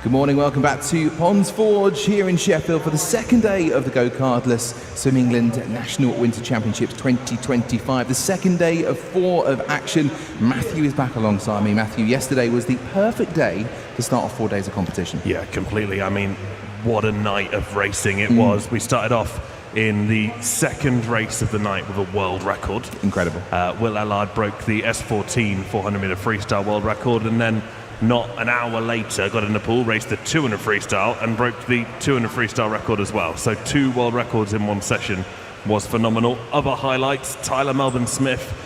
Good morning, welcome back to Ponds Forge here in Sheffield for the second day of the GoCardless Swim England National Winter Championships 2025. The second day of 4 of action. Matthew is back alongside me. Matthew, yesterday was the perfect day to start off 4 days of competition. Yeah, completely. I mean, what a night of racing it was. We started off in the second race of the night with a world record. Incredible. Will Allard broke the S14 400-meter freestyle world record, and then not an hour later got in the pool, raced the 200 freestyle and broke the 200 freestyle record as well. So 2 world records in one session was phenomenal. Other highlights, Tyler Melbourne Smith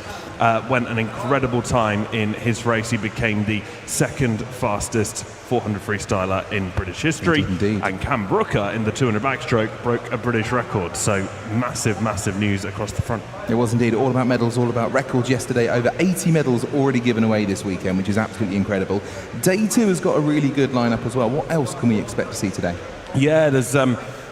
went an incredible time in his race. He became the second fastest 400 freestyler in British history. Indeed. And Cam Brooker in the 200 backstroke broke a British record. So massive news across the front. It was indeed all about medals, all about records yesterday. Over 80 medals already given away this weekend, which is absolutely incredible. Day 2 has got a really good lineup as well. What else can we expect to see today? Yeah, there's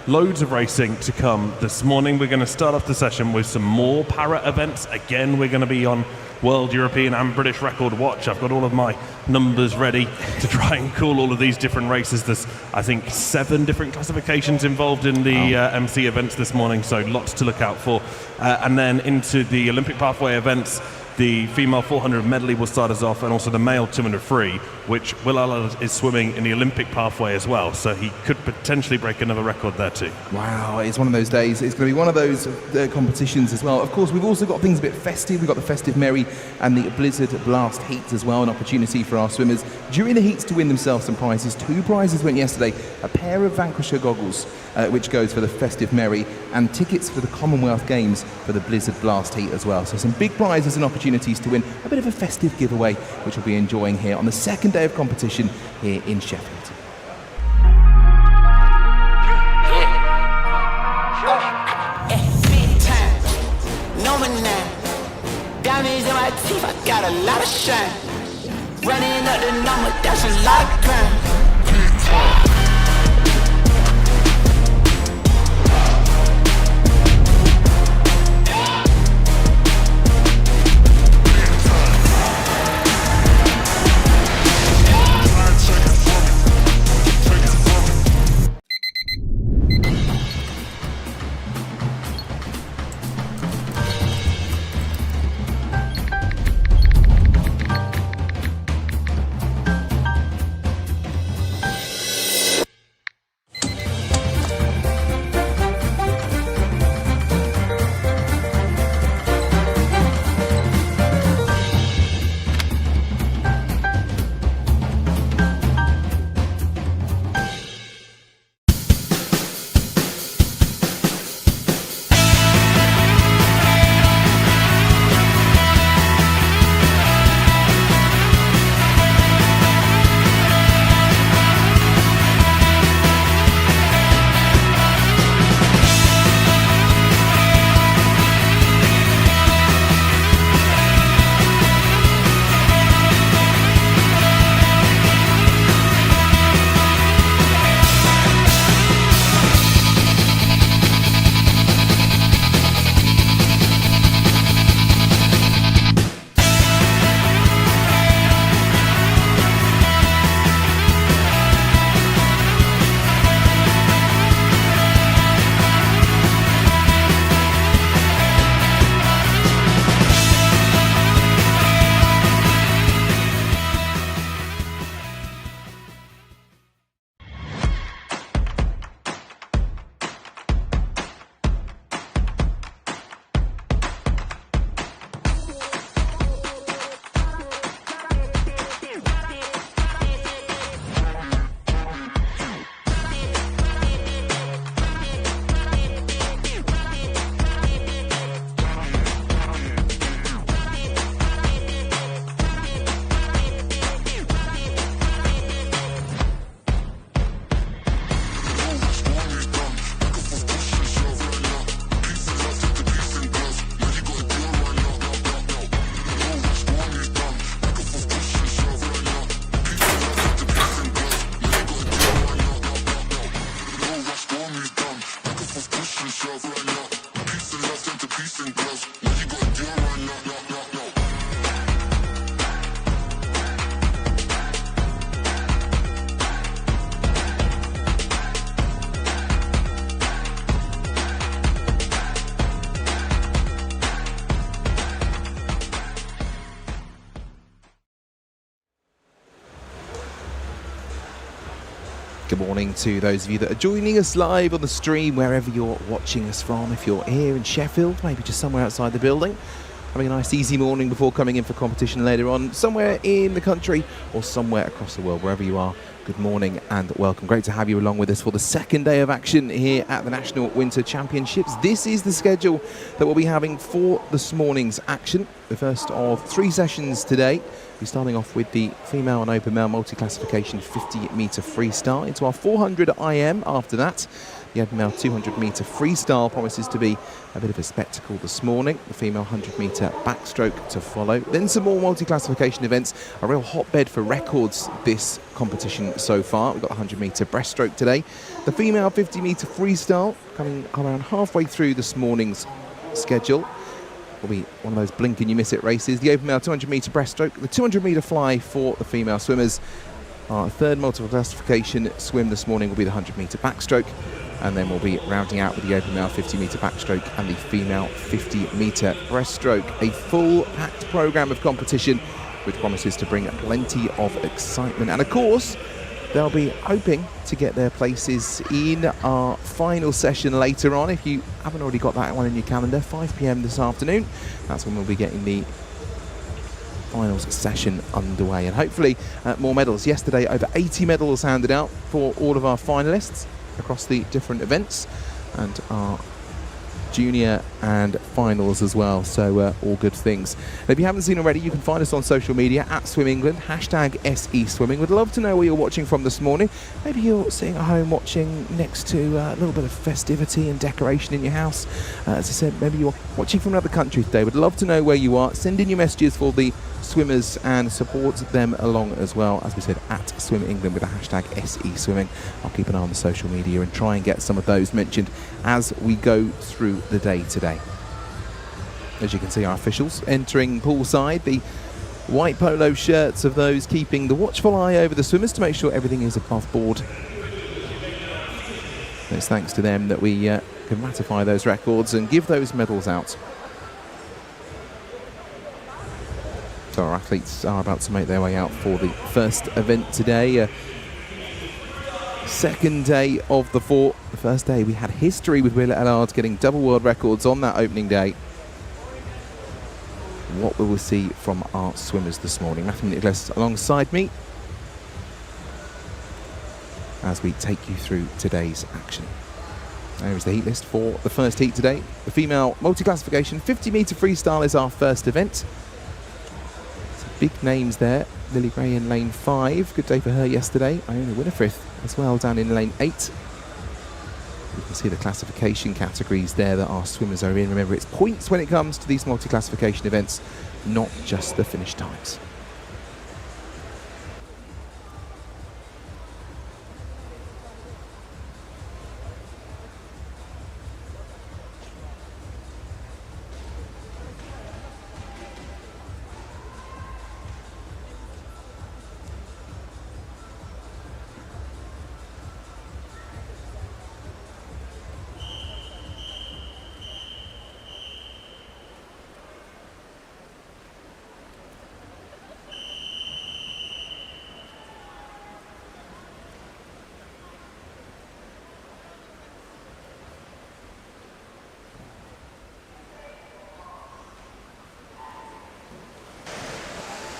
loads of racing to come this morning. We're going to start off the session with some more para events. Again, we're going to be on World, European and British record watch. I've got all of my numbers ready to try and call all of these different races. There's, I think, 7 different classifications involved in the MC events this morning, so lots to look out for. And then into the Olympic pathway events. The female 400 medley will start us off, and also the male 200 free, which Will Allard is swimming in the Olympic pathway as well, so he could potentially break another record there too. Wow, it's one of those days. It's going to be one of those competitions as well. Of course, we've also got things a bit festive. We've got the Festive Merry and the Blizzard Blast Heats as well, an opportunity for our swimmers during the heats to win themselves some prizes. 2 prizes went yesterday, a pair of Vanquisher goggles, which goes for the Festive Merry, and tickets for the Commonwealth Games for the Blizzard Blast Heat as well. So some big prizes and opportunities to win a bit of a festive giveaway, which we'll be enjoying here on the second day of competition here in Sheffield. Diamonds in my teeth, I got a lot of shine. Running up the number, that's a lot of crime. Good morning to those of you that are joining us live on the stream, wherever you're watching us from. If you're here in Sheffield, maybe just somewhere outside the building, having a nice easy morning before coming in for competition later on, somewhere in the country or somewhere across the world, wherever you are, good morning and welcome. Great to have you along with us for the second day of action here at the National Winter Championships. This is the schedule that we'll be having for this morning's action. The first of 3 sessions today. We're starting off with the female and open male multi-classification 50-metre freestyle into our 400 IM after that. The open male 200-metre freestyle promises to be a bit of a spectacle this morning. The female 100-metre backstroke to follow. Then some more multi-classification events. A real hotbed for records this competition so far. We've got the 100-metre breaststroke today. The female 50-metre freestyle coming around halfway through this morning's schedule. Will be one of those blink and you miss it races. The open male 200-metre breaststroke, the 200-metre fly for the female swimmers. Our third multiple classification swim this morning will be the 100-metre backstroke, and then we'll be rounding out with the open male 50-metre backstroke and the female 50-metre breaststroke. A full packed programme of competition which promises to bring plenty of excitement, and of course they'll be hoping to get their places in our final session later on. If you haven't already got that one in your calendar, 5 p.m. this afternoon, that's when we'll be getting the finals session underway, and hopefully more medals. Yesterday, over 80 medals handed out for all of our finalists across the different events, and our junior and finals as well, so all good things. And if you haven't seen already, you can find us on social media at Swim England, hashtag SE Swimming. We'd love to know where you're watching from this morning. Maybe you're sitting at home watching next to a little bit of festivity and decoration in your house. As I said, maybe you're watching from another country today. We'd love to know where you are. Send in your messages for the swimmers and support them along as well, as we said, at Swim England with the hashtag SE Swimming. I'll keep an eye on the social media and try and get some of those mentioned as we go through the day today. As you can see, our officials entering poolside, the white polo shirts of those keeping the watchful eye over the swimmers to make sure everything is above board. It's thanks to them that we can ratify those records and give those medals out. So our athletes are about to make their way out for the first event today. Second day of the 4. The first day we had history with Will Ellard getting double world records on that opening day. What will we see from our swimmers this morning? Matthew Nicholas alongside me as we take you through today's action. There is the heat list for the first heat today. The female multi-classification 50-metre freestyle is our first event. Big names there. Lily Gray in lane 5. Good day for her yesterday. Iona Winifrith as well down in lane 8. You can see the classification categories there that our swimmers are in. Remember, it's points when it comes to these multi-classification events, not just the finish times.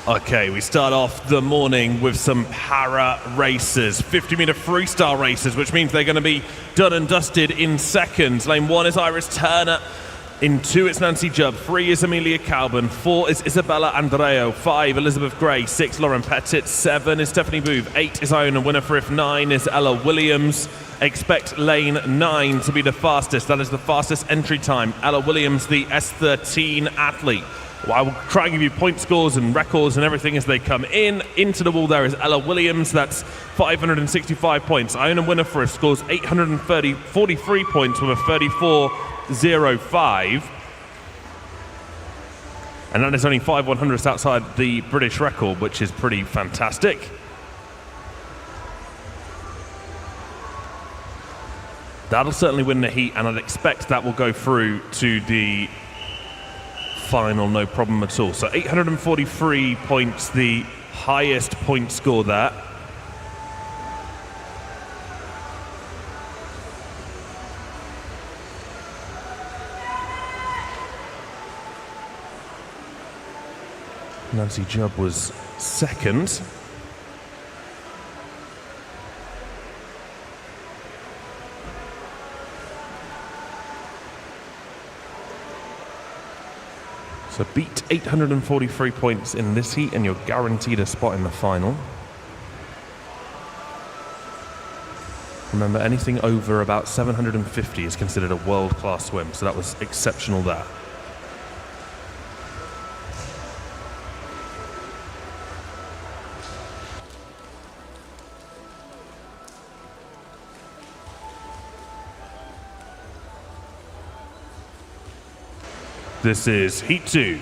Okay, we start off the morning with some para races, 50-metre freestyle races, which means they're going to be done and dusted in seconds. Lane 1 is Iris Turner. In 2, it's Nancy Jubb. 3 is Amelia Calban. 4 is Isabella Andreo. 5, Elizabeth Gray. 6, Lauren Pettit. 7 is Stephanie Booth. 8 is Iona Winifrith. 9 is Ella Williams. Expect lane 9 to be the fastest. That is the fastest entry time. Ella Williams, the S13 athlete. Well, I will try and give you point scores and records and everything as they come in. Into the wall there is Ella Williams. That's 565 points. Iona Winifrith scores 843 points with a 34.05. And that is only 5 100ths outside the British record, which is pretty fantastic. That'll certainly win the heat, and I'd expect that will go through to the final, no problem at all. So 843 points, the highest point score there. Nancy Jubb was second. So beat 843 points in this heat and you're guaranteed a spot in the final. Remember, anything over about 750 is considered a world-class swim, so that was exceptional there. This is Heat 2.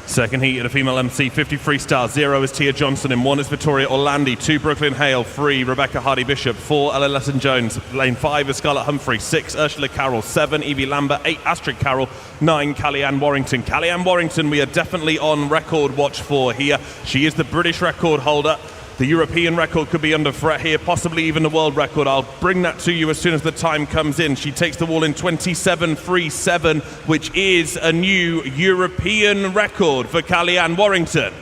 Second heat at a female MC, 50 freestyle. 0 is Tia Johnson. In 1 is Victoria Orlandi. 2, Brooklyn Hale. 3, Rebecca Hardy-Bishop. 4, Ella Lesson-Jones. Lane 5 is Scarlett Humphrey. 6, Ursula Carroll. 7, Evie Lambert. 8, Astrid Carroll. 9, Callie-Ann Warrington. Callie-Ann Warrington we are definitely on record watch for here. She is the British record holder. The European record could be under threat here, possibly even the world record. I'll bring that to you as soon as the time comes in. She takes the wall in 27.37, which is a new European record for Callie-Ann Warrington.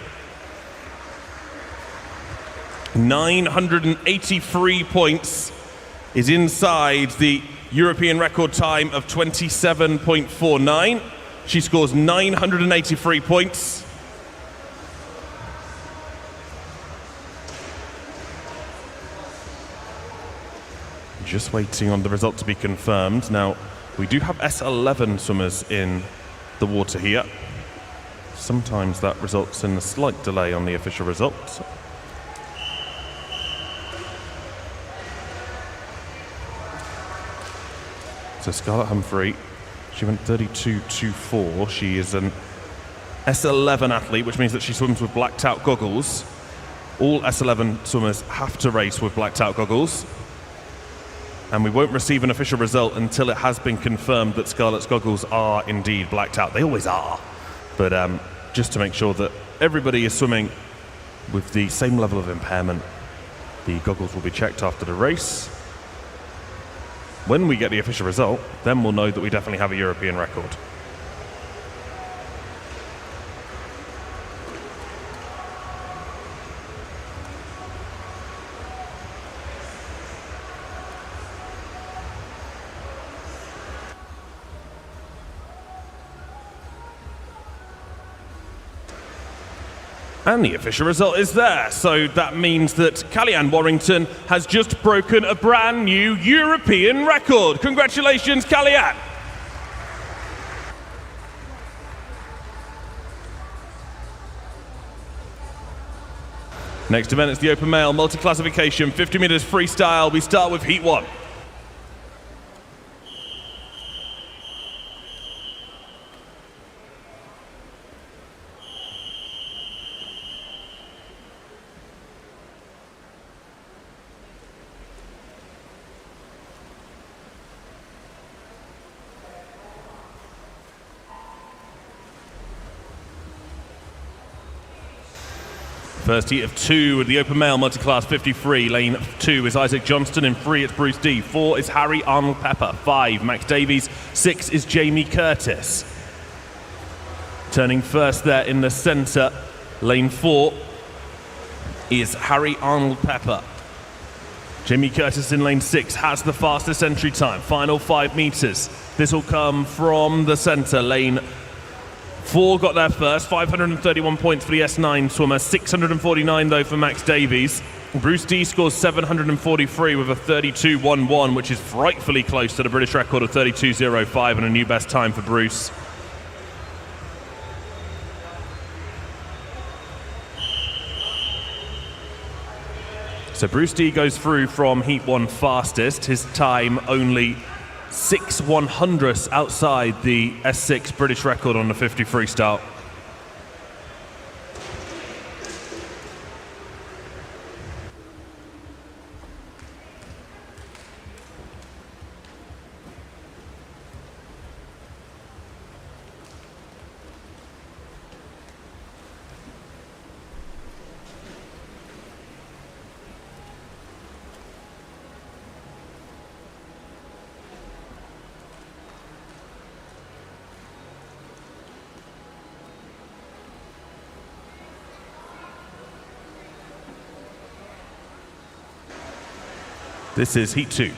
983 points is inside the European record time of 27.49. She scores 983 points. Just waiting on the result to be confirmed. Now, we do have S11 swimmers in the water here. Sometimes that results in a slight delay on the official results. So Scarlett Humphrey, she went 32.24. She is an S11 athlete, which means that she swims with blacked out goggles. All S11 swimmers have to race with blacked out goggles. And we won't receive an official result until it has been confirmed that Scarlett's goggles are indeed blacked out. They always are. But just to make sure that everybody is swimming with the same level of impairment, the goggles will be checked after the race. When we get the official result, then we'll know that we definitely have a European record. And the official result is there. So that means that Callie-Ann Warrington has just broken a brand new European record. Congratulations, Callie-Ann. Next event is the open male multi-classification, 50 meters freestyle. We start with heat 1. First heat of 2 with the open male multi-class 53. Lane 2 is Isaac Johnston. In 3 it's Bruce D. 4 is Harry Arnold Pepper. 5 Max Davies. 6 is Jamie Curtis. Turning first there in the centre, lane 4 is Harry Arnold Pepper. Jamie Curtis in lane 6 has the fastest entry time. Final 5 meters. This will come from the centre, lane 4 got there first, 531 points for the S9 swimmer, 649 though for Max Davies. Bruce D scores 743 with a 32.11, which is frightfully close to the British record of 32.05 and a new best time for Bruce. So Bruce D goes through from Heat 1 fastest. His time only 6/100ths outside the S6 British record on the 50 freestyle. This is Heat 2.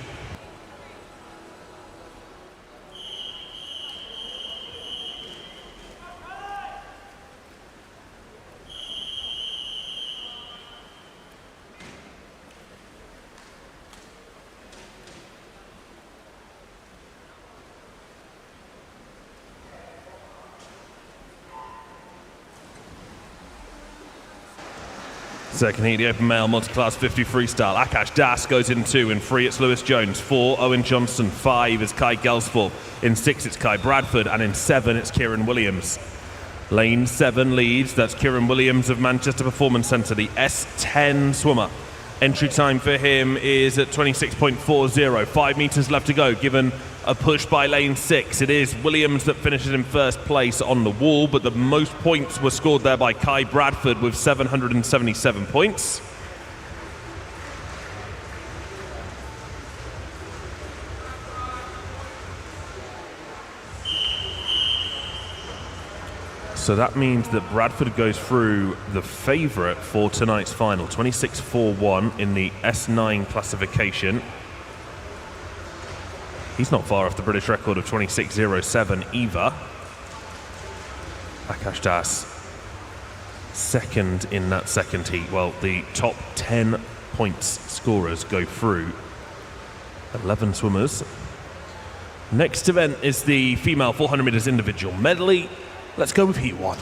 Second heat, the open male multi-class 50 freestyle. Akash Das goes in 2. In 3, it's Lewis Jones. 4, Owen Johnson. 5 is Kai Gelsford. In 6, it's Kai Bradford. And in 7, it's Kieran Williams. Lane 7 leads. That's Kieran Williams of Manchester Performance Centre, the S10 swimmer. Entry time for him is at 26.40. 5 meters left to go, given a push by lane 6. It is Williams that finishes in first place on the wall, but the most points were scored there by Kai Bradford with 777 points. So that means that Bradford goes through the favourite for tonight's final, 26.41 in the S9 classification. He's not far off the British record of 26.07 either. Akash Das, second in that second heat. Well, the top 10 points scorers go through. 11 swimmers. Next event is the female 400 metres individual medley. Let's go with Heat 1.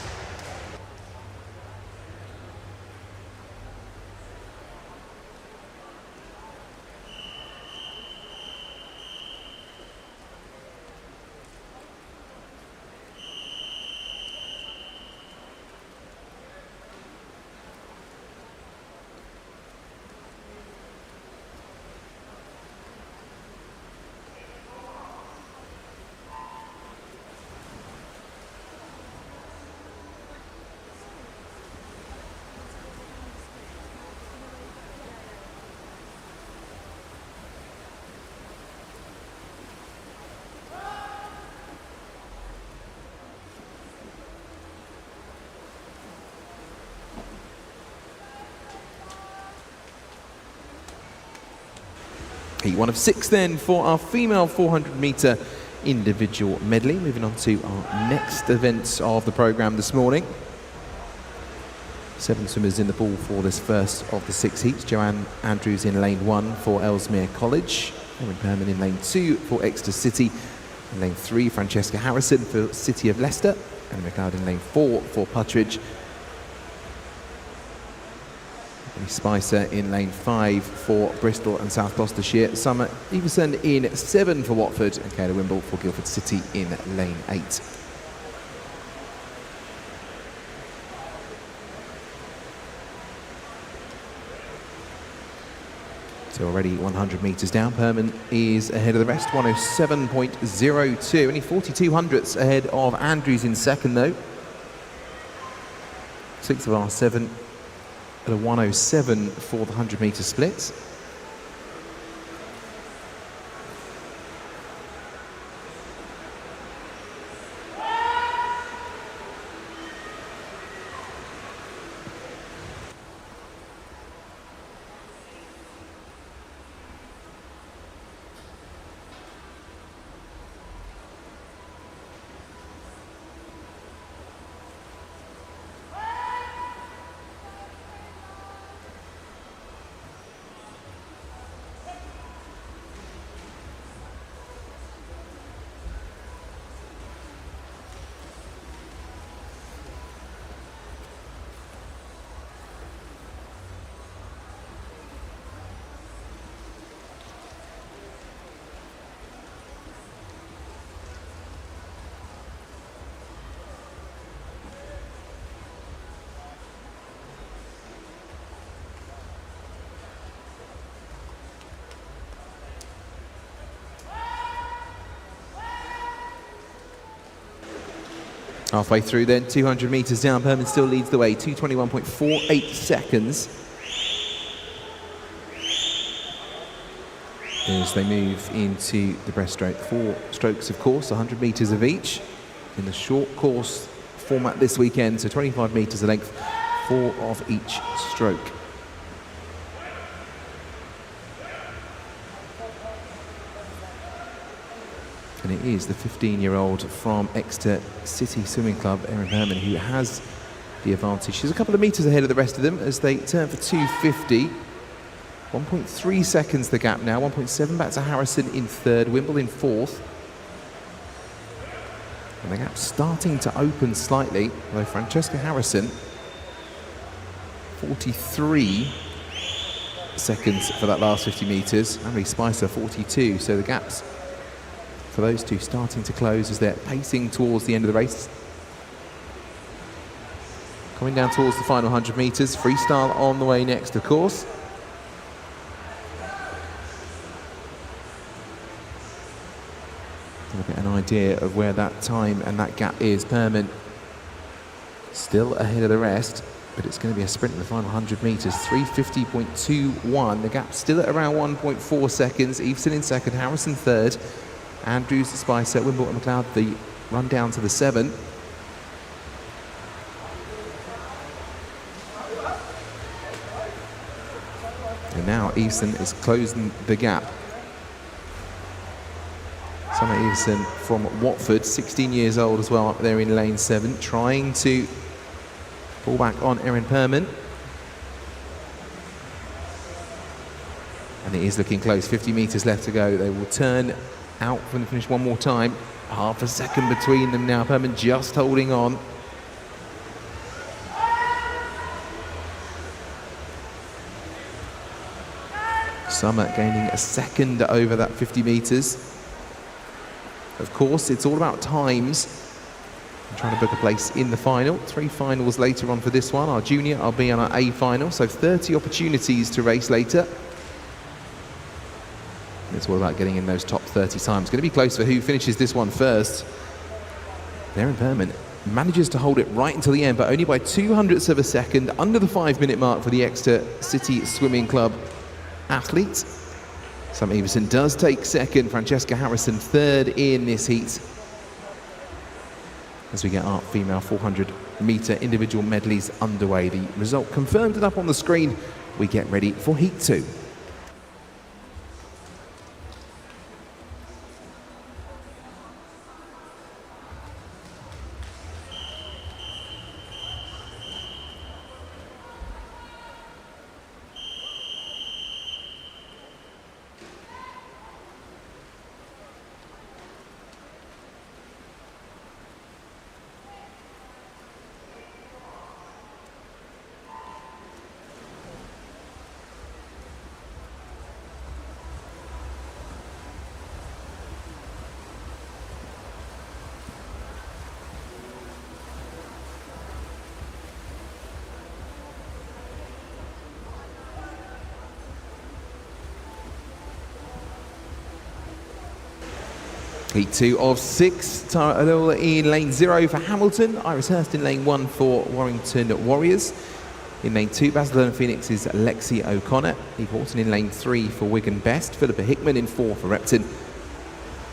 Heat 1 of 6 then for our female 400 metre individual medley. Moving on to our next event of the programme this morning. 7 swimmers in the pool for this first of the 6 heats. Joanne Andrews in lane 1 for Ellesmere College. Erin Perman in lane 2 for Exeter City. In lane 3, Francesca Harrison for City of Leicester. And McLeod in lane 4 for Puttridge. Spicer in lane 5 for Bristol and South Gloucestershire. Summer Everson in 7 for Watford, and Kayla Wimble for Guildford City in lane 8. So already 100 metres down, Perman is ahead of the rest, 107.02, only 42 hundredths ahead of Andrews in second though. 6 of our 7 at a 107 for the 100 metre split. Halfway through then, 200 metres down, Perman still leads the way, 2:21.48 seconds. As they move into the breaststroke. 4 strokes, of course, 100 metres of each in the short course format this weekend, so 25 metres a length, 4 of each stroke. And it is the 15-year-old from Exeter City Swimming Club, Erin Perman, who has the advantage. She's a couple of metres ahead of the rest of them as they turn for 2:50. 1.3 seconds the gap now, 1.7 back to Harrison in third, Wimble in fourth. And the gap's starting to open slightly, although Francesca Harrison, 43 seconds for that last 50 metres. Emily Spicer, 42, so the gaps for those two starting to close as they're pacing towards the end of the race. Coming down towards the final 100 metres, freestyle on the way next, of course. To get an idea of where that time and that gap is. Perman still ahead of the rest, but it's going to be a sprint in the final 100 metres, 3:50.21. The gap still at around 1.4 seconds. Eveson in second, Harrison third. Andrews, Spicer, Wimble and McLeod, the run down to the 7. And now Eveson is closing the gap. Summer Eveson from Watford, 16 years old as well, up there in lane 7, trying to pull back on Erin Perman. And it is looking close, 50 metres left to go. They will turn out from the finish one more time. Half a second between them now. Perman just holding on. Summer gaining a second over that 50 metres. Of course, it's all about times. I'm trying to book a place in the final. 3 finals later on for this one. Our junior, I'll be on our A final, so 30 opportunities to race later. It's all about getting in those top 30 times. Going to be close for who finishes this one first. Erin Perman manages to hold it right until the end, but only by 200ths of a second, under the 5-minute mark for the Exeter City Swimming Club athlete. Sam Everson does take second, Francesca Harrison third in this heat. As we get our female 400-metre individual medleys underway. The result confirmed and up on the screen. We get ready for heat 2. Heat 2 of 6, Tara Alula in lane 0 for Hamilton, Iris Hurst in lane 1 for Warrington Warriors. In lane 2, Barcelona Phoenix's Lexi O'Connor, Eve Horton in lane 3 for Wigan Best, Philippa Hickman in 4 for Repton,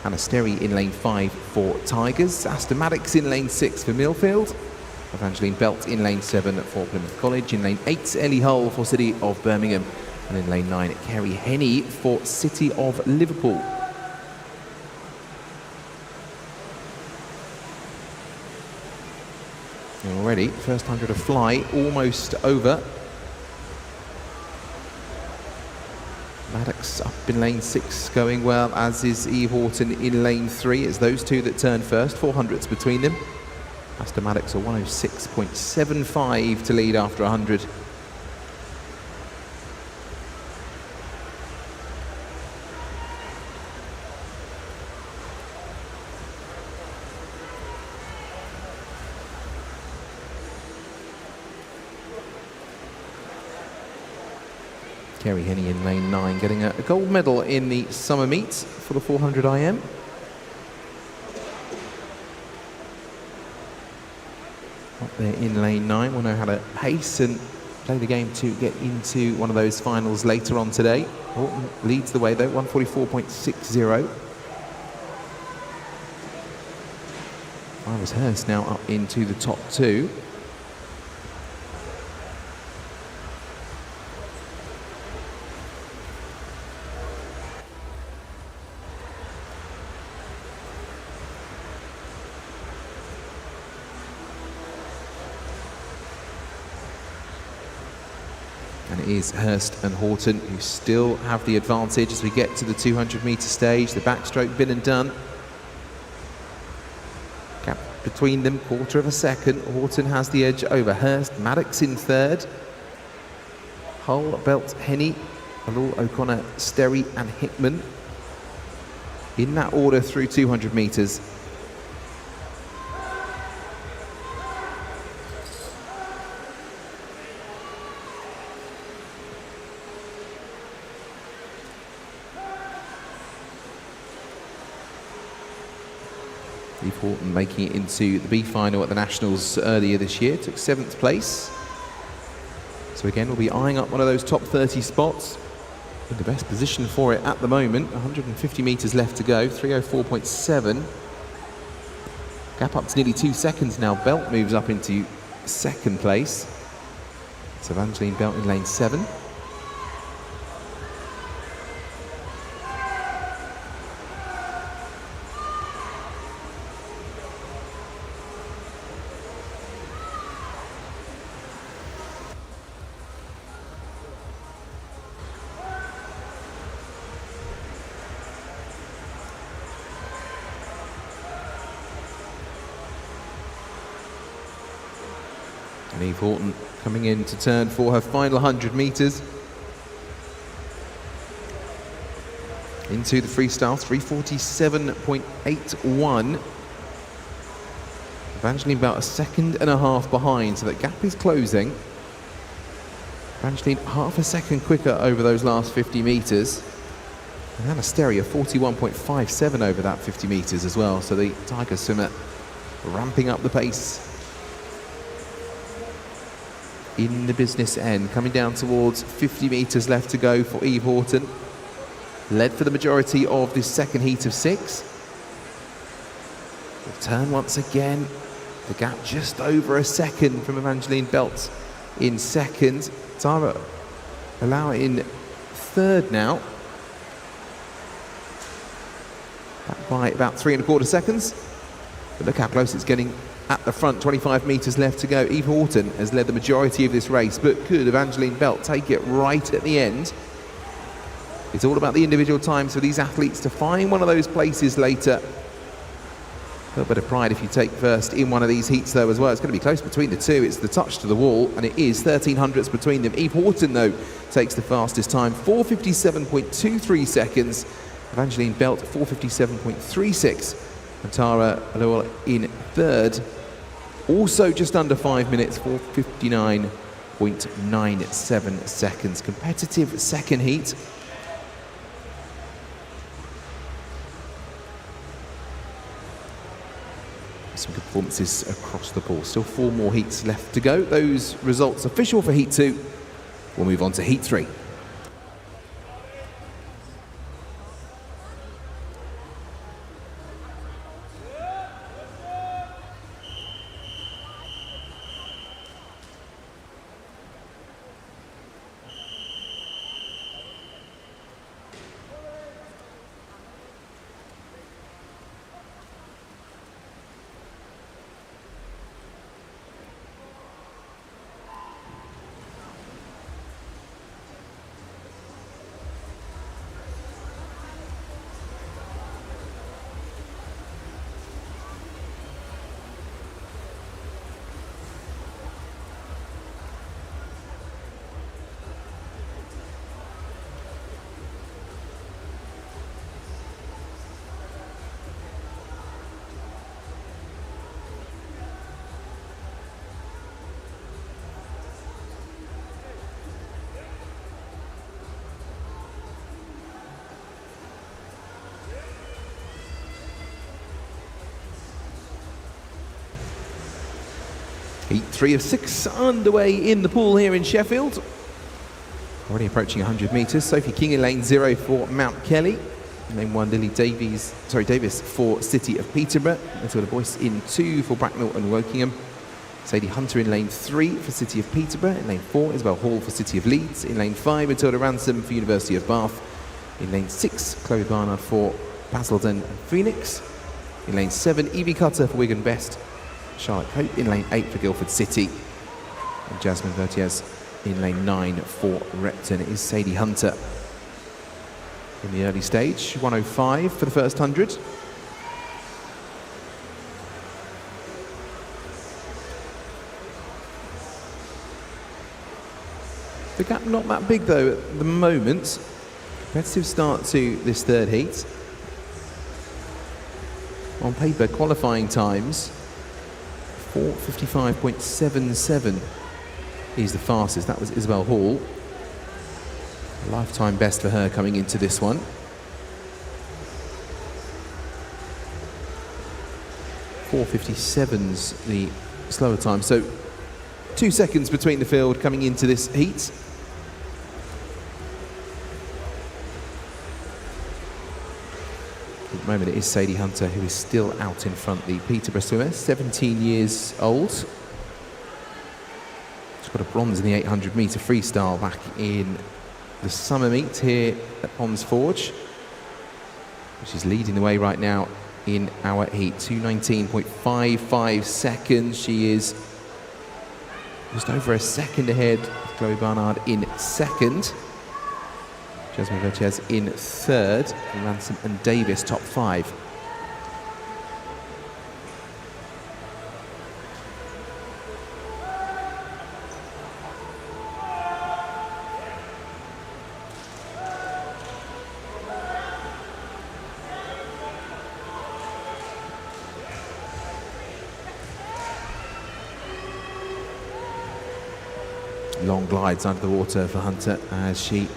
Hannah Sterry in lane 5 for Tigers, Asta Maddox in lane 6 for Millfield, Evangeline Belt in lane 7 for Plymouth College, in lane 8, Ellie Hull for City of Birmingham, and in lane 9, Kerry Henney for City of Liverpool. Already, first 100 of fly, almost over. Maddox up in lane 6 going well, as is Eve Horton in lane 3. It's those two that turn first, 400s between them. Asta Maddox a 106.75 to lead after 100. Kerry Henney in lane 9, getting a gold medal in the summer meets for the 400 IM. Up there in lane 9, we'll know how to pace and play the game to get into one of those finals later on today. Horton leads the way though, 144.60. Iris Hurst now up into the top 2. And it is Hurst and Horton who still have the advantage as we get to the 200-metre stage. The backstroke been and done. Gap between them, quarter of a second. Horton has the edge over Hurst. Maddox in third. Hull, Belt, Henny, Alul, O'Connor, Sterry and Hickman. In that order through 200 metres. Eve Horton making it into the B final at the Nationals earlier this year, took 7th place. So again, we'll be eyeing up one of those top 30 spots. In the best position for it at the moment, 150 metres left to go, 304.7. Gap up to nearly 2 seconds now. Belt moves up into 2nd place. So Evangeline Belt in lane 7. And Eve Horton coming in to turn for her final 100 metres. Into the freestyle, 347.81. Evangeline about a second and a half behind, so that gap is closing. Evangeline half a second quicker over those last 50 metres. And Hannah Sterry a 41.57 over that 50 metres as well, so the Tiger swimmer ramping up the pace. In the business end, coming down towards 50 metres left to go for Eve Horton. Led for the majority of this second heat of 6. We'll turn once again. The gap just over a second from Evangeline Belt in 2nd. Tara Allow in 3rd now. Back by about 3¼ seconds. But look how close it's getting at the front, 25 metres left to go. Eve Horton has led the majority of this race, but could Evangeline Belt take it right at the end? It's all about the individual times for these athletes to find one of those places later. A little bit of pride if you take first in one of these heats though as well. It's going to be close between the two. It's the touch to the wall, and it is 1300ths between them. Eve Horton though takes the fastest time, 4:57.23 seconds. Evangeline Belt 4:57.36. And Tara Alul in 3rd. Also just under 5 minutes, 4:59.97 seconds. Competitive second heat. Some good performances across the pool. Still 4 more heats left to go. Those results official for heat 2. We'll move on to heat 3. Heat 3 of 6 underway in the pool here in Sheffield. Already approaching 100 metres. Sophie King in lane 0 for Mount Kelly. In lane 1, Lily Davies for City of Peterborough. Matilda Boyce in 2 for Bracknell and Wokingham. Sadie Hunter in lane 3 for City of Peterborough. In lane 4, Isabel Hall for City of Leeds. In lane 5, Matilda Ransom for University of Bath. In lane 6, Chloe Barnard for Basildon and Phoenix. In lane 7, Evie Cutter for Wigan Best. Charlotte Cope in lane 8 for Guildford City. And Jasmine Vertiez in lane 9 for Repton is Sadie Hunter. In the early stage, 105 for the first 100. The gap not that big though at the moment. Competitive start to this third heat. On paper, qualifying times, 4:55.77 is the fastest. That was Isabel Hall. A lifetime best for her coming into this one. .457's the slower time. So 2 seconds between the field coming into this heat. At the moment it is Sadie Hunter who is still out in front, the Peterborough swimmer, 17 years old. She's got a bronze in the 800 metre freestyle back in the summer meet here at Ponds Forge. She's leading the way right now in our heat, 2:19.55 seconds. She is just over a second ahead of Chloe Barnard in second. Jasmine Vertiez in third, and Ransom and Davis top 5. Long glides under the water for Hunter as she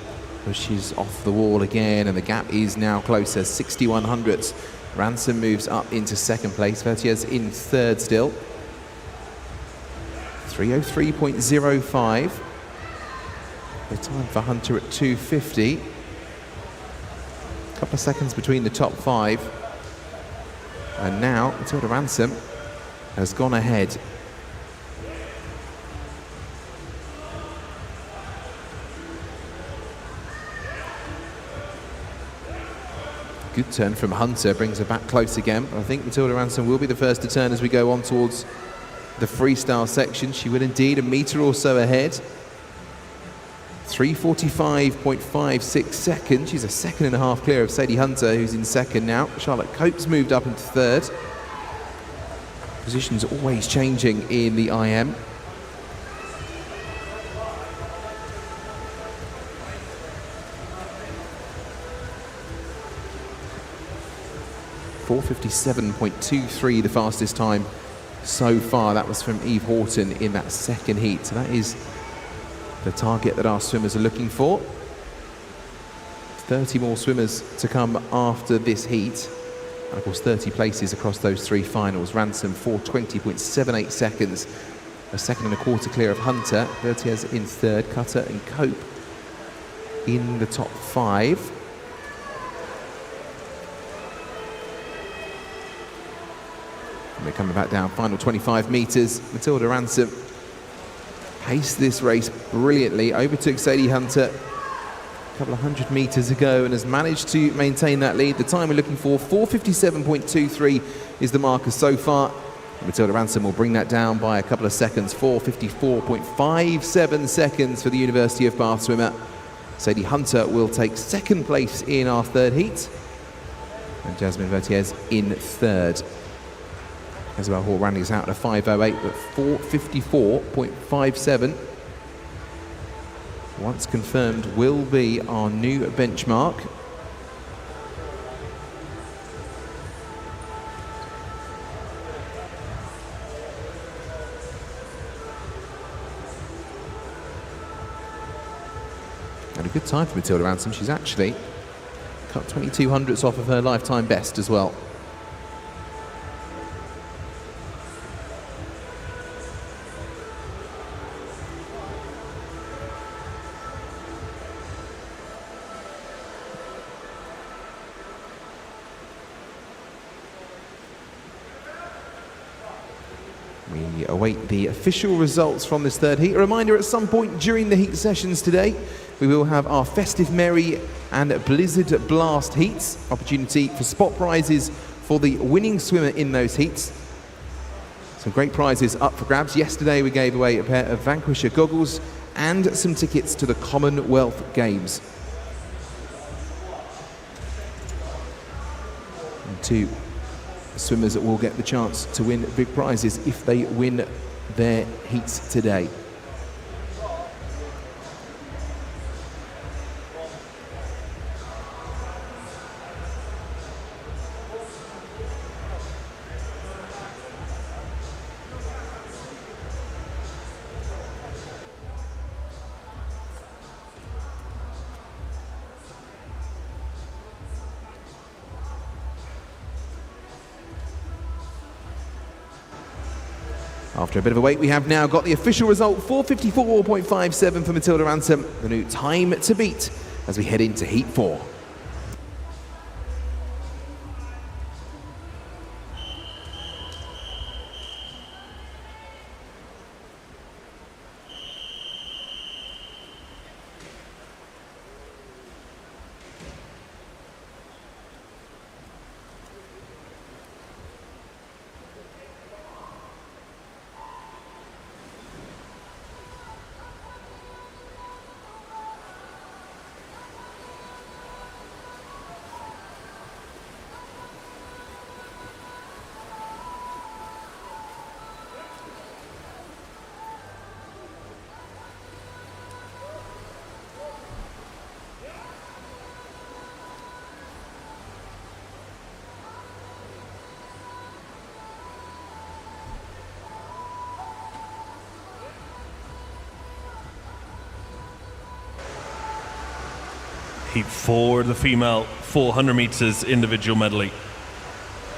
pushes off the wall again, and the gap is now closer, 61 hundredths. Ransom moves up into second place, Vertiez in third still. 3:03.05. The time for Hunter at 2:50. A couple of seconds between the top 5. And now Matilda Ransom has gone ahead. Good turn from Hunter, brings her back close again. But I think Matilda Ransom will be the first to turn as we go on towards the freestyle section. She will indeed, a metre or so ahead. 3:45.56 seconds. She's a second and a half clear of Sadie Hunter, who's in second now. Charlotte Cope's moved up into third. Positions always changing in the IM. .457.23 the fastest time so far. That was from Eve Horton in that second heat. So that is the target that our swimmers are looking for. 30 more swimmers to come after this heat. And of course 30 places across those 3 finals. Ransom 4:20.78 seconds. A second and a quarter clear of Hunter. Vertiez in third. Cutter and Cope in the top 5. We're coming back down, final 25 metres. Matilda Ransom paced this race brilliantly, overtook Sadie Hunter a couple of 100 metres ago and has managed to maintain that lead. The time we're looking for, 4:57.23 is the marker so far. Matilda Ransom will bring that down by a couple of seconds, 4:54.57 seconds for the University of Bath swimmer. Sadie Hunter will take second place in our third heat, and Jasmine Vertiez in third. Isabel Hall rounding us out at a 5:08, but 4:54.57. Once confirmed, will be our new benchmark. And a good time for Matilda Ransom. She's actually cut 22 hundredths off of her lifetime best as well. We await the official results from this third heat. A reminder, at some point during the heat sessions today, we will have our Festive Merry and Blizzard Blast heats. Opportunity for spot prizes for the winning swimmer in those heats. Some great prizes up for grabs. Yesterday we gave away a pair of Vanquisher goggles and some tickets to the Commonwealth Games. And 2 swimmers will get the chance to win big prizes if they win their heats today. After a bit of a wait, we have now got the official result, 4:54.57 for Matilda Ransom, the new time to beat as we head into Heat 4. Heat 4, the female 400 metres individual medley.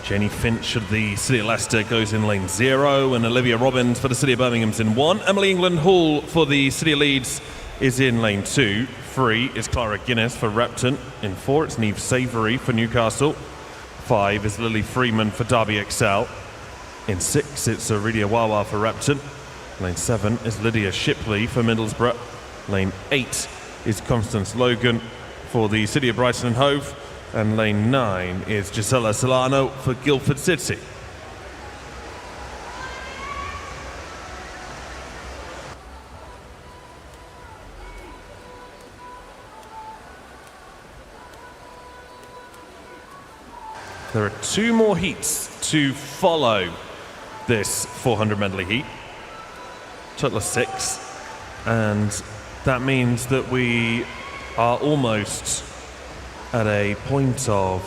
Jenny Finch of the City of Leicester goes in lane 0, and Olivia Robbins for the City of Birmingham's in 1. Emily England Hall for the City of Leeds is in lane 2. 3 is Clara Guinness for Repton. In 4, it's Neve Savoury for Newcastle. 5 is Lily Freeman for Derby Excel. In 6, it's Aurelia Wawa for Repton. Lane 7 is Lydia Shipley for Middlesbrough. Lane 8 is Constance Logan for the City of Brighton and Hove, and lane 9 is Gisela Solano for Guildford City. There are 2 more heats to follow this 400 medley heat, total of 6, and that means that we are almost at a point of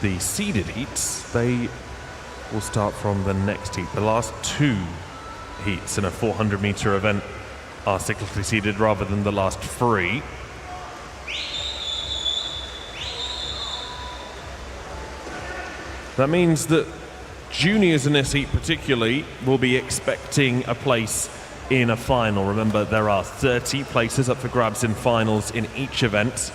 the seeded heats. They will start from the next heat. The last 2 heats in a 400 metre event are cyclically seeded rather than the last 3. That means that juniors in this heat particularly will be expecting a place in a final. Remember, there are 30 places up for grabs in finals in each event.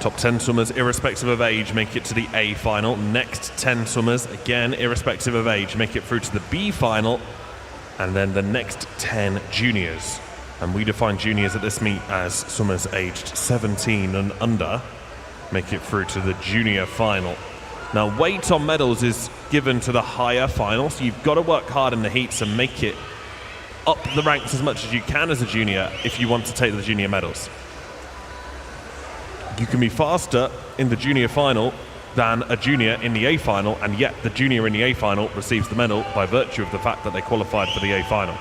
Top 10 swimmers, irrespective of age, make it to the A final. Next 10 swimmers, again, irrespective of age, make it through to the B final. And then the next 10 juniors. And we define juniors at this meet as swimmers aged 17 and under, make it through to the junior final. Now, weight on medals is given to the higher final, so you've got to work hard in the heats and make it up the ranks as much as you can as a junior if you want to take the junior medals. You can be faster in the junior final than a junior in the A final, and yet the junior in the A final receives the medal by virtue of the fact that they qualified for the A final.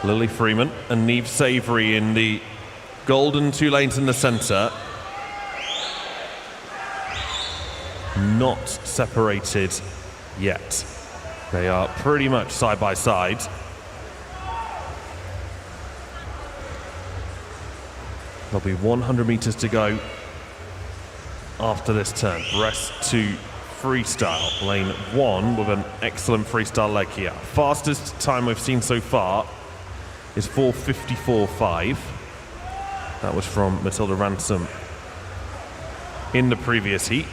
Lily Freeman and Neve Savoury in the golden 2 lanes in the centre. Not separated yet. They are pretty much side by side. There'll be 100 meters to go after this turn. Breast to freestyle. Lane 1 with an excellent freestyle leg here. Fastest time we've seen so far is 4:54.5. That was from Matilda Ransom in the previous heat.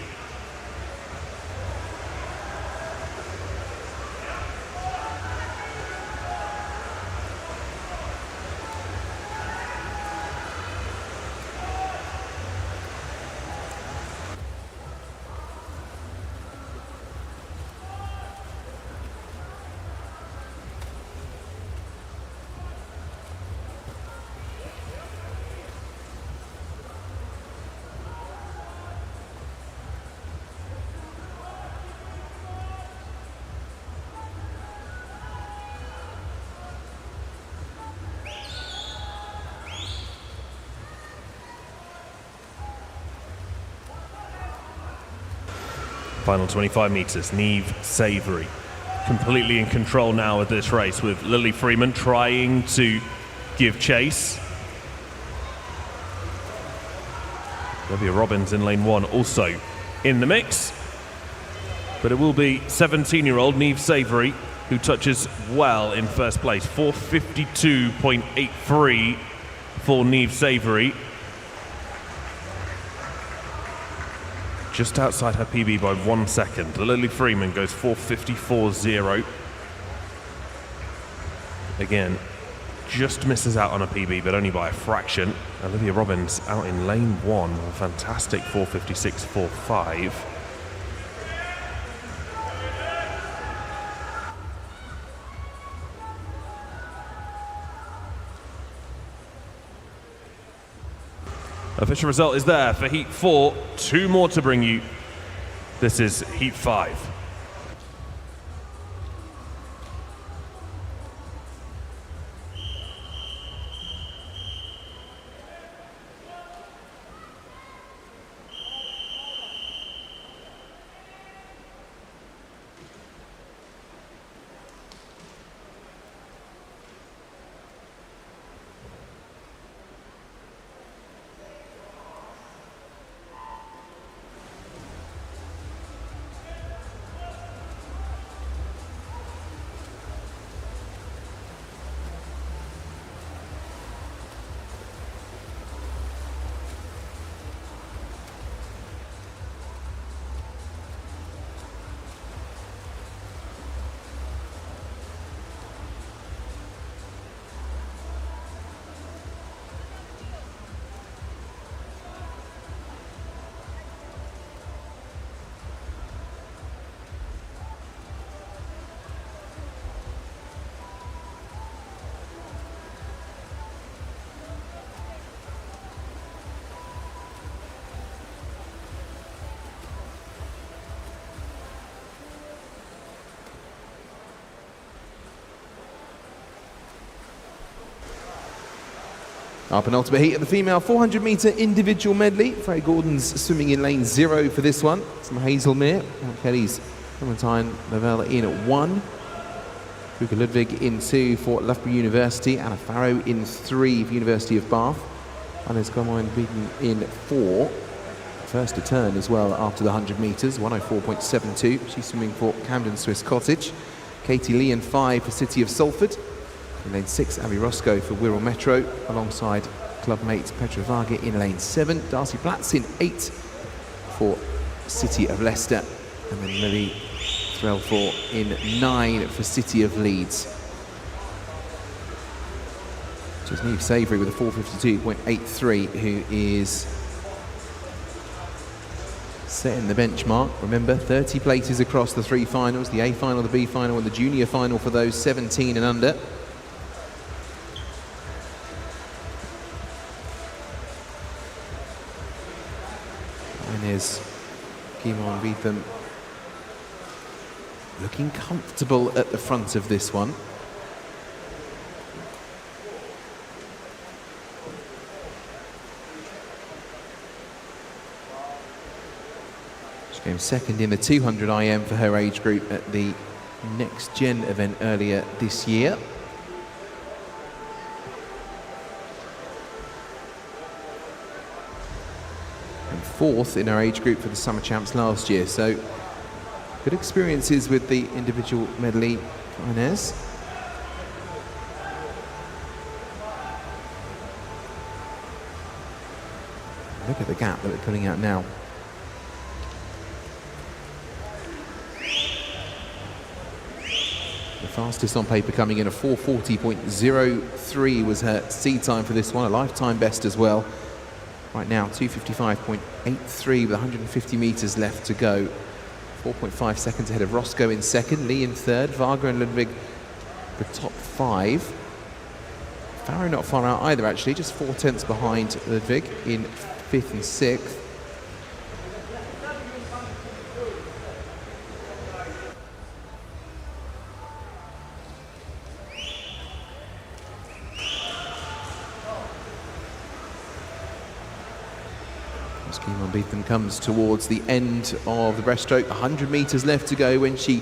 Final 25 meters, Niamh Savory completely in control now of this race, with Lily Freeman trying to give chase. Olivia Robbins in lane 1 also in the mix, but it will be 17-year-old Niamh Savory who touches well in first place. 4:52.83 for Niamh Savory. Just outside her PB by 1 second. Lily Freeman goes 4:54.0. Again, just misses out on a PB, but only by a fraction. Olivia Robbins out in lane 1, a fantastic 4:56.45. Official result is there for Heat 4. 2 more to bring you. This is Heat 5. Our penultimate heat of the female 400-metre individual medley. Freya Gordon's swimming in lane 0 for this one. From Hazelmere. Kelly's Clementine Lavelle in at 1. Luca Ludwig in 2 for Loughborough University. Anna Farrow in 3 for University of Bath. Anna's Gomoin beaten in 4. First to turn as well after the 100 metres, 104.72. She's swimming for Camden Swiss Cottage. Katie Lee in 5 for City of Salford. In lane 6, Abby Roscoe for Wirral Metro, alongside club mate Petra Varga in lane 7. Darcy Platts in 8 for City of Leicester. And then Millie Threlford in 9 for City of Leeds. Just Niamh Savory with a 4:52.83, who is setting the benchmark. Remember, 30 places across the 3 finals, the A final, the B final, and the junior final for those 17 and under. Is Kimon Beetham looking comfortable at the front of this one. She came second in the 200 IM for her age group at the Next Gen event earlier this year. and 4th in our age group for the Summer Champs last year. So good experiences with the individual medley for Inez. Look at the gap that we're pulling out now. The fastest on paper coming in, a 4:40.03 was her seed time for this one, a lifetime best as well. Right now, 2:55.83 with 150 meters left to go. 4.5 seconds ahead of Roscoe in second, Lee in third, Varga and Ludwig the top 5. Farrow not far out either, actually, just 4 tenths behind Ludwig in 5th and 6th. Guimond Beetham comes towards the end of the breaststroke, 100 meters left to go when she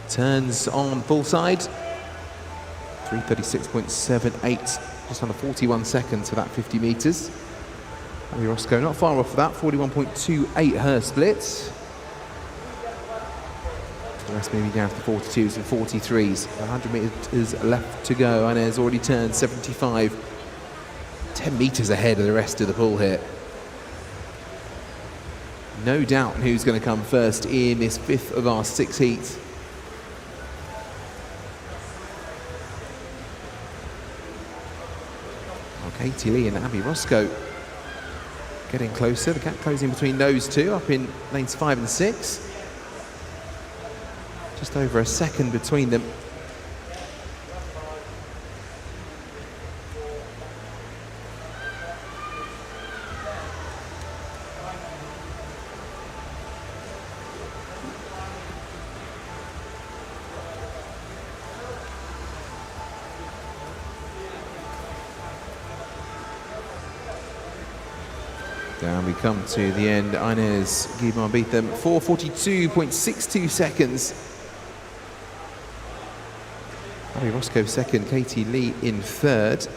turns on full side. 3:36.78, just under 41 seconds for that 50 meters. Abby Roscoe not far off of that, 41.28 her split. The rest maybe down to the 42s and 43s. 100 meters left to go. Inez already turned 75. 10 meters ahead of the rest of the pool here. No doubt who's going to come first in this 5th of our 6 heats. Katie Lee and Abby Roscoe getting closer. The gap closing between those two up in lanes 5 and 6. Just over a second between them. Down we come to the end. Inez Guimond Beetham, 4:42.62 seconds. Abby Roscoe second, Katie Lee in third.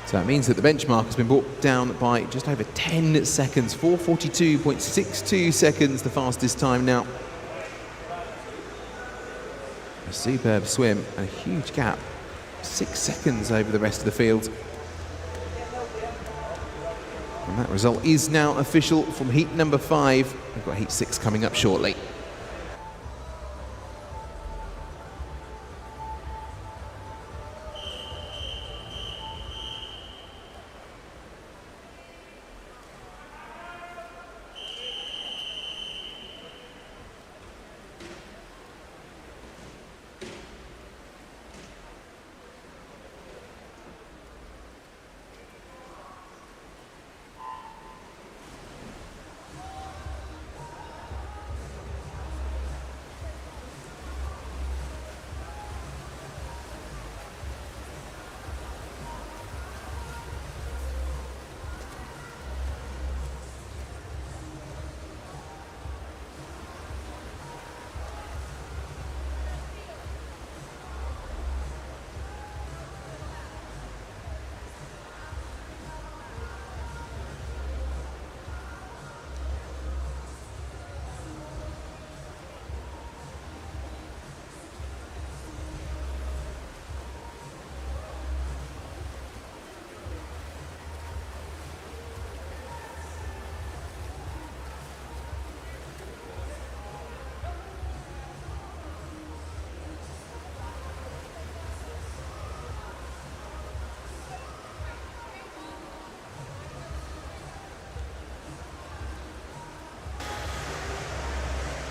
So that means that the benchmark has been brought down by just over 10 seconds. 4:42.62 seconds, the fastest time now. A superb swim and a huge gap. 6 seconds over the rest of the field. And that result is now official from heat number 5. We've got heat 6 coming up shortly.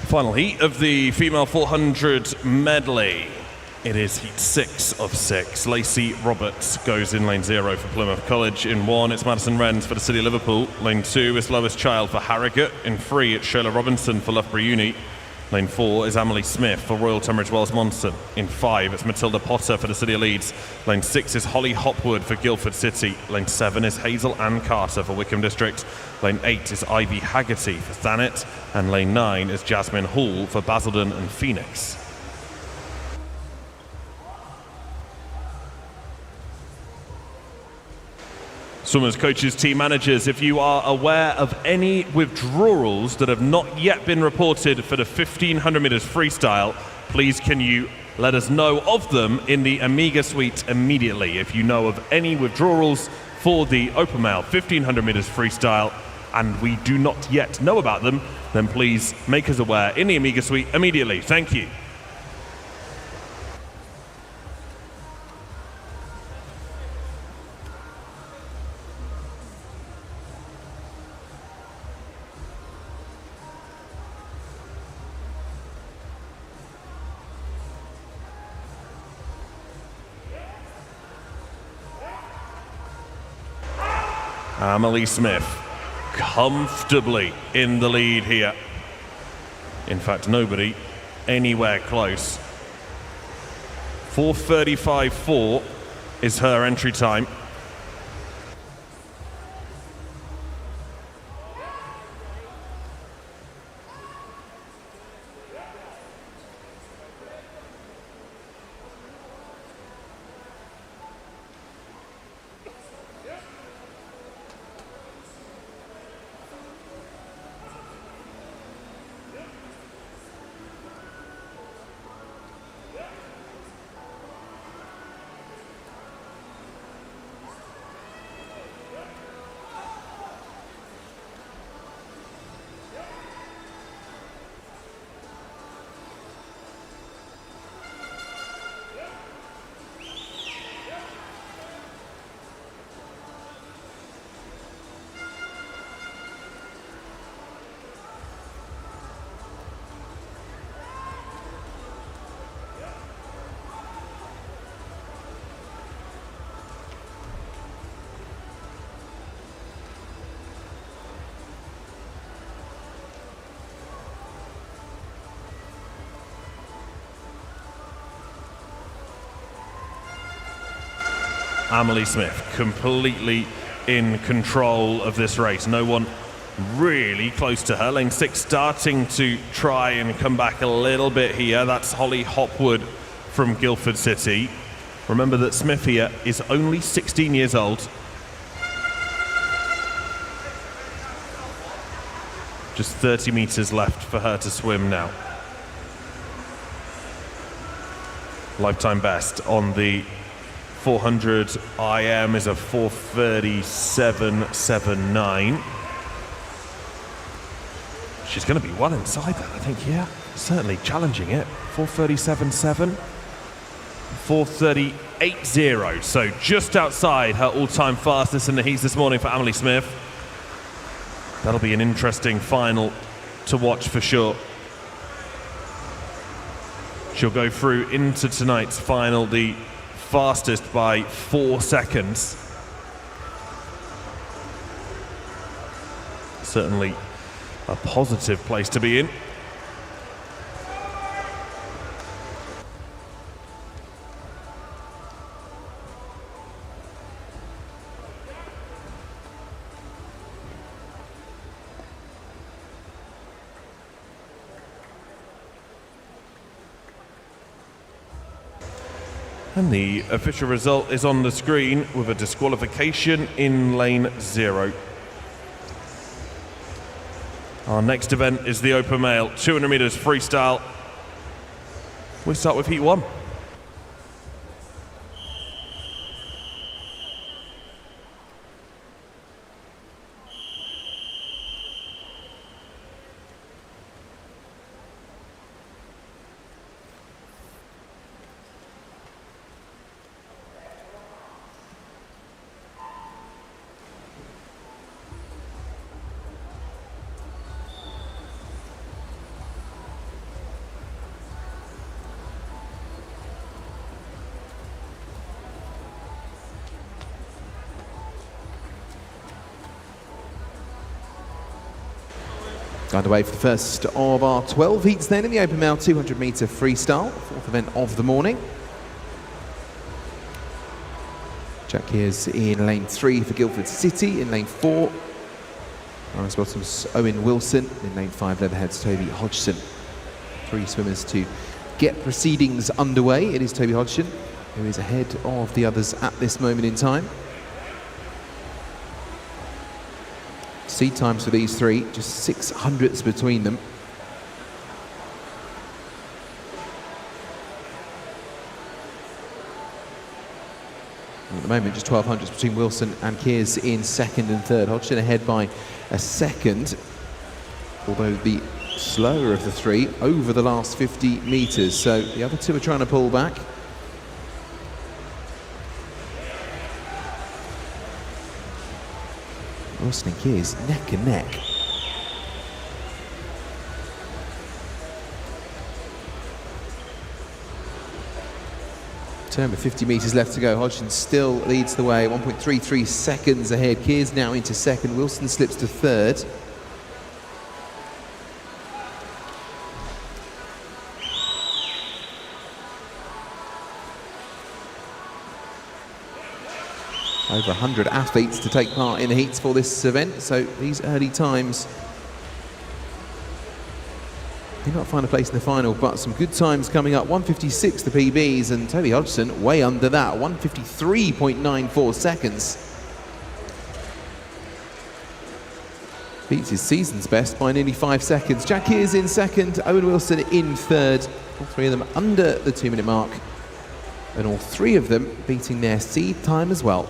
Final heat of the female 400 medley. It is heat 6 of 6. Lacey Roberts goes in lane 0 for Plymouth College. In 1, it's Madison Wrens for the City of Liverpool. Lane 2 is Lois Child for Harrogate. In 3, it's Shola Robinson for Loughborough Uni. Lane 4 is Emily Smith for Royal Tunbridge Wells Monson. In 5, it's Matilda Potter for the City of Leeds. Lane 6 is Holly Hopwood for Guildford City. Lane 7 is Hazel Ann Carter for Wickham District. Lane 8 is Ivy Haggerty for Thanet. And lane 9 is Jasmine Hall for Basildon and Phoenix. Swimmers, coaches, team managers, if you are aware of any withdrawals that have not yet been reported for the 1500 meters freestyle, please can you let us know of them in the Amiga suite immediately. If you know of any withdrawals for the open mail 1500 meters freestyle and we do not yet know about them, then please make us aware in the Amiga suite immediately. Thank you. Emily Smith comfortably in the lead here. In fact, nobody anywhere close. 4:35.4 is her entry time. Emily Smith completely in control of this race. No one really close to her. Lane 6 starting to try and come back a little bit here. That's Holly Hopwood from Guildford City. Remember that Smith here is only 16 years old. Just 30 meters left for her to swim now. Lifetime best on the 400 IM is a 4:37.79. She's going to be well inside that, I think, yeah. Certainly challenging it. 4:37.7. 4:38.0. So just outside her all-time fastest in the heats this morning for Emily Smith. That'll be an interesting final to watch for sure. She'll go through into tonight's final, the fastest by 4 seconds. Certainly a positive place to be in. And the official result is on the screen with a disqualification in lane 0. Our next event is the open male 200 meters freestyle. We start with heat 1. Underway for the first of our 12 heats then in the open male 200 meter freestyle, fourth event of the morning. Jack Kears in lane 3 for Guildford City. In lane 4, Lawrence Bottoms, Owen Wilson. In lane 5, Leatherhead's Toby Hodgson. 3 swimmers to get proceedings underway. It is Toby Hodgson who is ahead of the others at this moment in time. Seed times for these three, just 600ths between them. At the moment, just 1200ths between Wilson and Kears in second and third. Hodgson ahead by a second, although the slower of the three over the last 50 metres. So the other two are trying to pull back. Wilson and Kears neck and neck. Turn with 50 metres left to go. Hodgson still leads the way, 1.33 seconds ahead. Kears now into second. Wilson slips to third. Over 100 athletes to take part in the heats for this event, so these early times did not find a place in the final, but some good times coming up. 1:56 the PBs, and Toby Hodgson way under that, 1:53.94 seconds. Beats his season's best by nearly 5 seconds. Jack Kears in second, Owen Wilson in third. All three of them under the 2-minute mark, and all three of them beating their seed time as well.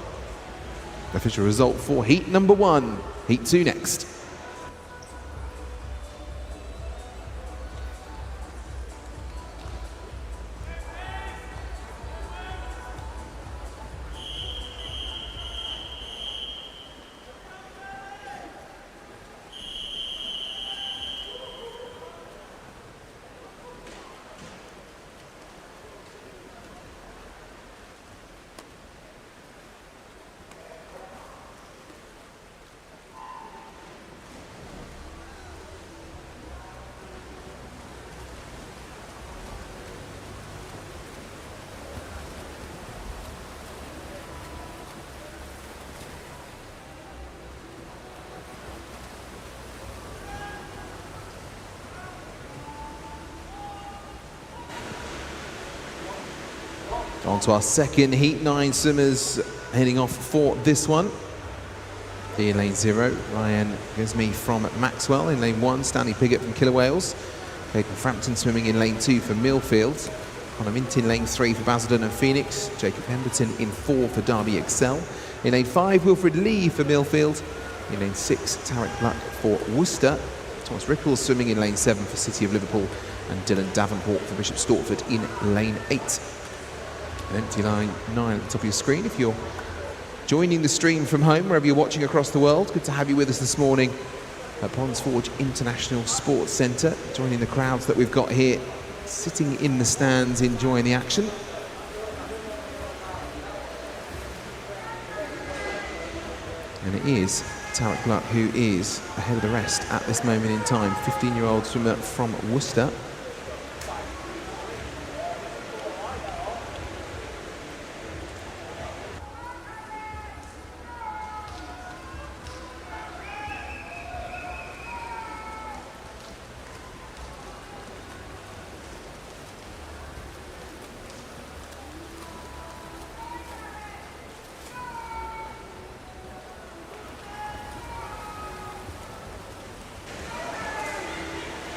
Official result for heat number 1. Heat 2 next. On to our second heat, 9 swimmers heading off for this one. In lane 0, Ryan Guzmi from Maxwell. In lane 1, Stanley Piggott from Killer Whales. Caden Frampton swimming in lane 2 for Millfield. Connor Mint in lane 3 for Basildon and Phoenix. Jacob Pemberton in 4 for Derby Excel. In lane 5, Wilfred Lee for Millfield. In lane 6, Tarek Black for Worcester. Thomas Rickles swimming in lane 7 for City of Liverpool. And Dylan Davenport for Bishop Stortford in lane 8. An empty line 9 at the top of your screen. If you're joining the stream from home, wherever you're watching across the world, good to have you with us this morning at Ponds Forge International Sports Centre, joining the crowds that we've got here, sitting in the stands, enjoying the action. And it is Tarek Gluck who is ahead of the rest at this moment in time. 15-year-old swimmer from Worcester.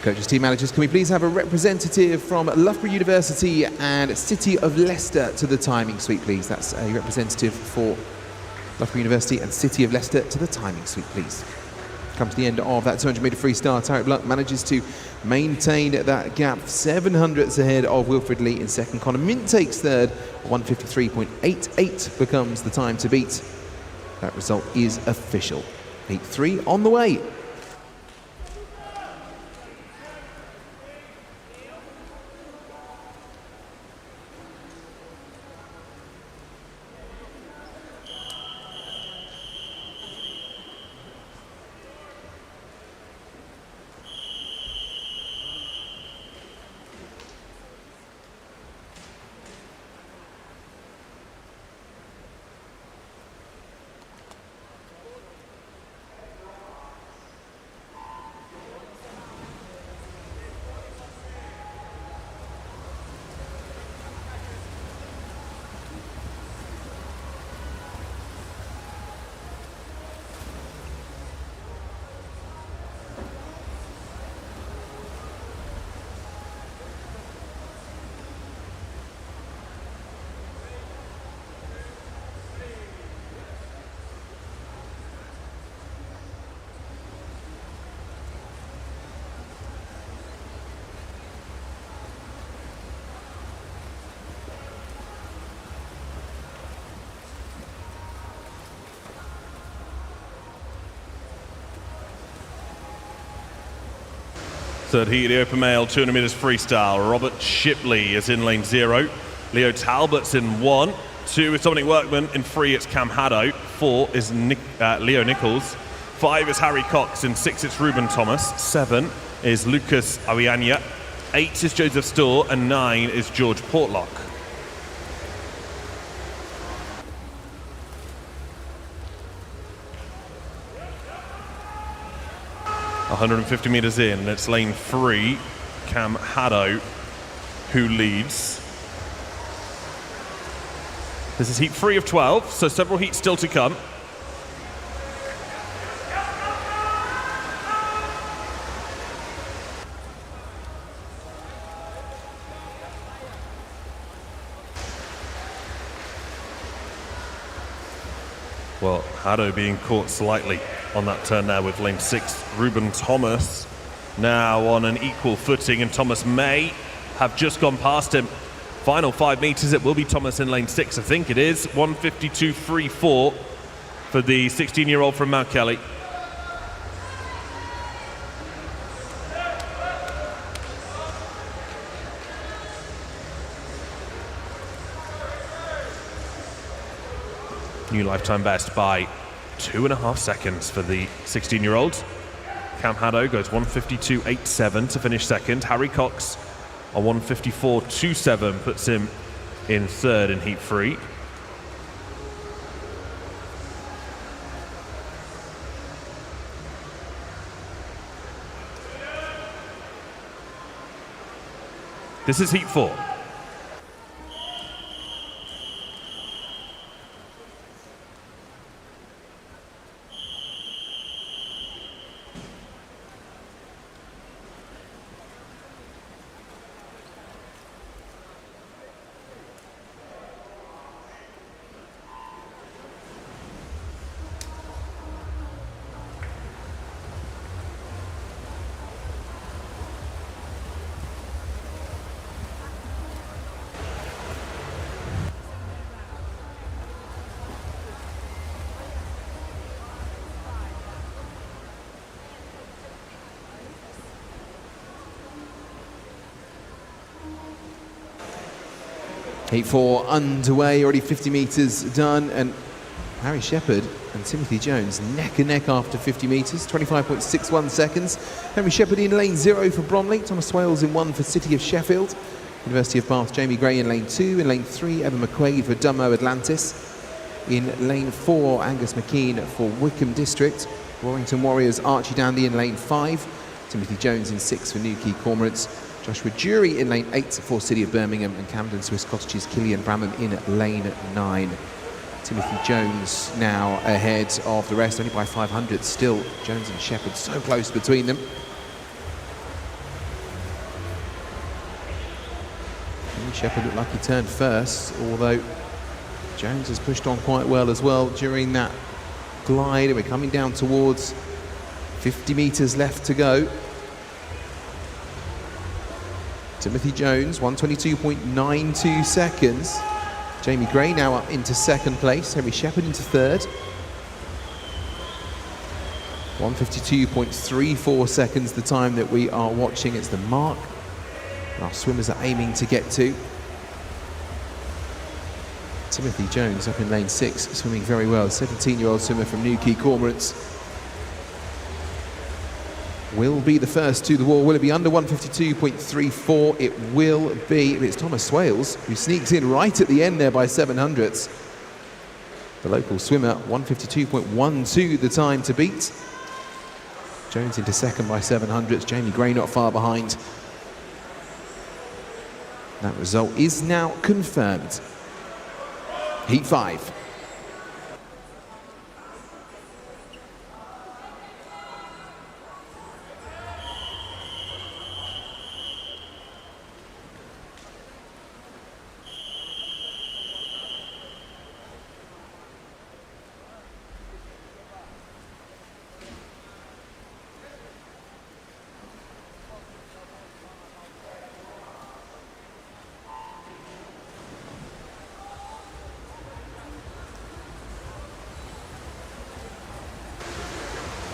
Coaches, team managers, can we please have a representative from Loughborough University and City of Leicester to the timing suite, please? That's a representative for Loughborough University and City of Leicester to the timing suite, please. Come to the end of that 200-metre freestyle. Tarek Black manages to maintain that gap, 700ths ahead of Wilfred Lee in second. Connor Mint takes third, 1:53.88 becomes the time to beat. That result is official. Heat 3 on the way. Third heat, the open male, 200 meters freestyle. Robert Shipley is in lane 0. Leo Talbot's in 1. 2 is Dominic Workman. In 3, it's Cam Haddo. 4 is Leo Nichols. 5 is Harry Cox. In 6, it's Ruben Thomas. 7 is Lucas Awianya. 8 is Joseph Storr. And 9 is George Portlock. .150 meters in, and it's lane 3, Cam Haddo, who leads. This is heat 3 of 12, so several heats still to come. Well, Haddo being caught slightly on that turn there with lane 6, Ruben Thomas now on an equal footing, and Thomas may have just gone past him. Final 5 meters, it will be Thomas in lane 6, I think it is. 1:52.34 for the 16-year-old from Mount Kelly. New lifetime best by 2.5 seconds for the 16-year-old. Cam Haddo goes 1:52.87 to finish second. Harry Cox on 1:54.27 puts him in third in heat 3. This is heat 4. Heat 4 underway, already 50 metres done, and Harry Shepherd and Timothy Jones neck and neck after 50 metres, 25.61 seconds. Henry Shepherd in lane 0 for Bromley, Thomas Swales in 1 for City of Sheffield, University of Bath, Jamie Gray in lane 2, in lane 3, Evan McQuaid for Dummo Atlantis, in lane 4, Angus McKean for Wickham District, Warrington Warriors, Archie Dandy in lane 5, Timothy Jones in 6 for Newquay Cormorants, Joshua Jury in lane 8 for City of Birmingham, and Camden Swiss Cottages, Killian Bramham in lane 9. Timothy Jones now ahead of the rest, only by 500 still. Jones and Shepherd so close between them. And Shepherd looked like he turned first, although Jones has pushed on quite well as well during that glide, and we're coming down towards 50 metres left to go. Timothy Jones, 1:22.92 seconds. Jamie Gray now up into second place. Henry Shepherd into third. 1:52.34 seconds, the time that we are watching. It's the mark our swimmers are aiming to get to. Timothy Jones up in lane 6, swimming very well. 17-year-old swimmer from Newquay Cormorants. Will be the first to the wall. Will it be under 1:52.34? It will be. It's Thomas Swales who sneaks in right at the end there by 700ths. The local swimmer, 1:52.12 the time to beat. Jones into second by 700ths. Jamie Gray not far behind. That result is now confirmed. Heat 5.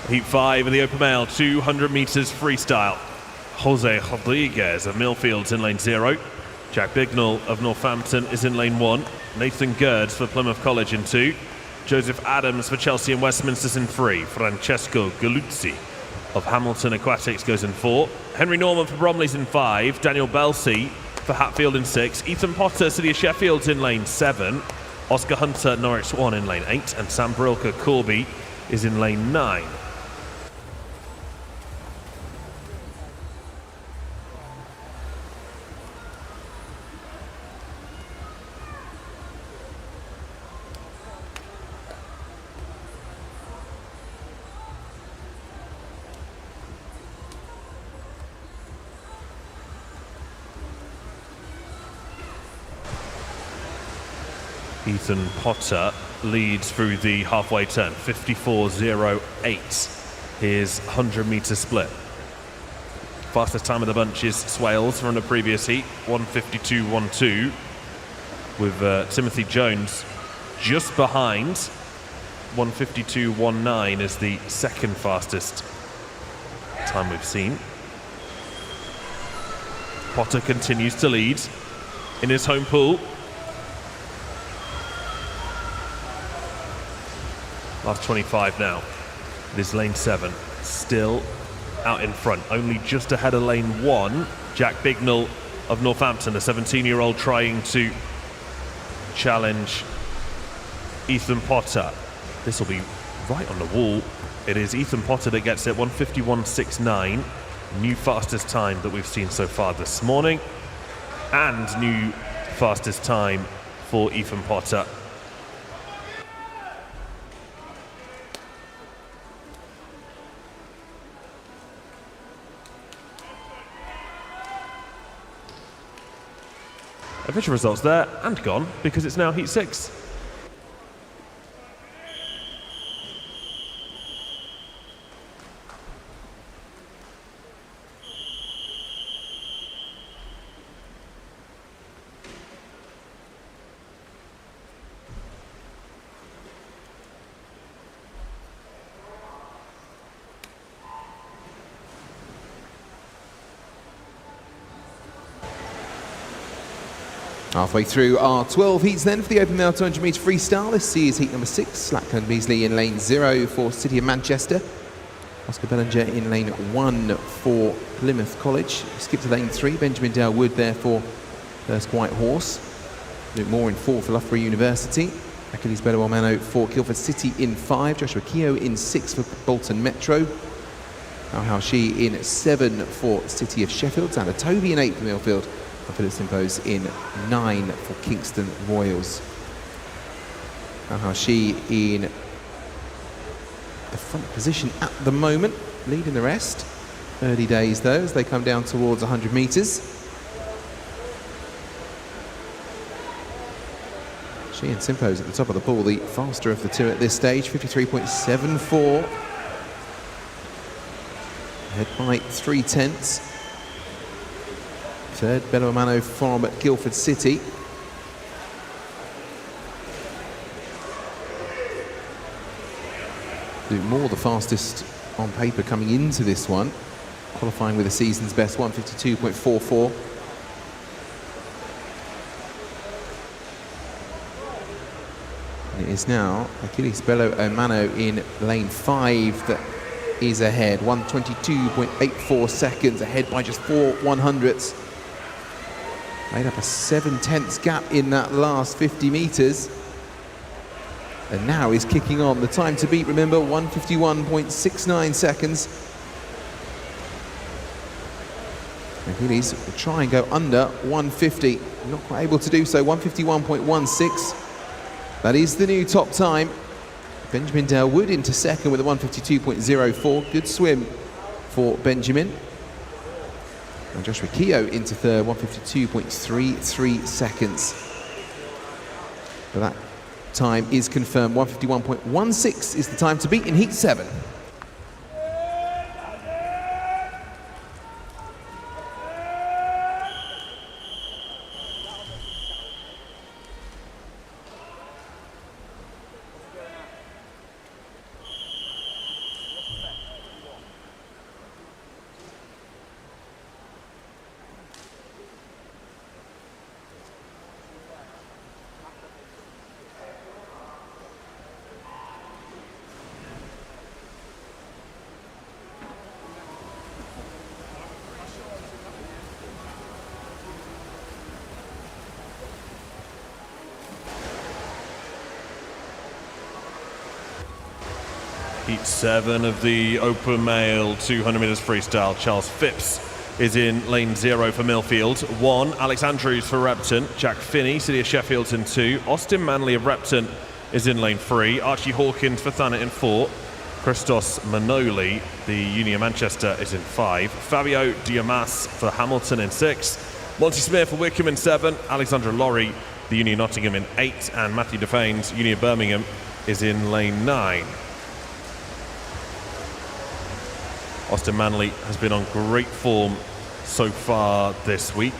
Heat 5 of the open male, 200 metres freestyle. Jose Rodriguez of Millfields in lane 0. Jack Bignell of Northampton is in lane 1. Nathan Gerds for Plymouth College in 2. Joseph Adams for Chelsea and Westminster's in 3. Francesco Galuzzi of Hamilton Aquatics goes in 4. Henry Norman for Bromley's in 5. Daniel Belsey for Hatfield in 6. Ethan Potter, City of Sheffield's in lane 7. Oscar Hunter, Norwich Swan in lane 8. And Sam Brilker Corby is in lane 9. Ethan Potter leads through the halfway turn, 54.08, his 100-metre split. Fastest time of the bunch is Swales from the previous heat, 1:52.12, with Timothy Jones just behind. 1:52.19 is the second fastest time we've seen. Potter continues to lead in his home pool. Last 25 now. It is lane 7, still out in front, only just ahead of lane 1. Jack Bignell of Northampton, a 17-year-old trying to challenge Ethan Potter. This will be right on the wall. It is Ethan Potter that gets it, 1:51.69, new fastest time that we've seen so far this morning, and new fastest time for Ethan Potter. Official results there and gone because it's now heat 6. Halfway through our 12 heats then for the open male 200 metre freestyle. This is heat number 6. Slackland Beasley in lane 0 for City of Manchester. Oscar Bellinger in lane 1 for Plymouth College. Skip to lane 3. Benjamin Dale Wood there for First White Horse. Luke Moore in 4 for Loughborough University. Achilles Bello for Guildford City in 5. Joshua Keogh in 6 for Bolton Metro. How She in 7 for City of Sheffield. Xander Toby in 8 for Millfield. Philip Simpose in 9 for Kingston Royals. How She in the front position at the moment, leading the rest. Early days though, as they come down towards 100 metres. She and Simpose at the top of the pool, the faster of the two at this stage, 53.74. Ahead by 3/10. Third, Bello Amano from Guildford City. Luke Moore, the fastest on paper coming into this one, qualifying with the season's best, 1:52.44. And it is now Achilles Bello Amano in lane 5 that is ahead, 1:22.84 seconds, ahead by just 4/100ths. Made up a 7/10 gap in that last 50 metres. And now is kicking on. The time to beat, remember, 1:51.69 seconds. Achilles will try and go under 1:50. Not quite able to do so, 1:51.16. That is the new top time. Benjamin Dale Wood into second with a 1:52.04. Good swim for Benjamin. And Joshua Keogh into third, 1:52.33 seconds. But that time is confirmed. 1:51.16 is the time to beat in heat 7. Heat 7 of the open male 200 meters freestyle. Charles Phipps is in lane 0 for Millfield. 1, Alex Andrews for Repton. Jack Finney, City of Sheffield in 2. Austin Manley of Repton is in lane 3. Archie Hawkins for Thanet in 4. Christos Manoli, the Uni of Manchester, is in 5. Fabio Diamas for Hamilton in 6. Monty Smith for Wickham in 7. Alexandra Laurie, the Uni of Nottingham in 8. And Matthew Defanes, Uni of Birmingham, is in lane 9. Austin Manley has been on great form so far this week.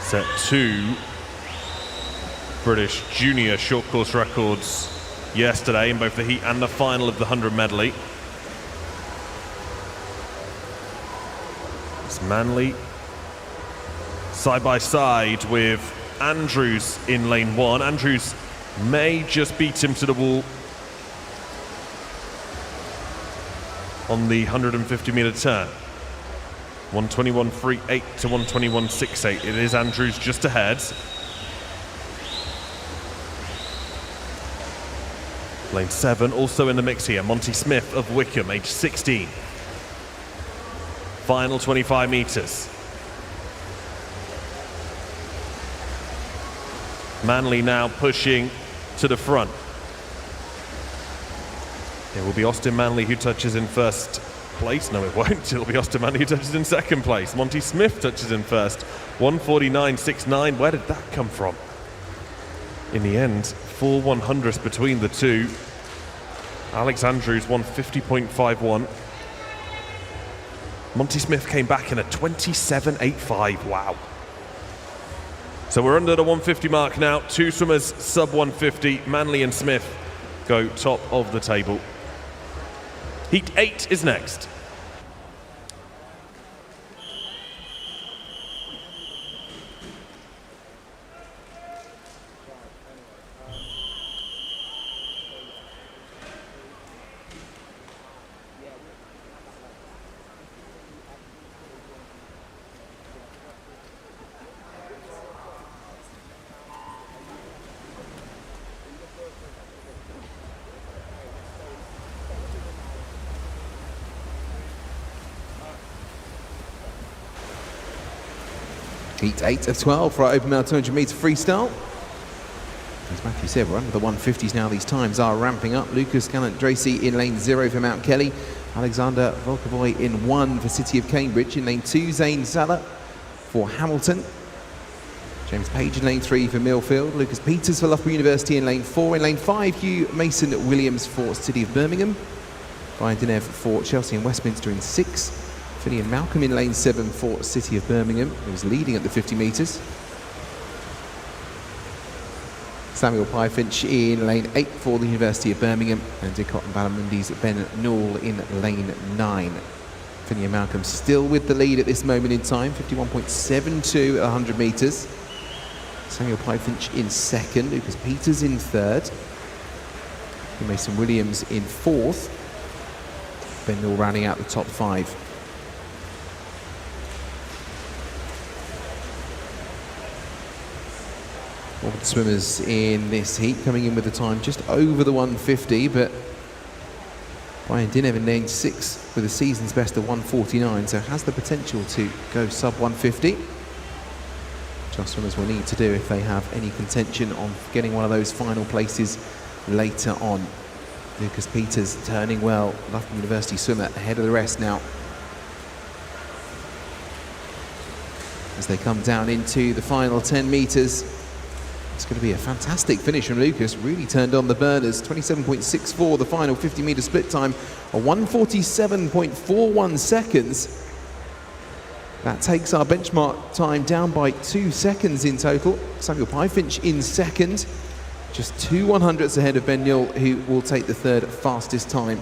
Set 2 British junior short course records yesterday in both the heat and the final of the 100 medley. It's Manley side by side with Andrews in lane 1. Andrews may just beat him to the wall on the 150 meter turn. 121.38 to 121.68. It is Andrews just ahead. Lane 7 also in the mix here. Monty Smith of Wickham, age 16. Final 25 meters. Manley now pushing to the front. It will be Austin Manley who touches in first place. No, it won't. It'll be Austin Manley who touches in second place. Monty Smith touches in first. 149.69. Where did that come from? In the end, 4 100ths between the two. Alex Andrews 150.51. Monty Smith came back in a 27.85. Wow. So we're under the 150 mark now. 2 swimmers sub 150. Manley and Smith go top of the table. Heat 8 is next. Heat 8 of 12 for our open male 200 metre freestyle. As Matthew said, we're under the 150s now. These times are ramping up. Lucas Gallant-Dracy in lane 0 for Mount Kelly. Alexander Volkovoy in 1 for City of Cambridge. In lane 2, Zane Zala for Hamilton. James Page in lane 3 for Millfield. Lucas Peters for Loughborough University in lane 4. In lane 5, Hugh Mason-Williams for City of Birmingham. Brian Dinev for Chelsea and Westminster in 6. Finian Malcolm in lane 7 for City of Birmingham, who was leading at the 50 metres. Samuel Pyefinch in lane 8 for the University of Birmingham, and Dicot and Ballamundi's Ben Newell in lane 9. Finian Malcolm still with the lead at this moment in time, 51.72 at 100 metres. Samuel Pyefinch in 2nd, Lucas Peters in 3rd. Mason Williams in 4th. Ben Newell rounding out the top 5. All the swimmers in this heat coming in with a time just over the 150, but Brian Dinev in lane 6 with a season's best of 149, so has the potential to go sub 150. Which our swimmers will need to do if they have any contention on getting one of those final places later on. Lucas Peters turning well, Loughborough University swimmer ahead of the rest now. As they come down into the final 10 metres. It's going to be a fantastic finish from Lucas. Really turned on the burners. 27.64 the final 50 metre split time. A 147.41 seconds. That takes our benchmark time down by 2 seconds in total. Samuel Pyefinch in 2nd. Just 2 100ths ahead of Ben Newell, who will take the 3rd fastest time.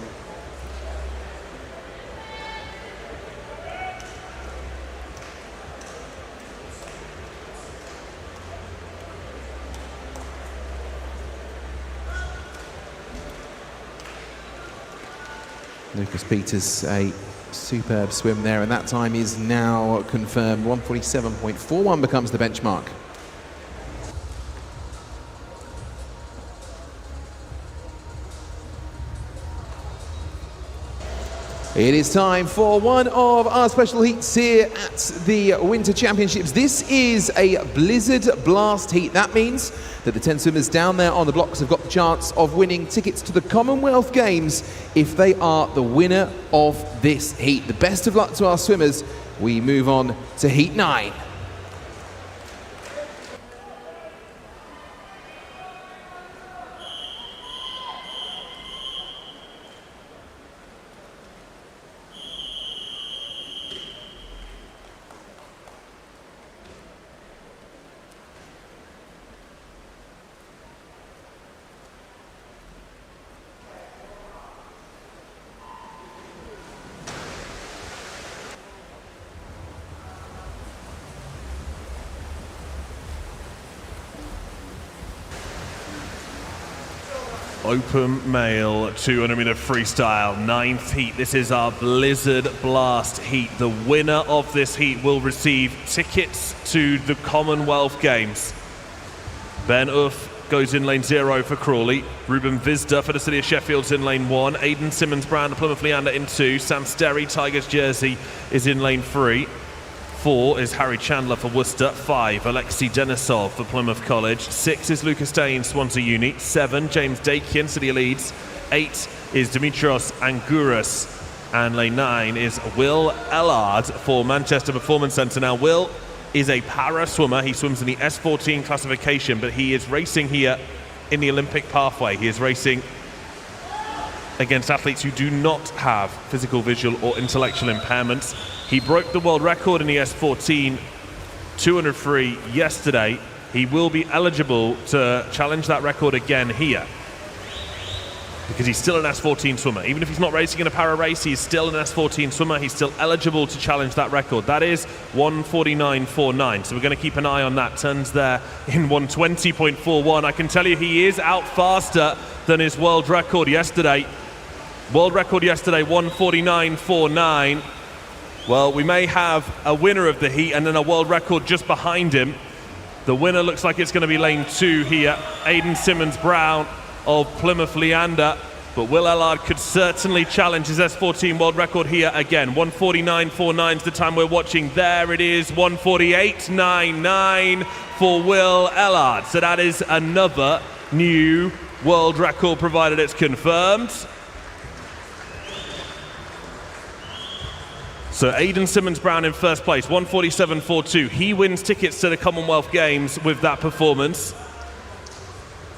Lucas Peters, a superb swim there, and that time is now confirmed. 147.41 becomes the benchmark. It is time for one of our special heats here at the Winter Championships. This is a Blizzard Blast heat. That means that the 10 swimmers down there on the blocks have got the chance of winning tickets to the Commonwealth Games if they are the winner of this heat. The best of luck to our swimmers. We move on to Heat 9. Open male 200 meter freestyle, 9th heat. This is our Blizzard Blast heat. The winner of this heat will receive tickets to the Commonwealth Games. Ben Uff goes in lane 0 for Crawley. Ruben Visda for the city of Sheffield's in lane 1. Aidan Simmons-Brown and Plymouth Leander in 2. Sam Sterry, Tigers Jersey, is in lane 3. 4 is Harry Chandler for Worcester. 5, Alexei Denisov for Plymouth College. 6 is Lucas Day in Swansea Uni. 7, James Dakian, City of Leeds. 8 is Dimitrios Angouras. And lane 9 is Will Ellard for Manchester Performance Centre. Now, Will is a para swimmer. He swims in the S14 classification, but he is racing here in the Olympic pathway. He is racing against athletes who do not have physical, visual or intellectual impairments. He broke the world record in the S14 200 free yesterday. He will be eligible to challenge that record again here because he's still an S14 swimmer. Even if he's not racing in a para race, he's still an S14 swimmer. He's still eligible to challenge that record. That is 1:49.49. So we're going to keep an eye on that. Turns there in 1:20.41. I can tell you he is out faster than his world record yesterday. World record yesterday, 1:49.49. Well, we may have a winner of the heat and then a world record just behind him. The winner looks like it's going to be lane 2 here. Aidan Simmons-Brown of Plymouth Leander. But Will Ellard could certainly challenge his S14 world record here again. 1:49.49 is the time we're watching. There it is, 1:48.99 for Will Ellard. So that is another new world record provided it's confirmed. So Aidan Simmons-Brown in first place, 1:47.42. He wins tickets to the Commonwealth Games with that performance.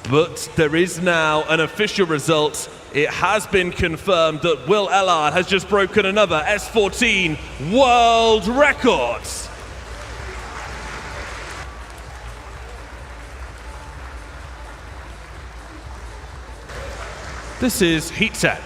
But there is now an official result. It has been confirmed that Will Ellard has just broken another S14 world record. This is Heat 10.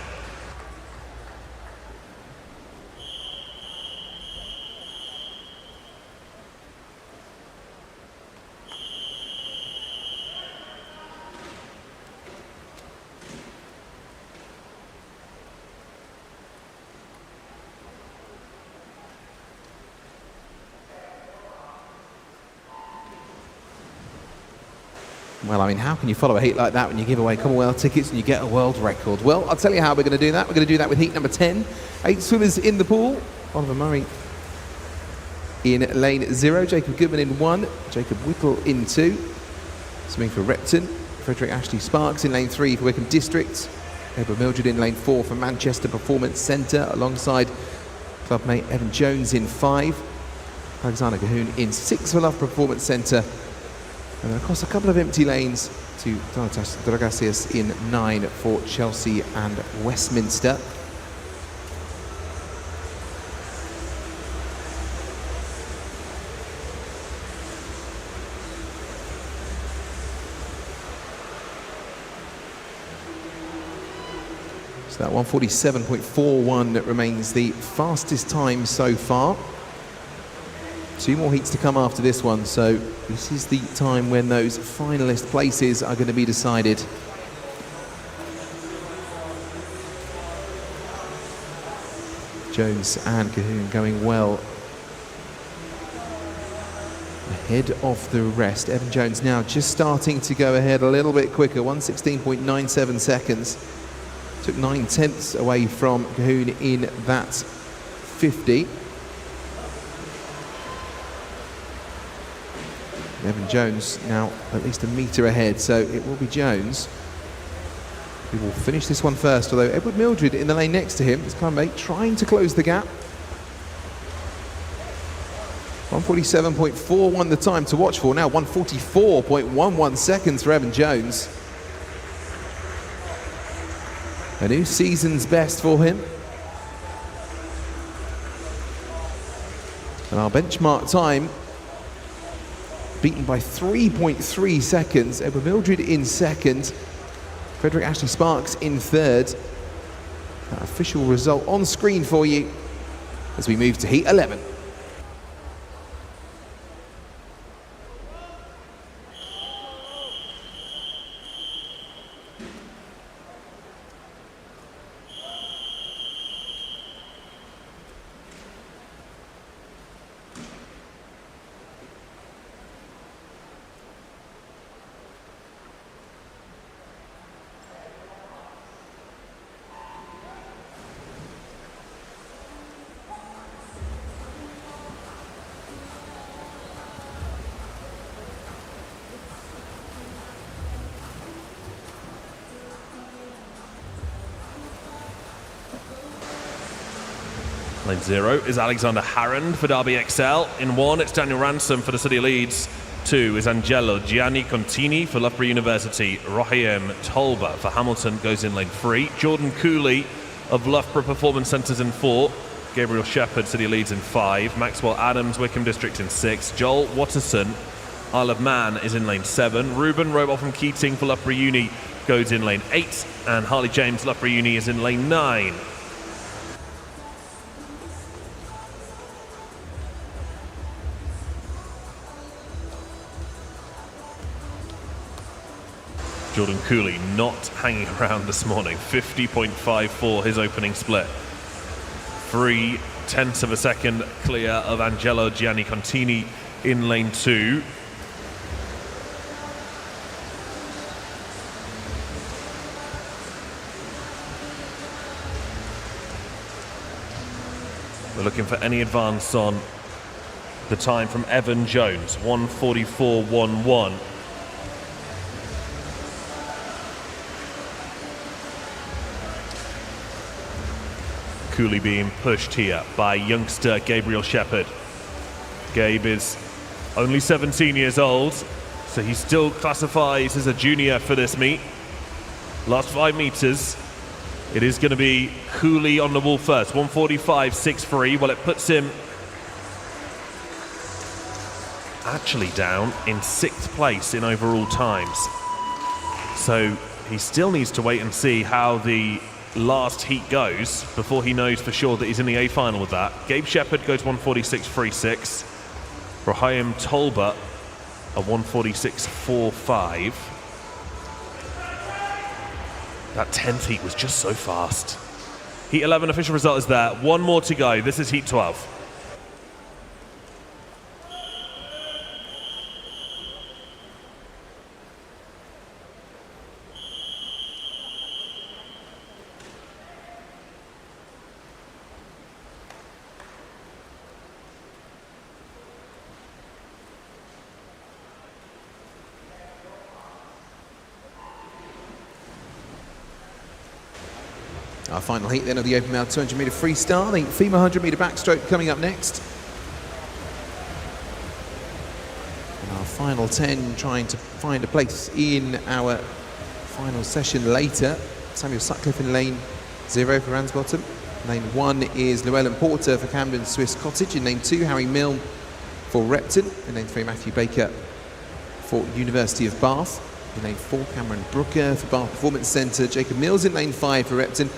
Well, I mean, how can you follow a heat like that when you give away Commonwealth tickets and you get a world record? Well, I'll tell you how we're going to do that. We're going to do that with heat number 10. 8 swimmers in the pool. Oliver Murray in lane 0. Jacob Goodman in 1. Jacob Whittle in 2. Swimming for Repton. Frederick Ashley Sparks in lane 3 for Wickham District. Edward Mildred in lane 4 for Manchester Performance Centre, alongside clubmate Evan Jones in 5. Alexander Cahoon in 6 for Love Performance Centre. And then across a couple of empty lanes to Donatas Dragasius in 9 for Chelsea and Westminster. So that 1:47.41 remains the fastest time so far. 2 more heats to come after this one, so this is the time when those finalist places are going to be decided. Jones and Cahoon going well ahead of the rest. Evan Jones now just starting to go ahead a little bit quicker, 1:16.97 seconds. Took 9/10 away from Cahoon in that 50. Evan Jones now at least a metre ahead, so it will be Jones who will finish this one first, although Edward Mildred in the lane next to him, his clubmate, trying to close the gap. 147.41 the time to watch for, now 144.11 seconds for Evan Jones. A new season's best for him. And our benchmark time beaten by 3.3 seconds. Edward Mildred in second. Frederick Ashley Sparks in third. That official result on screen for you as we move to heat 11. Lane 0 is Alexander Harrand for Derby XL. In 1, it's Daniel Ransom for the City of Leeds. 2 is Angelo Gianni Contini for Loughborough University. Rohiem Tolba for Hamilton goes in lane 3. Jordan Cooley of Loughborough Performance Centres in 4. Gabriel Shepherd, City of Leeds in 5. Maxwell Adams, Wickham District in 6. Joel Watterson, Isle of Man is in lane 7. Ruben Robot from Keating for Loughborough Uni goes in lane 8. And Harley James, Loughborough Uni is in lane 9. Jordan Cooley not hanging around this morning. 50.54 his opening split. 0.3 of a second clear of Angelo Gianni Contini in lane 2. We're looking for any advance on the time from Evan Jones. 1:44.11. Cooley being pushed here by youngster Gabriel Shepherd. Gabe is only 17 years old, so he still classifies as a junior for this meet. Last 5 meters, it is going to be Cooley on the wall first. 1:45.63. Well, it puts him actually down in 6th place in overall times. So he still needs to wait and see how the last heat goes before he knows for sure that he's in the A final with that. Gabe Shepherd goes 1:46.36. Rohiem Tolba a 1:46.45. That 10th heat was just so fast. Heat 11 official result is there. 1 more to go. This is heat 12. Our final heat then of the open male 200 metre freestyle, the female 100 metre backstroke coming up next. And our final 10 trying to find a place in our final session later. Samuel Sutcliffe in lane 0 for Ransbottom. Lane 1 is Llewellyn Porter for Camden Swiss Cottage. In lane 2, Harry Milne for Repton. In lane 3, Matthew Baker for University of Bath. In lane 4, Cameron Brooker for Bath Performance Centre. Jacob Mills in lane 5 for Repton.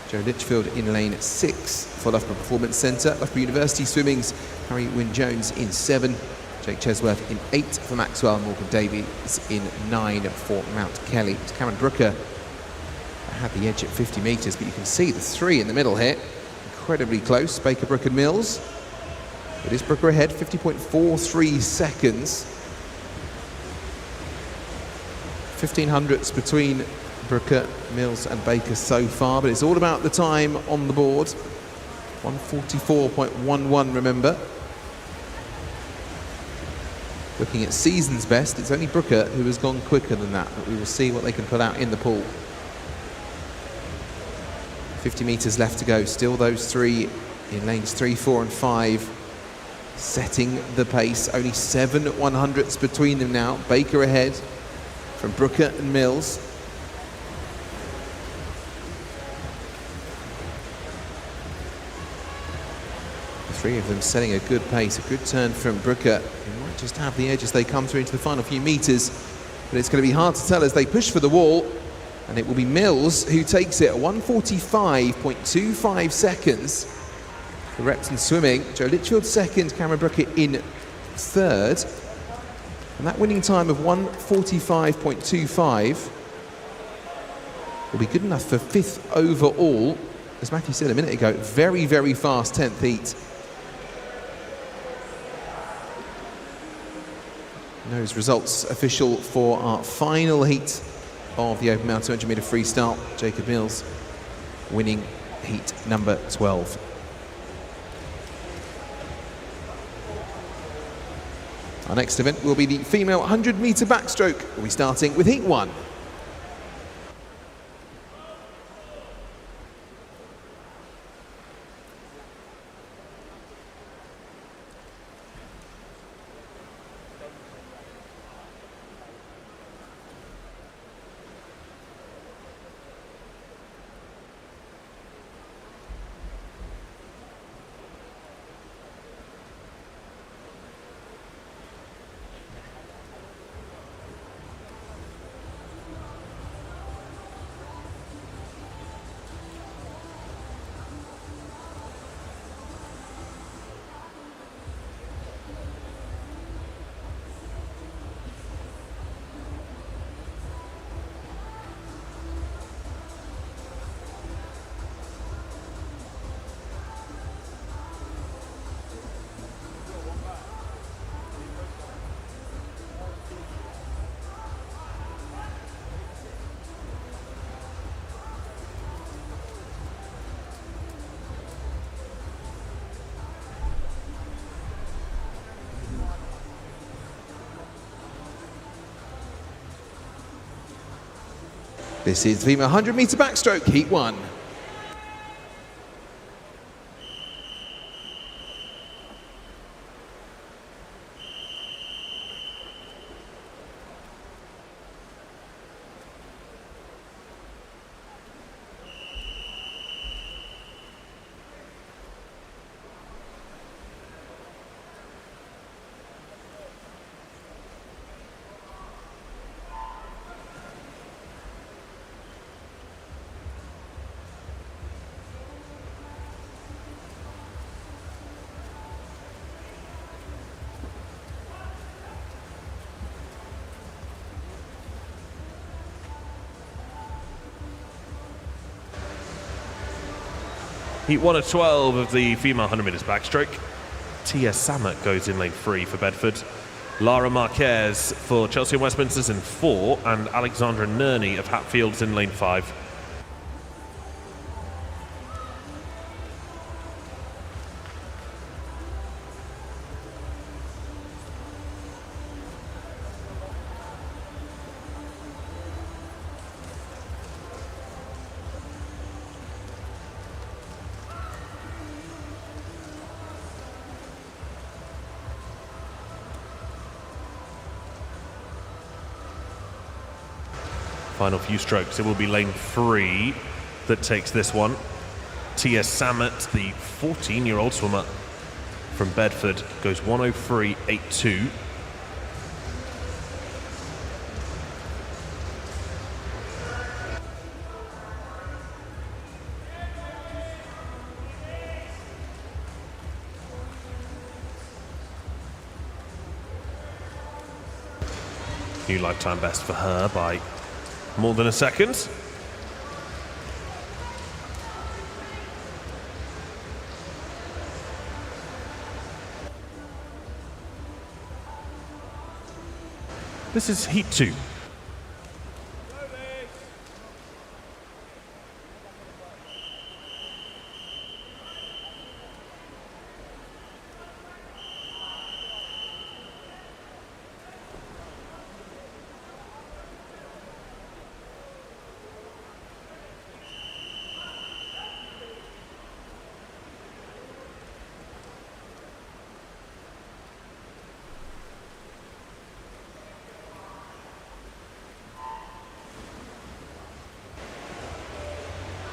Joe Litchfield in lane 6 for Loughborough Performance Centre. Loughborough University Swimming's Harry Wynne-Jones in 7. Jake Chesworth in 8 for Maxwell. Morgan Davies in 9 for Mount Kelly. Cameron Brooker had the edge at 50 metres, but you can see the 3 in the middle here. Incredibly close, Baker, Brooker and Mills. It is Brooker ahead, 50.43 seconds. 1500ths between Brooker, Mills and Baker so far, but it's all about the time on the board. 1:44.11, remember. Looking at season's best, it's only Brooker who has gone quicker than that, but we will see what they can put out in the pool. 50 metres left to go, still those three in lanes 3, 4 and 5 setting the pace. Only 7 100ths between them now. Baker ahead from Brooker and Mills. The three of them setting a good pace, a good turn from Brooker. He might just have the edge as they come through into the final few metres, but it's going to be hard to tell as they push for the wall. And it will be Mills who takes it at 1:45.25 seconds. The Repton swimming. Joe Litchfield second, Cameron Brooker in third. And that winning time of 1:45.25 will be good enough for 5th overall. As Matthew said a minute ago, very, very fast 10th heat. Those results official for our final heat of the Open Mile 200 metre freestyle. Jacob Mills winning heat number 12. Our next event will be the female 100 metre backstroke. We'll be starting with heat 1. This is the female 100 metre backstroke, heat 1. Heat 1 of 12 of the female 100 metres backstroke. Tia Samet goes in lane 3 for Bedford. Lara Marquez for Chelsea and Westminster's in 4, and Alexandra Nerney of Hatfield's in lane 5. Final few strokes, it will be lane 3 that takes this one. Tia Samet, the 14-year-old swimmer from Bedford, goes 1:03.82. New lifetime best for her by more than a second. This is heat 2.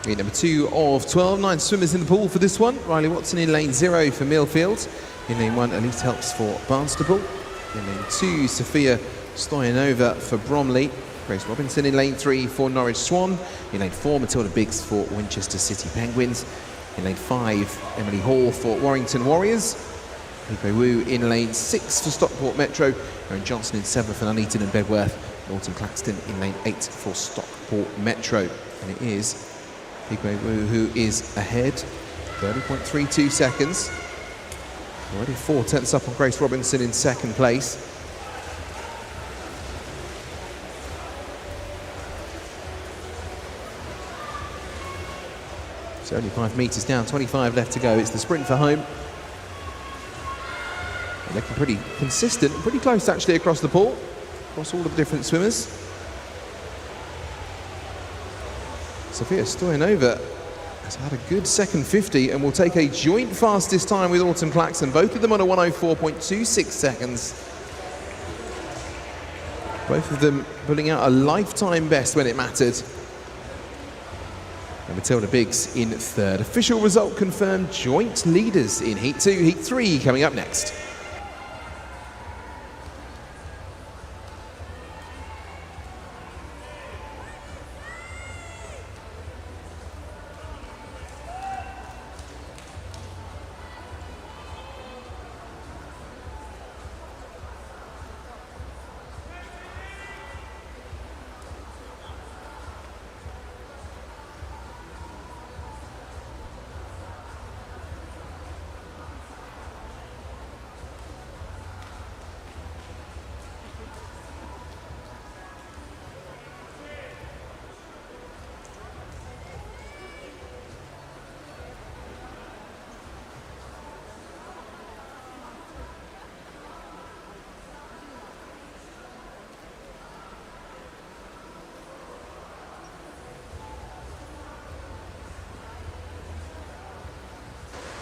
Meet number 2 of 12, 9 swimmers in the pool for this one. Riley Watson in lane 0 for Millfield. In lane 1, Elite Helps for Barnstaple. In lane 2, Sophia Stoyanova for Bromley. Grace Robinson in lane 3 for Norwich Swan. In lane 4, Matilda Biggs for Winchester City Penguins. In lane 5, Emily Hall for Warrington Warriors. Pico Wu in lane 6 for Stockport Metro. Erin Johnson in 7 for Nuneaton and Bedworth. Norton Claxton in lane 8 for Stockport Metro. And it is Pico Wu who is ahead, 30.32 seconds. Already 4 tenths up on Grace Robinson in second place. It's only 5 metres down, 25 left to go. It's the sprint for home. And looking pretty consistent, pretty close actually across the pool, across all of the different swimmers. Sophia Stoyanova has had a good second 50 and will take a joint fastest time with Autumn Claxton, both of them on a 104.26 seconds. Both of them pulling out a lifetime best when it mattered. And Matilda Biggs in third. Official result confirmed, joint leaders in Heat 2. Heat 3 coming up next.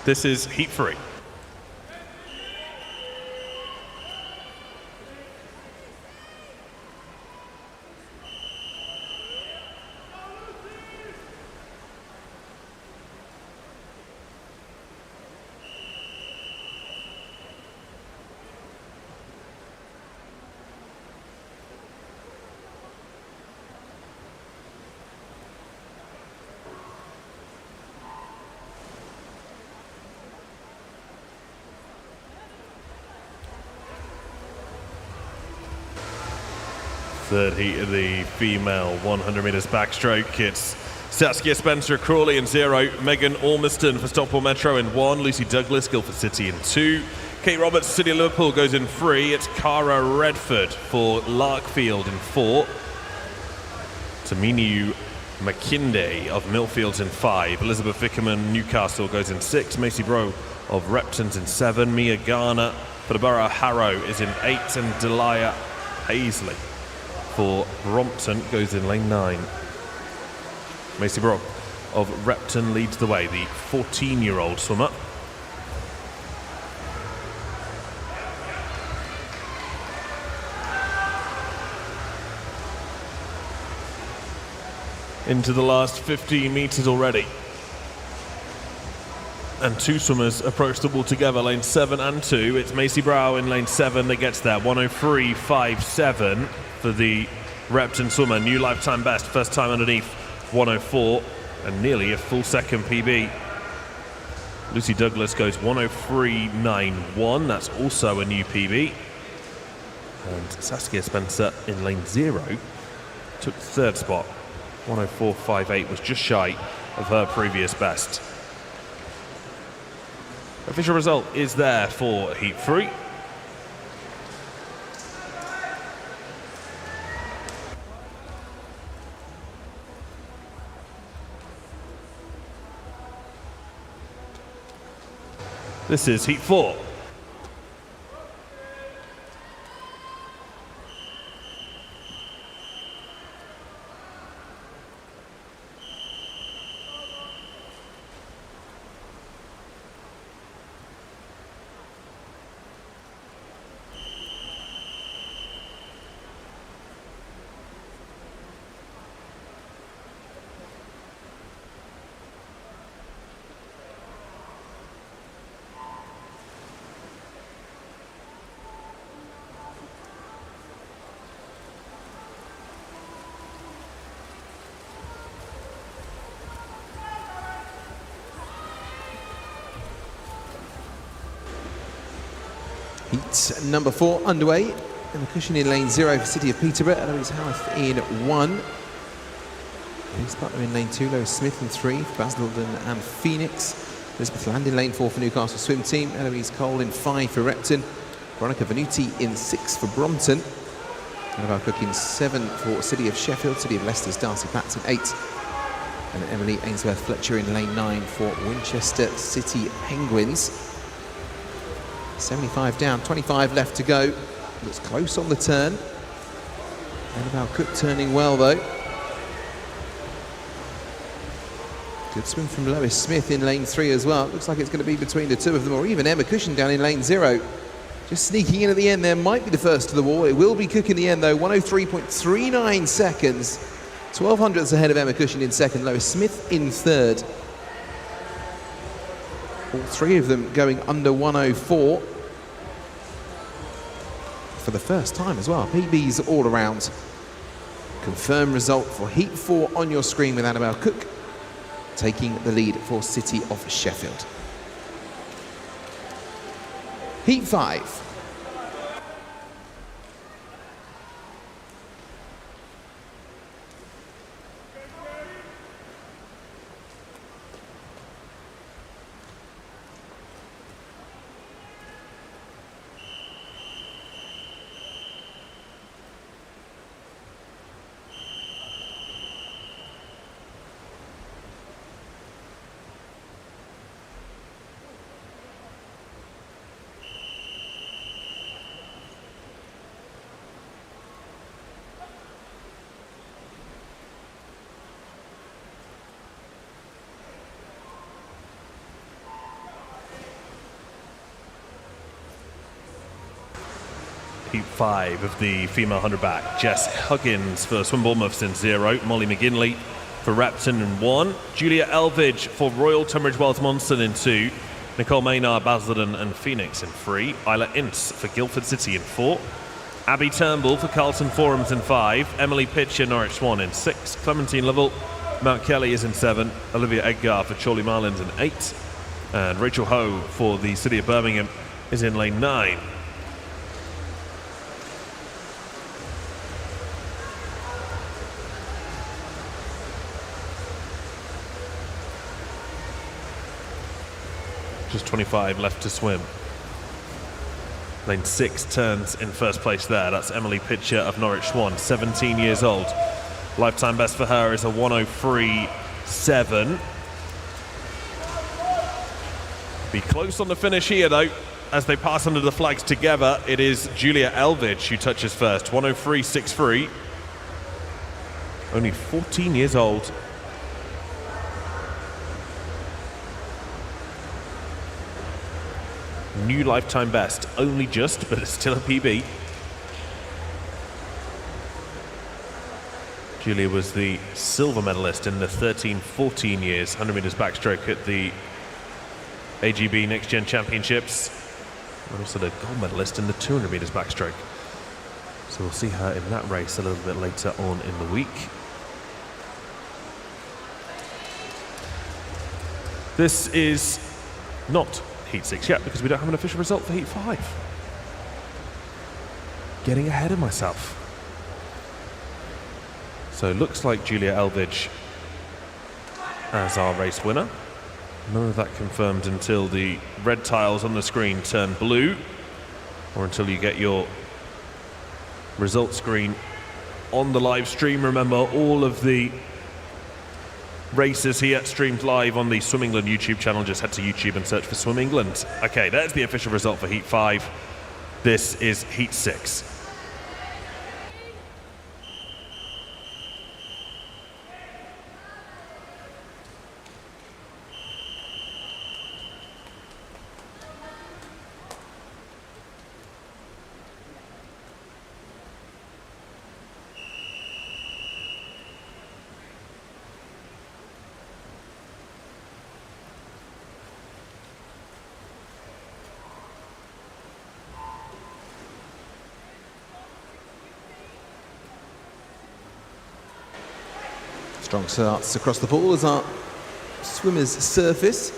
This is Heat 3. Third heat of the female 100 metres backstroke. It's Saskia Spencer-Crawley in 0, Megan Ormiston for Stockport Metro in 1, Lucy Douglas, Guildford City in 2, Kate Roberts, City of Liverpool goes in 3, it's Cara Redford for Larkfield in 4, Taminu McKinday of Millfields in 5, Elizabeth Vickerman, Newcastle goes in 6, Macy Bro of Repton's in 7, Mia Garner for the Borough of Harrow is in 8, and Delia Paisley for Brompton goes in lane 9. Macy Brock of Repton leads the way, the 14-year-old swimmer. Into the last 15 metres already. And 2 swimmers approach the wall together, lane 7 and 2. It's Macy Brow in lane 7 that gets there, 103.57 for the Repton swimmer. New lifetime best, first time underneath 104 and nearly a full second PB. Lucy Douglas goes 103.91, that's also a new PB. And Saskia Spencer in lane 0 took third spot. 104.58 was just shy of her previous best. Official result is there for Heat 3. This is Heat 4. Heat number 4 underway. Emma Cushion in lane 0 for City of Peterborough. Eloise Howarth in 1. Elise Butler in lane 2. Lois Smith in 3 for Basildon and Phoenix. Elizabeth Land in lane 4 for Newcastle Swim Team. Eloise Cole in 5 for Repton. Veronica Venuti in 6 for Brompton. Annabelle Cook in 7 for City of Sheffield. City of Leicester's Darcy Patton 8. And Emily Ainsworth Fletcher in lane 9 for Winchester City Penguins. 75 down, 25 left to go. Looks close on the turn. Annabelle Cook turning well though. Good swim from Lois Smith in lane 3 as well. Looks like it's going to be between the two of them, or even Emma Cushion down in lane 0. Just sneaking in at the end there, might be the first to the wall. It will be Cook in the end though, 103.39 seconds. 12 hundredths ahead of Emma Cushion in second, Lois Smith in third. All three of them going under 104 for the first time as well. PBs all around. Confirmed result for Heat 4 on your screen with Annabelle Cook taking the lead for City of Sheffield. Heat 5. Heat 5 of the female 100 back. Jess Huggins for Swim Bournemouth's in 0. Molly McGinley for Repton in 1. Julia Elvidge for Royal Tunbridge Wells Monson in 2. Nicole Maynard, Basildon and Phoenix in 3. Isla Ince for Guildford City in 4. Abby Turnbull for Carlton Forums in 5. Emily Pitcher, Norwich Swan in 6. Clementine Lovell, Mount Kelly is in 7. Olivia Edgar for Chorley Marlins in 8. And Rachel Ho for the City of Birmingham is in lane 9. Just 25 left to swim. Lane 6 turns in first place there. That's Emily Pitcher of Norwich Swan, 17 years old. Lifetime best for her is a 103.7. Be close on the finish here though. As they pass under the flags together, it is Julia Elvidge who touches first, 103.63. Only 14 years old. New lifetime best, only just, but it's still a PB. Julia was the silver medalist in the 13-14 years 100 meters backstroke at the AGB Next Gen Championships, and also the gold medalist in the 200 meters backstroke. So we'll see her in that race a little bit later on in the week. This is not Heat 6 yet because we don't have an official result for Heat 5. Getting ahead of myself. So it looks like Julia Elvidge as our race winner. None of that confirmed until the red tiles on the screen turn blue, or until you get your result screen on the live stream. Remember, all of the races here streamed live on the Swim England YouTube channel. Just head to YouTube and search for Swim England. Okay, there's the official result for Heat 5. This is Heat 6. Strong starts across the pool as our swimmers surface.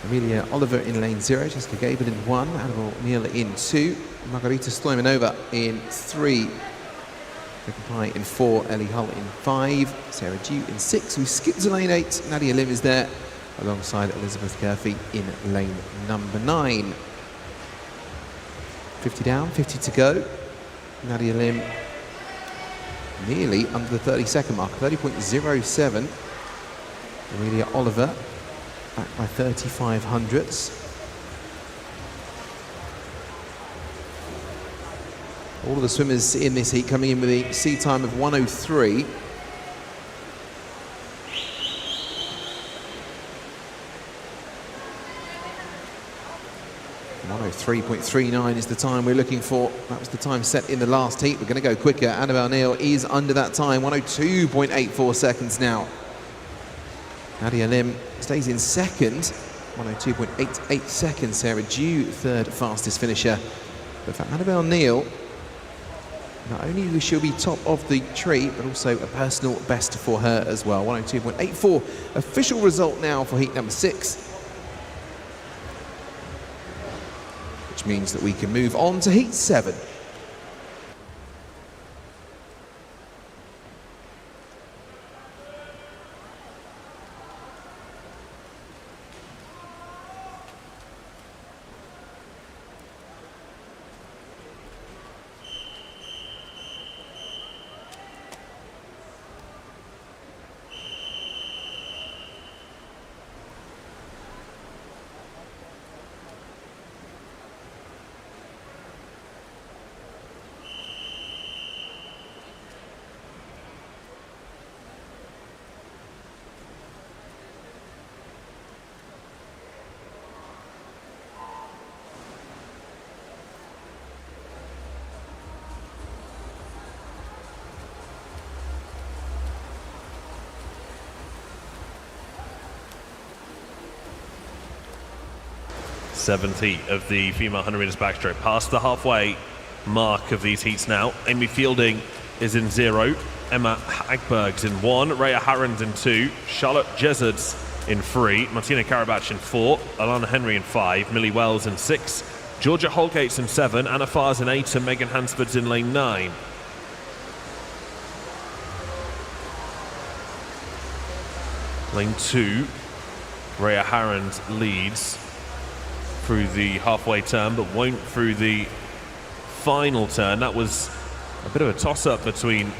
Amelia Oliver in lane 0, Jessica Gable in 1, Annabelle Neal in 2, Margarita Stoimanova in 3, Rebecca Pye in 4, Ellie Hull in 5, Sarah Dew in 6. We skip to lane 8, Nadia Lim is there, alongside Elizabeth Curfey in lane number 9. 50 down, 50 to go. Nadia Lim nearly under the 30-second mark, 30.07. Amelia Oliver back by 35 hundredths. All of the swimmers in this heat coming in with a sea time of 1:03. 1:03.39 is the time we're looking for. That was the time set in the last heat. We're going to go quicker. Annabelle Neal is under that time, 1:02.84 seconds now. Nadia Lim stays in second, 1:02.88 seconds. Sarah Dew, third fastest finisher. But for Annabelle Neal, not only will she be top of the tree, but also a personal best for her as well. 1:02.84 official result now for heat number 6. Which means that we can move on to heat 7. Seventh heat of the female 100 meters backstroke. Past the halfway mark of these heats now. Amy Fielding is in 0. Emma Hagberg's in 1. Rhea Harrons in 2. Charlotte Jezzards in 3. Martina Karabach in 4. Alana Henry in 5. Millie Wells in 6. Georgia Holgate's in 7. Anna Farr's in 8. And Megan Hansford's in lane 9. Lane 2. Rhea Harrons leads through the halfway turn, but won't through the final turn. That was a bit of a toss-up between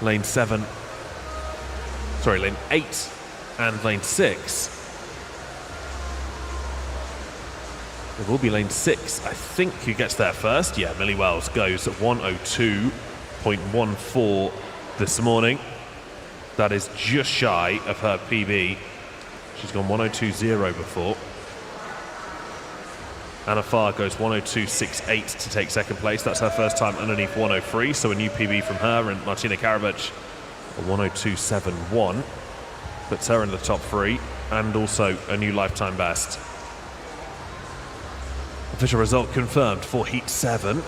lane 8 and lane 6. It will be lane 6, I think, who gets there first. Yeah, Millie Wells goes at 1:02.14 this morning. That is just shy of her PB. She's gone 1:02.0 before. Anna Farr goes 1:02.68 to take second place. That's her first time underneath 1:03, so a new PB from her. And Martina Karabach, a 1:02.71, puts her in the top 3, and also a new lifetime best. Official result confirmed for heat 7.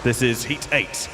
This is heat 8.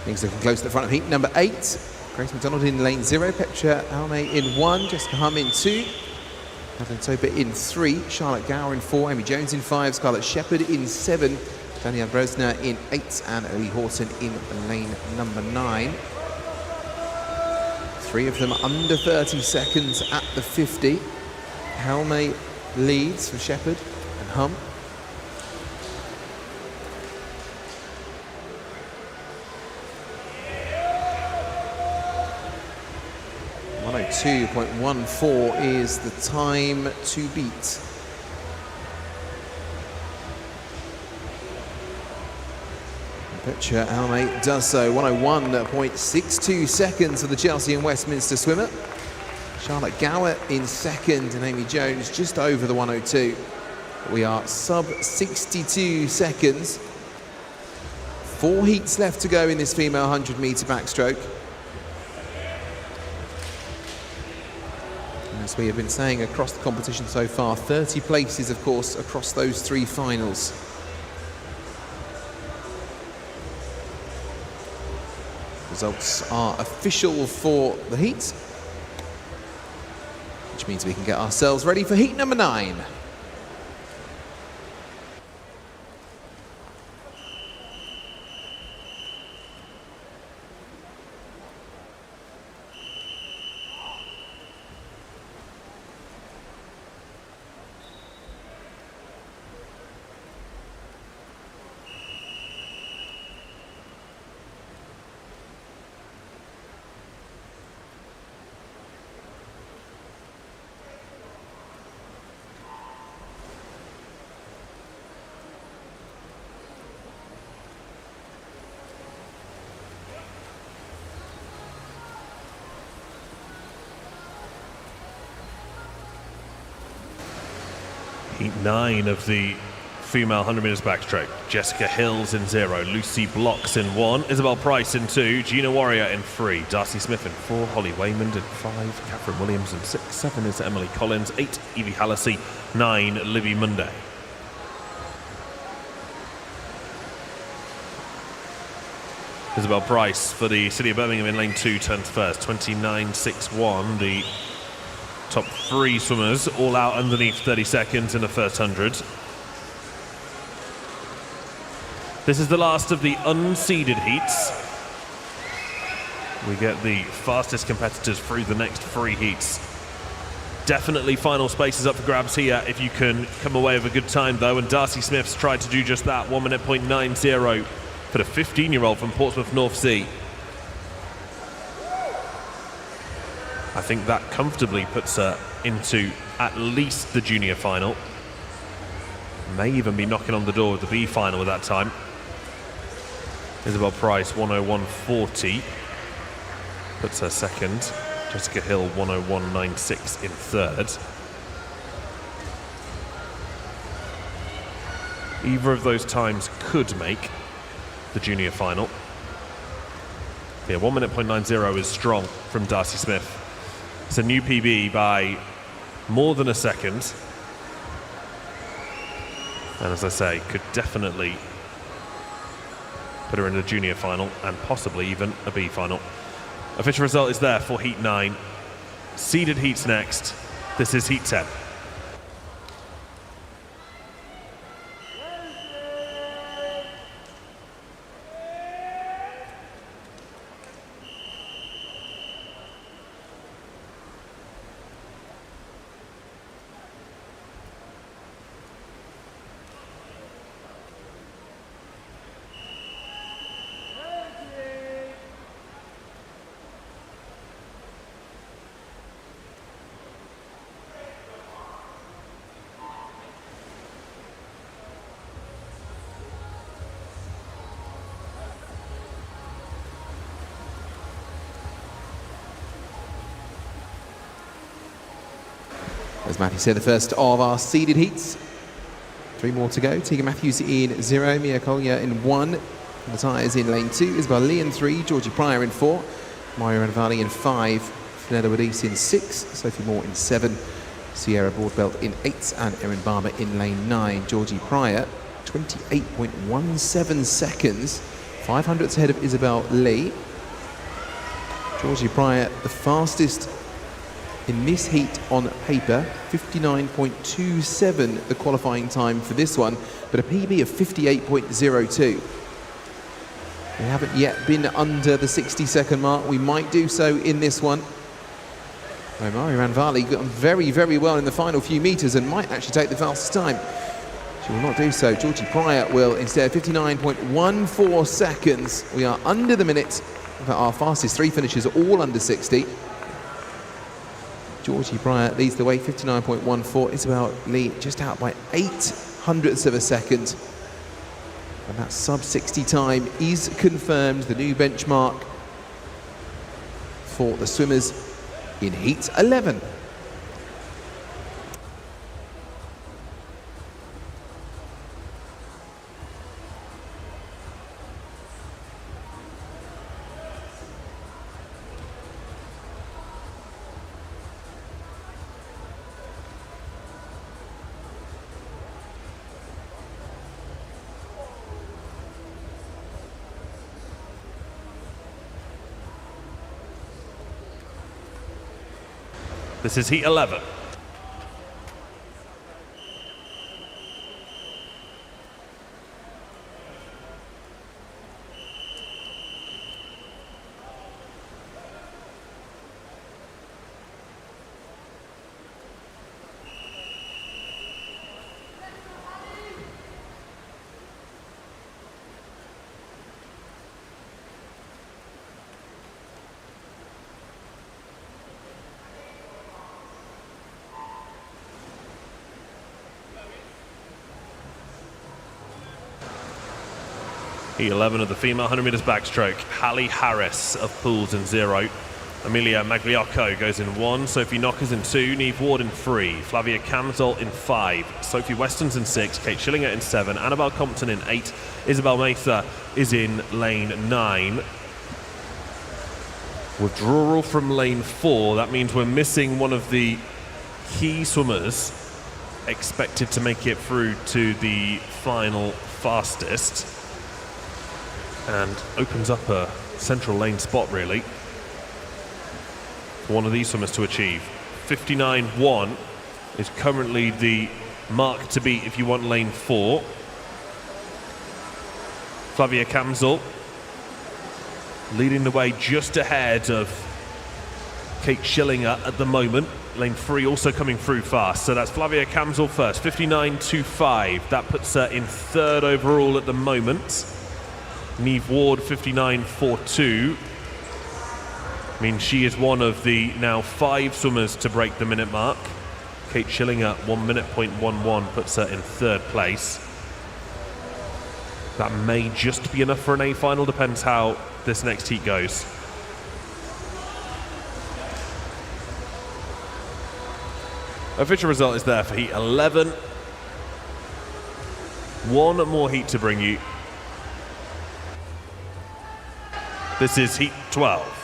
Things looking close to the front of heat number 8. Grace McDonald in lane 0, Petra Alme in 1, Jessica Hum in 2, Madeline Topa in 3, Charlotte Gower in 4, Amy Jones in 5, Scarlett Shepherd in 7, Danielle Bresner in 8, and Ellie Horton in lane number 9. 3 of them under 30 seconds at the 50. Halme leads for Shepherd and Hum. 102.14 is the time to beat. Butcher Almay does so. 101.62 seconds for the Chelsea and Westminster swimmer. Charlotte Gower in second and Amy Jones just over the 102. We are sub 62 seconds. 4 heats left to go in this female 100-metre backstroke. And as we have been saying across the competition so far, 30 places, of course, across those 3 finals. Results are official for the heat, which means we can get ourselves ready for heat number 9. Heat 9 of the female 100 metres backstroke. Jessica Hills in 0, Lucy Blocks in 1, Isabel Price in 2, Gina Warrior in 3, Darcy Smith in 4, Holly Waymond in 5, Catherine Williams in 6, 7 is Emily Collins, 8 Evie Hallisey, 9 Livy Monday. Isabel Price for the City of Birmingham in lane 2 turns first, 29.61. The top 3 swimmers all out underneath 30 seconds in the first 100. This is the last of the unseeded heats. We get the fastest competitors through the next 3 heats. Definitely final spaces up for grabs here if you can come away with a good time though, and Darcy Smith's tried to do just that, 1:90 for the 15-year-old from Portsmouth North Sea. I think that comfortably puts her into at least the junior final. May even be knocking on the door of the B final at that time. Isabel Price, 1:01.40, puts her second. Jessica Hill, 1:01.96 in third. Either of those times could make the junior final. Yeah, 1:90 is strong from Darcy Smith. It's a new PB by more than a second. And as I say, could definitely put her in the junior final and possibly even a B final. Official result is there for Heat 9. Seeded heats next. This is Heat 10. As Matthew said, the first of our seeded heats. 3 more to go. Tegan Matthews in 0, Mia Collier in 1. The tyres in lane 2. Isabel Lee in 3, Georgie Pryor in 4, Mario Ranvalli in 5, Fernanda Wadis in 6, Sophie Moore in 7, Sierra Broadbelt in 8, and Erin Barber in lane 9. Georgie Pryor, 28.17 seconds, 500ths ahead of Isabel Lee. Georgie Pryor, the fastest in this heat on paper, 59.27 the qualifying time for this one, but a PB of 58.02. We haven't yet been under the 60-second mark. We might do so in this one. Mario Ranvalli got very, very well in the final few metres and might actually take the fastest time. She will not do so. Georgie Pryor will instead. 59.14 seconds. We are under the minute, but our fastest 3 finishes are all under 60. Georgie Breyer leads the way, 59.14. Isabel Lee just out by 0.08 of a second. And that sub-60 time is confirmed, the new benchmark for the swimmers in heat 11. This is heat 11. Heat 11 of the female 100 meters backstroke. Hallie Harris of pools in 0. Amelia Magliocco goes in 1. Sophie Knockers in 2. Neve Ward in 3. Flavia Camsol in 5. Sophie Weston's in 6. Kate Schillinger in 7. Annabelle Compton in 8. Isabel Mather is in lane 9. Withdrawal from lane 4. That means we're missing one of the key swimmers expected to make it through to the final fastest. And opens up a central lane spot, really, for one of these swimmers to achieve. 59.1 is currently the mark to beat if you want lane 4. Flavia Camsol leading the way just ahead of Kate Schillinger at the moment. Lane 3 also coming through fast. So that's Flavia Camsol first, 59.25. That puts her in 3rd overall at the moment. Neve Ward, 59.42. Means she is one of the now 5 swimmers to break the minute mark. Kate Schillinger, 1 minute .11, puts her in 3rd place. That may just be enough for an A final, depends how this next heat goes. Official result is there for heat 11. One more heat to bring you. This is heat 12.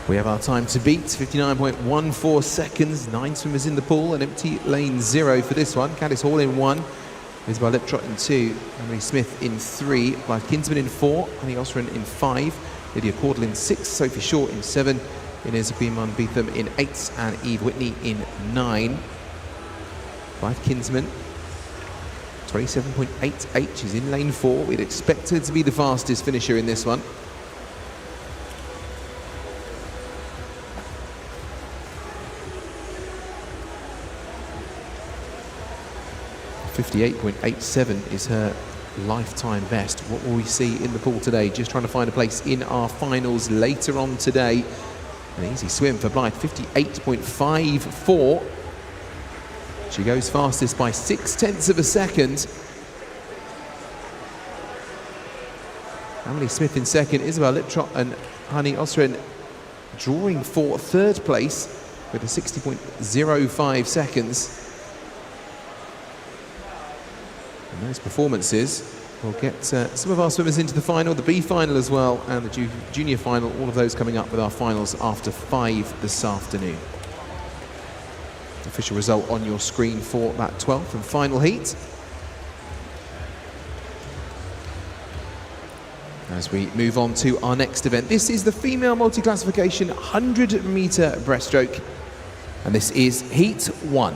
We have our time to beat, 59.14 seconds, 9 swimmers in the pool, and empty lane 0 for this one. Candice Hall in 1, Isabel Liptrot in 2, Emily Smith in 3, Blythe Kinsman in 4, Annie Osran in 5, Lydia Caudle in 6, Sophie Shaw in 7, Inez Beetham in 8, and Eve Whitney in 9. Blythe Kinsman, 27.88, she's in lane 4. We'd expect her to be the fastest finisher in this one. 58.87 is her lifetime best. What will we see in the pool today? Just trying to find a place in our finals later on today. An easy swim for Blythe, 58.54. She goes fastest by 0.6 of a second. Emily Smith in 2nd, Isabel Liptrot and Hani Osren drawing for 3rd place with a 60.05 seconds. And those performances will get some of our swimmers into the final, the B final as well, and the junior final, all of those coming up with our finals after 5 this afternoon. Official result on your screen for that 12th and final heat. As we move on to our next event, this is the female multi-classification 100-meter breaststroke, and this is heat 1.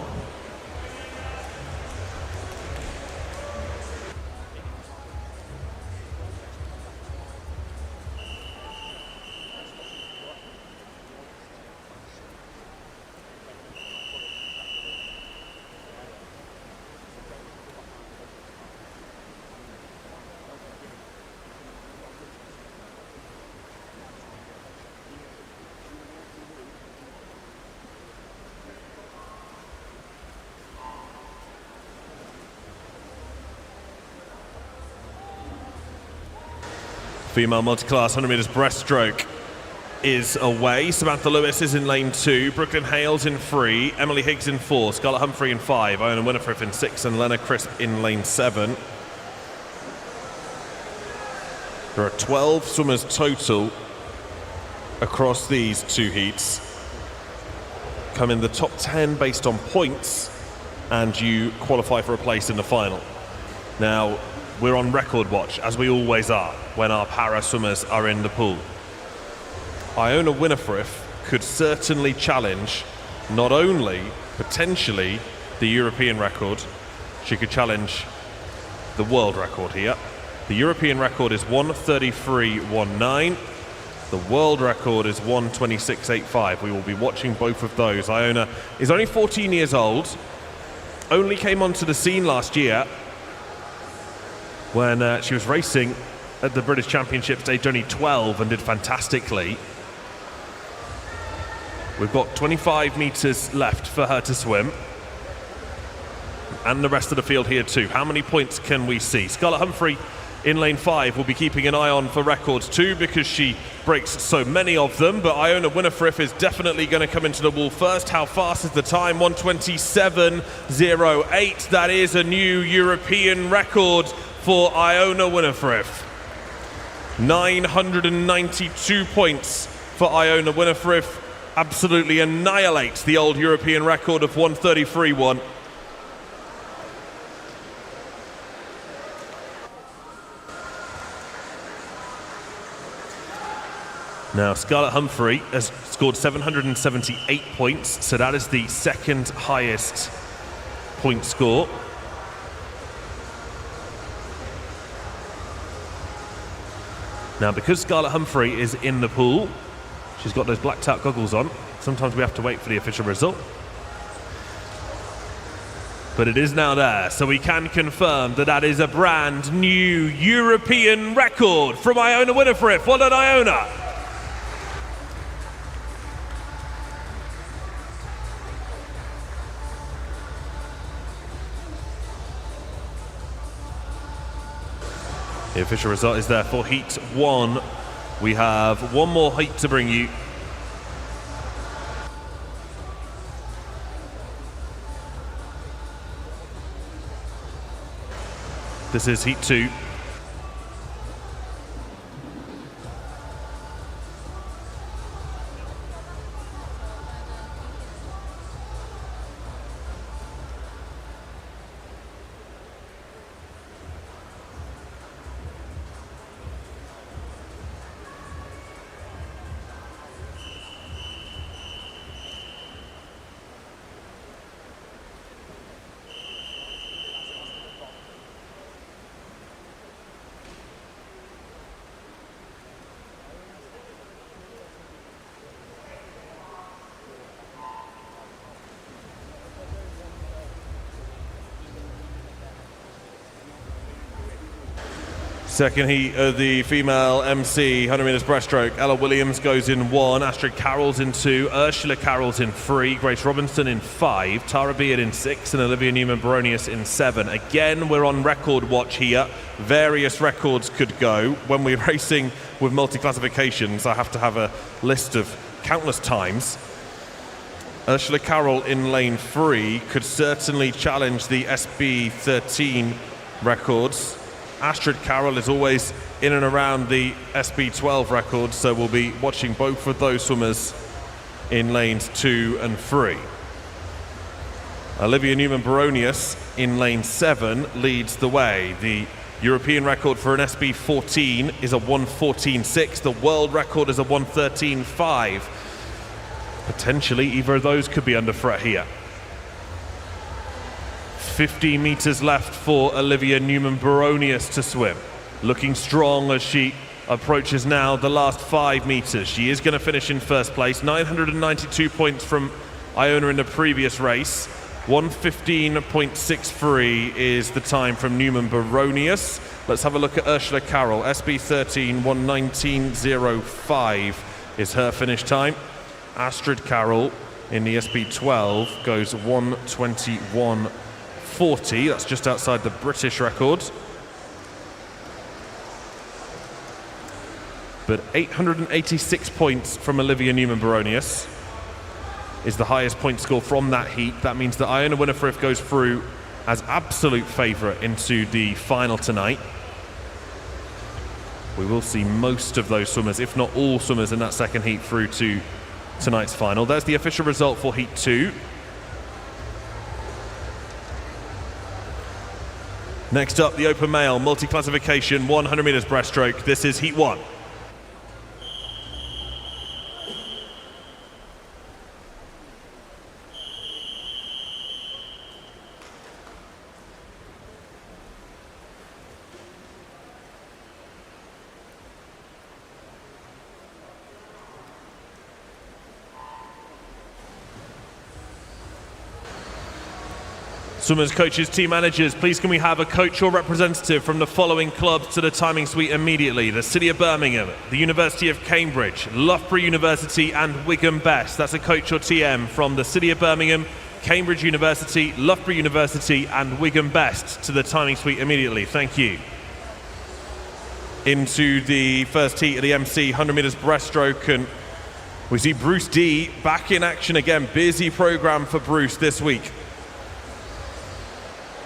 Female multi-class 100 meters breaststroke is away. Samantha Lewis is in lane 2, Brooklyn Hales in 3, Emily Higgs in 4, Scarlett Humphrey in 5, Iona Winifred in 6, and Lena Crisp in lane 7. There are 12 swimmers total across these 2 heats. Come in the top 10 based on points, and you qualify for a place in the final. Now, we're on record watch, as we always are, when our para swimmers are in the pool. Iona Winifred could certainly challenge not only, potentially, the European record, she could challenge the world record here. The European record is 1:33.19. The world record is 1:26.85. We will be watching both of those. Iona is only 14 years old, only came onto the scene last year when she was racing at the British Championships, aged only 12, and did fantastically. We've got 25 metres left for her to swim, and the rest of the field here too. How many points can we see? Scarlett Humphrey in lane 5 will be keeping an eye on for records too, because she breaks so many of them, but Iona Winifred is definitely going to come into the wall first. How fast is the time? 1:27.08. That is a new European record for Iona Winifred. 992 points for Iona Winifred. Absolutely annihilates the old European record of 1:33.1. Now, Scarlett Humphrey has scored 778 points, so that is the second highest point score. Now, because Scarlett Humphrey is in the pool, she's got those blacked out goggles on. Sometimes we have to wait for the official result. But it is now there, so we can confirm that that is a brand new European record from Iona Winifred. Well done, Iona. The official result is there for Heat 1. We have one more heat to bring you. This is Heat 2. Second heat of the female MC 100 meters breaststroke. Ella Williams goes in 1, Astrid Carroll's in 2, Ursula Carroll's in 3, Grace Robinson in 5, Tara Beard in 6, and Olivia Newman-Baronius in 7. Again, we're on record watch here. Various records could go. When we're racing with multi-classifications, I have to have a list of countless times. Ursula Carroll in lane 3 could certainly challenge the SB13 records. Astrid Carroll is always in and around the SB12 record, so we'll be watching both of those swimmers in lanes 2 and 3. Olivia Newman-Baronius in lane 7 leads the way. The European record for an SB14 is a 1:14.6. The world record is a 1:13.5. Potentially, either of those could be under threat here. 50 meters left for Olivia Newman-Baronius to swim. Looking strong as she approaches now the last 5 meters. She is going to finish in first place. 992 points from Iona in the previous race. 1:15.63 is the time from Newman-Baronius. Let's have a look at Ursula Carroll. SB13, 1:19.05 is her finish time. Astrid Carroll in the SB12 goes 1:21.40. That's just outside the British record. But 886 points from Olivia Newman-Baronius is the highest point score from that heat. That means that Iona Winifrith goes through as absolute favourite into the final tonight. We will see most of those swimmers, if not all swimmers in that second heat, through to tonight's final. There's the official result for Heat 2. Next up, the open male multi-classification 100 metres breaststroke. This is Heat 1. Swimmers, coaches, team managers, please can we have a coach or representative from the following clubs to the timing suite immediately? The City of Birmingham, the University of Cambridge, Loughborough University and Wigan Best. That's a coach or TM from the City of Birmingham, Cambridge University, Loughborough University and Wigan Best to the timing suite immediately. Thank you. Into the first heat of the MC 100 metres breaststroke, and we see Bruce D back in action again. Busy programme for Bruce this week.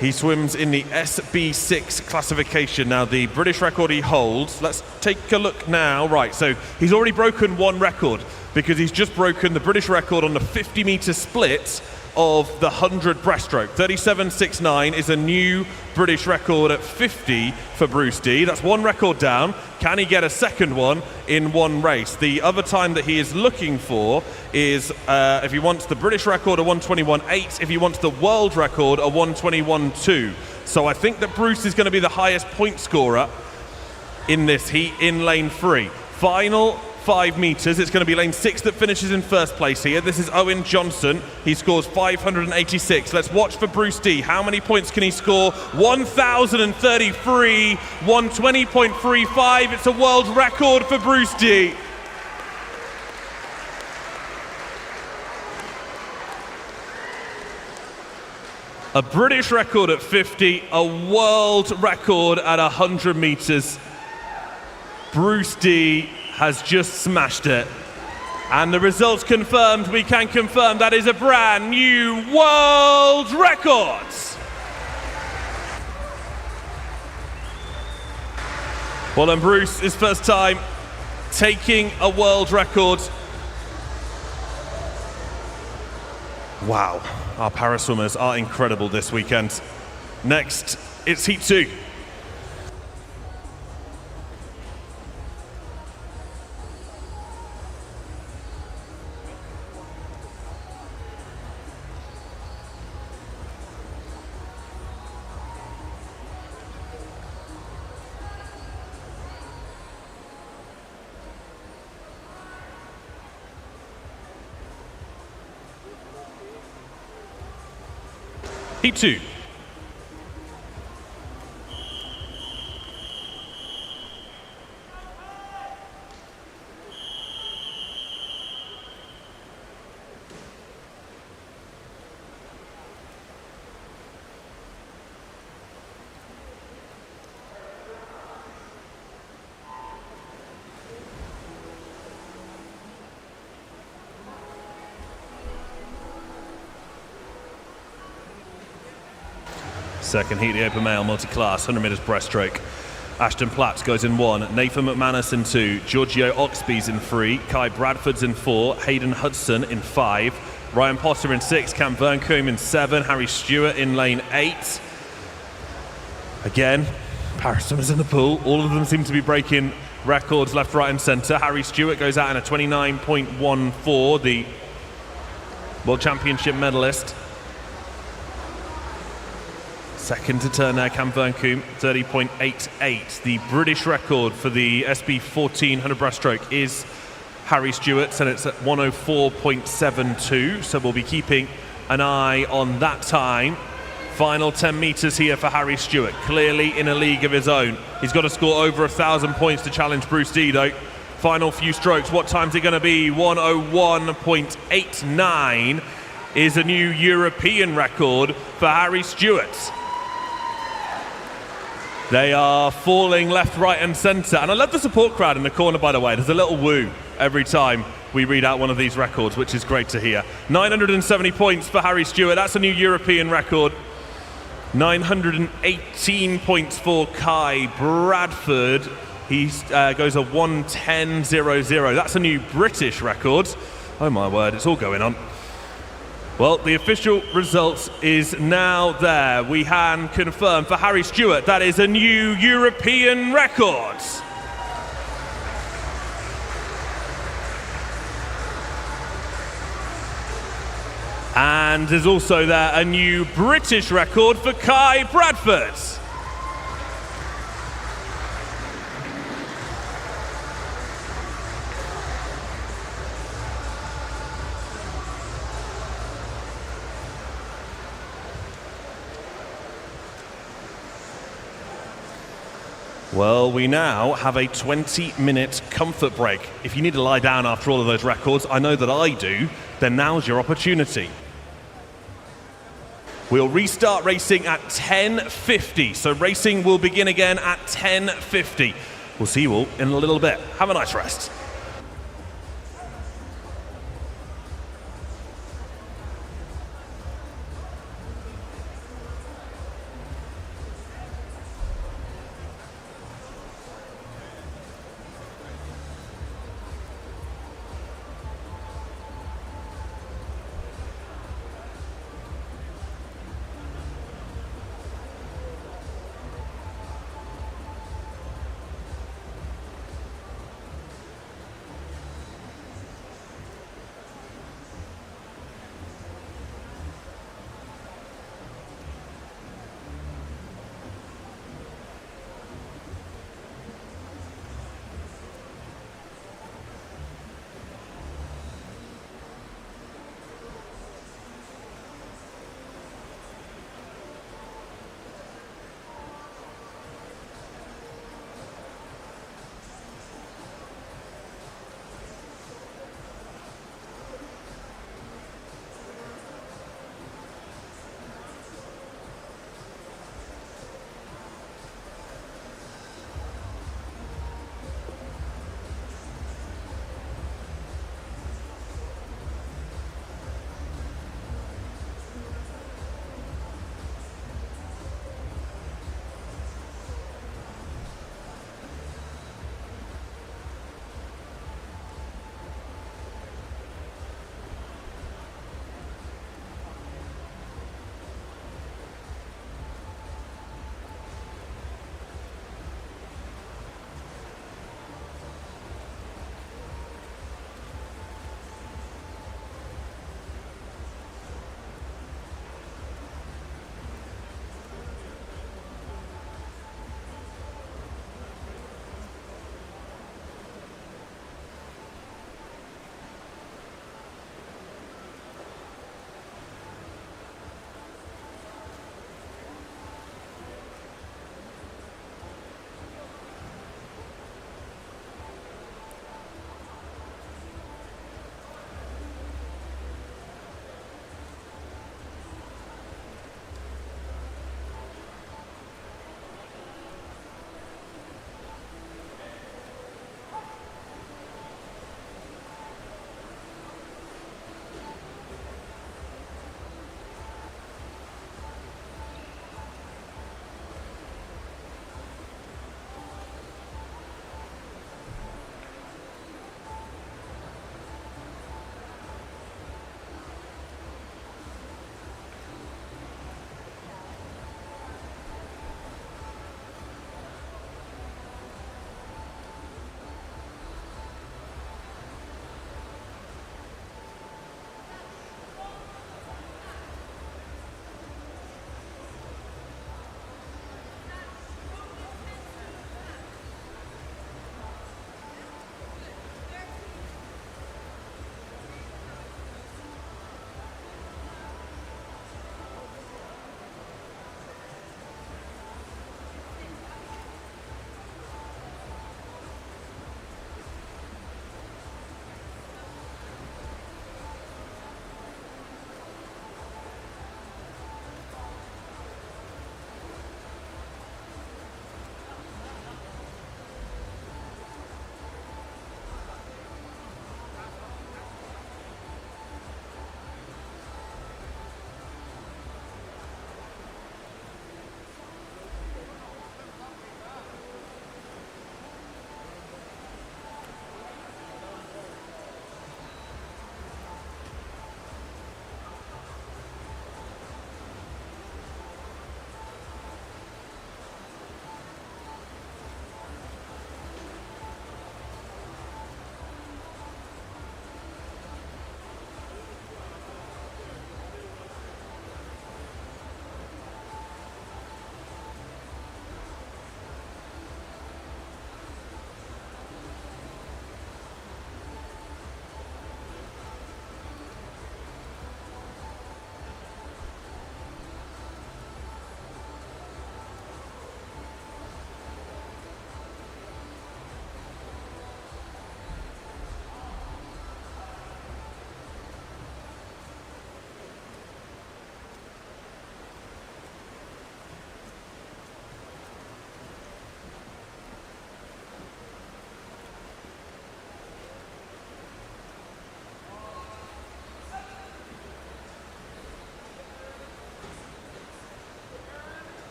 He swims in the SB6 classification. Now, the British record he holds, let's take a look now. Right, so he's already broken one record because he's just broken the British record on the 50-metre split of the 100 breaststroke. 37.69 is a new British record at 50 for Bruce D. That's one record down. Can he get a second one in one race? The other time that he is looking for is, if he wants the British record, a 1:21.8. If he wants the world record, a 1:21.2. So I think that Bruce is going to be the highest point scorer in this heat in lane 3. Final 5 meters. It's going to be lane 6 that finishes in first place here. This is Owen Johnson. He scores 586. Let's watch for Bruce D. How many points can he score? 1,033, 120.35. It's a world record for Bruce D. A British record at 50, a world record at 100 meters. Bruce D has just smashed it. And the results confirmed. We can confirm that is a brand new world record. Well, and Bruce, his first time taking a world record. Wow, our para swimmers are incredible this weekend. Next, it's Heat 2. Heat 2. Second heat, the open male multi-class 100 metres breaststroke. Ashton Platt goes in 1, Nathan McManus in 2, Giorgio Oxby's in 3, Kai Bradford's in 4, Hayden Hudson in 5, Ryan Potter in 6, Cam Verncombe in 7, Harry Stewart in lane 8. Again, Paris swimmers in the pool. All of them seem to be breaking records left, right and centre. Harry Stewart goes out in a 29.14, the World Championship medalist. Second to turn there, Cam Verncombe, 30.88. The British record for the SB 1400 breaststroke is Harry Stewart's, and it's at 104.72, so we'll be keeping an eye on that time. Final 10 metres here for Harry Stewart, clearly in a league of his own. He's got to score over 1,000 points to challenge Bruce Dido. Final few strokes, what time's it going to be? 101.89 is a new European record for Harry Stewart. They are falling left, right and centre. And I love the support crowd in the corner, by the way. There's a little woo every time we read out one of these records, which is great to hear. 970 points for Harry Stewart. That's a new European record. 918 points for Kai Bradford. He goes a 110.00. That's a new British record. Oh my word, it's all going on. Well, the official results is now there. We can confirm for Harry Stewart that is a new European record. And there's also there a new British record for Kai Bradford. Well, we now have a 20-minute comfort break. If you need to lie down after all of those records, I know that I do, then now's your opportunity. We'll restart racing at 10:50, so racing will begin again at 10:50. We'll see you all in a little bit. Have a nice rest.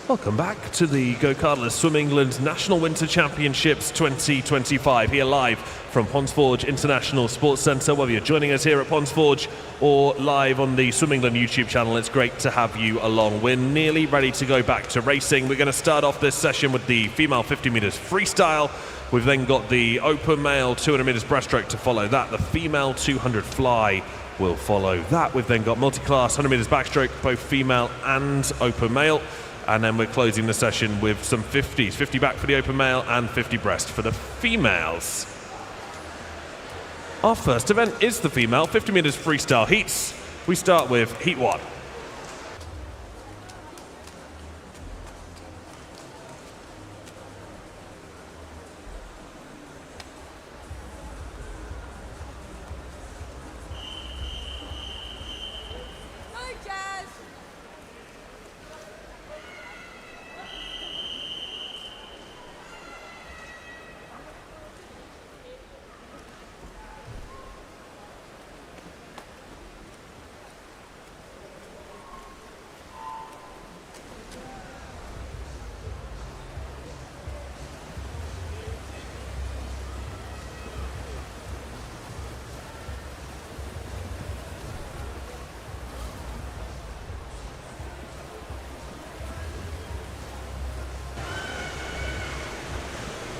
Welcome back to the GoCardless Swim England National Winter Championships 2025, here live from Ponsforge International Sports Centre. Whether you're joining us here at Ponsforge or live on the Swim England YouTube channel, it's great to have you along. We're nearly ready to go back to racing. We're going to start off this session with the female 50 metres freestyle. We've then got the open male 200 metres breaststroke to follow that. The female 200 fly will follow that. We've then got multi-class 100 metres backstroke, both female and open male. And then we're closing the session with some 50s, 50 back for the open male and 50 breast for the females. Our first event is the female 50 metres freestyle heats. We start with heat 1.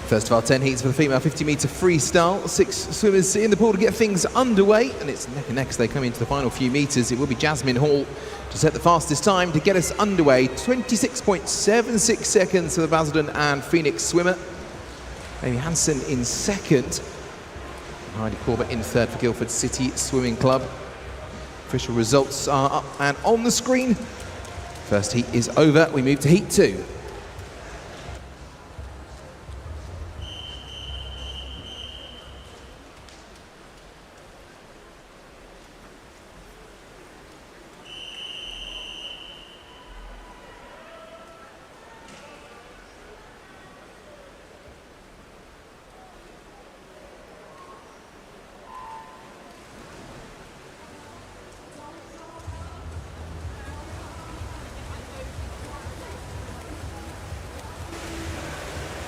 First of our 10 heats for the female 50-metre freestyle. 6 swimmers in the pool to get things underway, and it's neck and neck as they come into the final few metres. It will be Jasmine Hall to set the fastest time to get us underway. 26.76 seconds for the Basildon and Phoenix swimmer. Amy Hansen in second. Heidi Corbett in third for Guildford City Swimming Club. Official results are up and on the screen. First heat is over. We move to heat 2.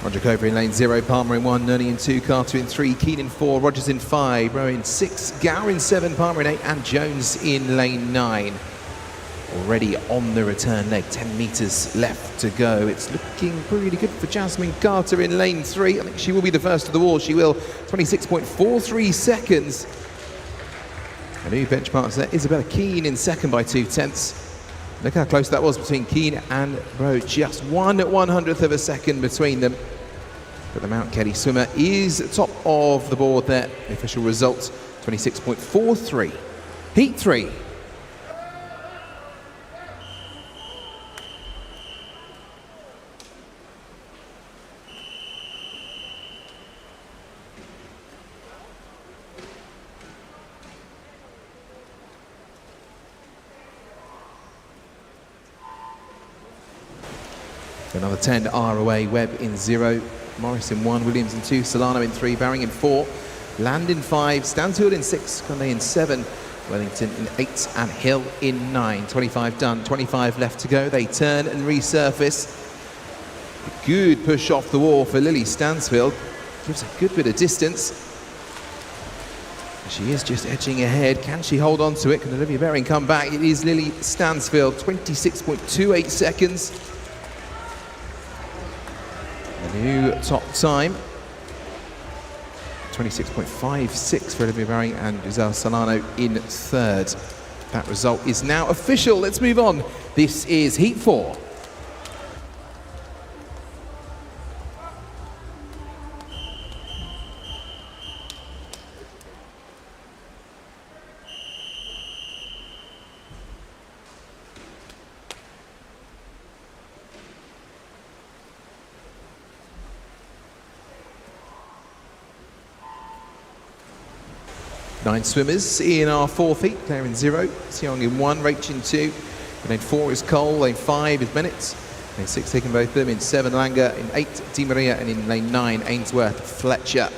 Roger Cover in lane 0, Palmer in 1, Nerney in 2, Carter in 3, Keane in 4, Rogers in 5, Rowe in 6, Gower in 7, Palmer in 8, and Jones in lane 9. Already on the return leg, 10 metres left to go. It's looking pretty good for Jasmine Carter in lane 3. I think she will be the first of the wall. She will. 26.43 seconds. A new benchmarks there. Isabella Keane in second by 2/10. Look how close that was between Keane and Rowe. Just 1/100th of a second between them. But the Mount Kelly swimmer is top of the board there. The official results, 26.43. Heat 3. Another 10 are away. Webb in 0, Morris in 1, Williams in 2, Solano in 3, Baring in 4, Land in 5, Stansfield in 6, Conde in 7, Wellington in 8, and Hill in 9. 25 done, 25 left to go. They turn and resurface. Good push off the wall for Lily Stansfield. Gives a good bit of distance. She is just edging ahead. Can she hold on to it? Can Olivia Baring come back? It is Lily Stansfield, 26.28 seconds. A new top time, 26.56 for Olivia Baring and Giselle Solano in third. That result is now official. Let's move on. This is Heat 4. Nine swimmers in our fourth heat. Claire in 0, Seong in 1, Rach in 2. Lane 4 is Cole, lane 5 is Bennett. Lane 6 taking both of them, in 7 Langer, in 8 Di Maria, and in lane 9 Ainsworth Fletcher.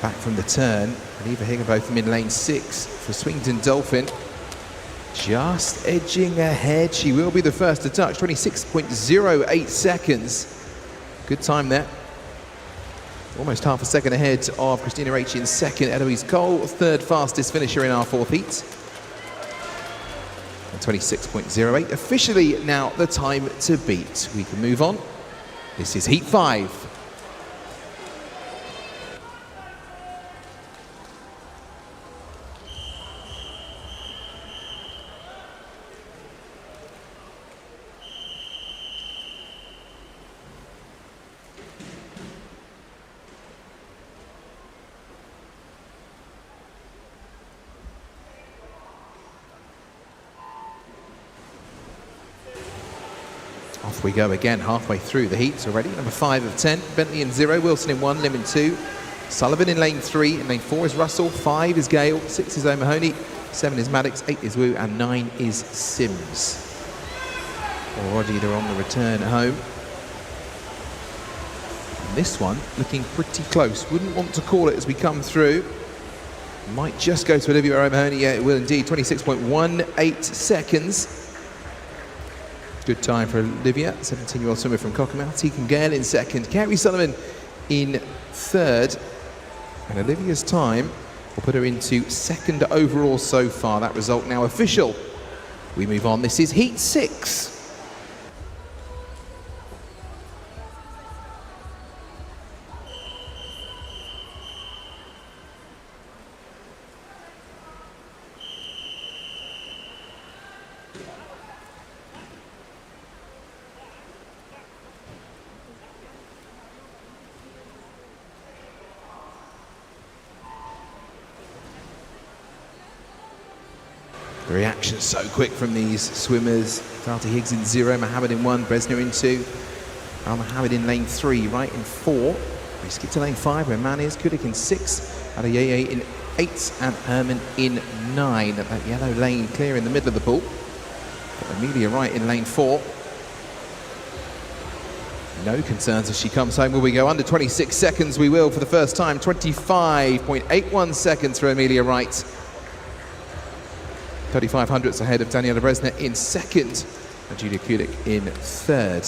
Back from the turn, and Eva Higginbotham in lane 6 for Swington Dolphin. Just edging ahead. She will be the first to touch, 26.08 seconds. Good time there. Almost half a second ahead of Christina Raichi in second. Eloise Cole, third fastest finisher in our fourth heat. And 26.08. Officially now the time to beat. We can move on. This is Heat 5. Off we go again, halfway through the heats already. Number 5 of 10, Bentley in 0, Wilson in 1, Lim in 2, Sullivan in lane 3, in lane 4 is Russell, 5 is Gale, 6 is O'Mahony, 7 is Maddox, 8 is Wu, and 9 is Sims. Already they're on the return home. And this one looking pretty close. Wouldn't want to call it as we come through. Might just go to Olivia O'Mahony. Yeah, it will indeed. 26.18 seconds. Good time for Olivia, 17-year-old swimmer from Cockermouth. Tegan Gale in second, Kerry Sullivan in third. And Olivia's time will put her into second overall so far. That result now official. We move on. This is Heat 6. The reaction so quick from these swimmers. Darty Higgs in 0, Mohammed in 1, Bresner in 2. Al Mohammed in lane 3, Wright in 4. We skip to lane 5 where Man is, Kudik in 6, Adeyeye in 8 and Herman in 9. That yellow lane clear in the middle of the pool. Got Amelia Wright in lane 4. No concerns as she comes home. Will we go under 26 seconds? We will for the first time. 25.81 seconds for Amelia Wright. 35 hundredths ahead of Daniela Bresner in second and Julia Kulik in third.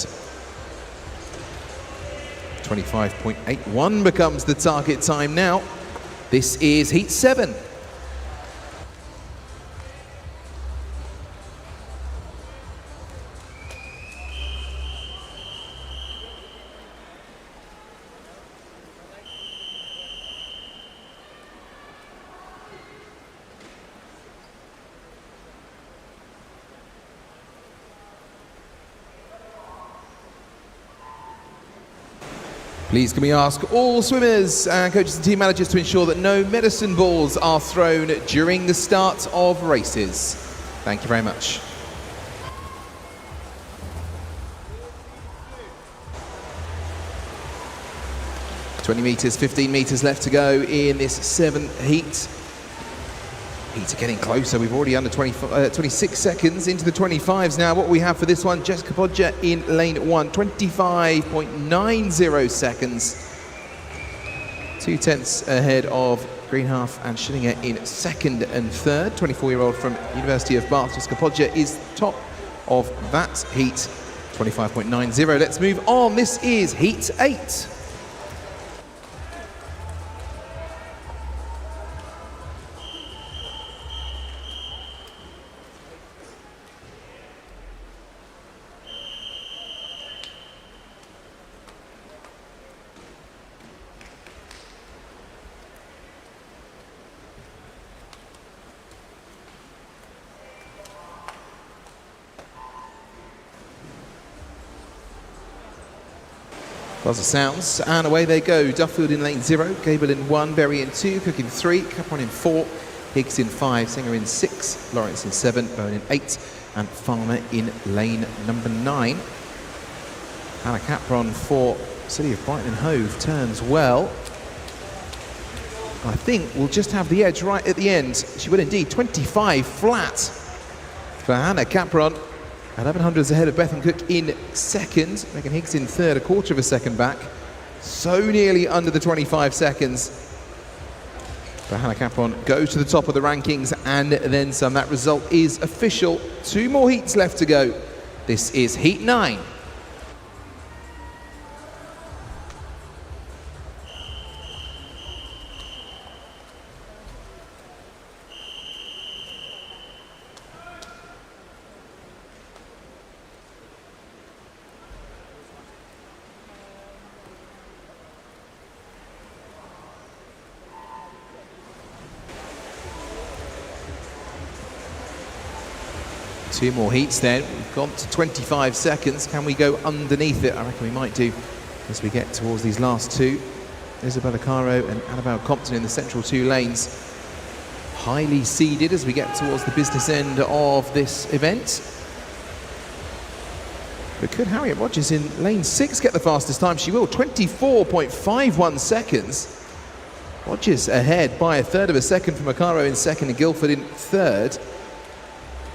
25.81 becomes the target time now. This is heat 7. Please can we ask all swimmers and coaches and team managers to ensure that no medicine balls are thrown during the start of races. Thank you very much. "20 metres, 15 metres left to go in this 7th heat. Heats are getting closer. We've already under 26 seconds into the 25s now. What we have for this one, Jessica Podger in lane 1, 25.90 seconds. 2 tenths ahead of Greenhalgh and Schillinger in second and third. 24-year-old from University of Bath, Jessica Podger is top of that heat, 25.90. Let's move on. This is heat 8. Buzzer sounds, and away they go. Duffield in lane 0, Gable in 1, Berry in 2, Cook in 3, Capron in 4, Higgs in 5, Singer in 6, Lawrence in 7, Bowen in 8, and Farmer in lane number 9. Hannah Capron for City of Brighton and Hove turns well. I think we'll just have the edge right at the end. She will indeed. 25 flat for Hannah Capron. 11 hundredths ahead of Bethan Cook in second. Megan Higgs in third, a quarter of a second back. So nearly under the 25 seconds. But Hannah Capron goes to the top of the rankings and then some. That result is official. 2 more heats left to go. This is heat 9. Two more heats then. We've gone to 25 seconds. Can we go underneath it? I reckon we might do as we get towards these last two. Isabella Caro and Annabelle Compton in the central 2 lanes. Highly seeded as we get towards the business end of this event. But could Harriet Rogers in lane 6 get the fastest time? She will. 24.51 seconds. Rogers ahead by a third of a second from Macaro in second and Guildford in third.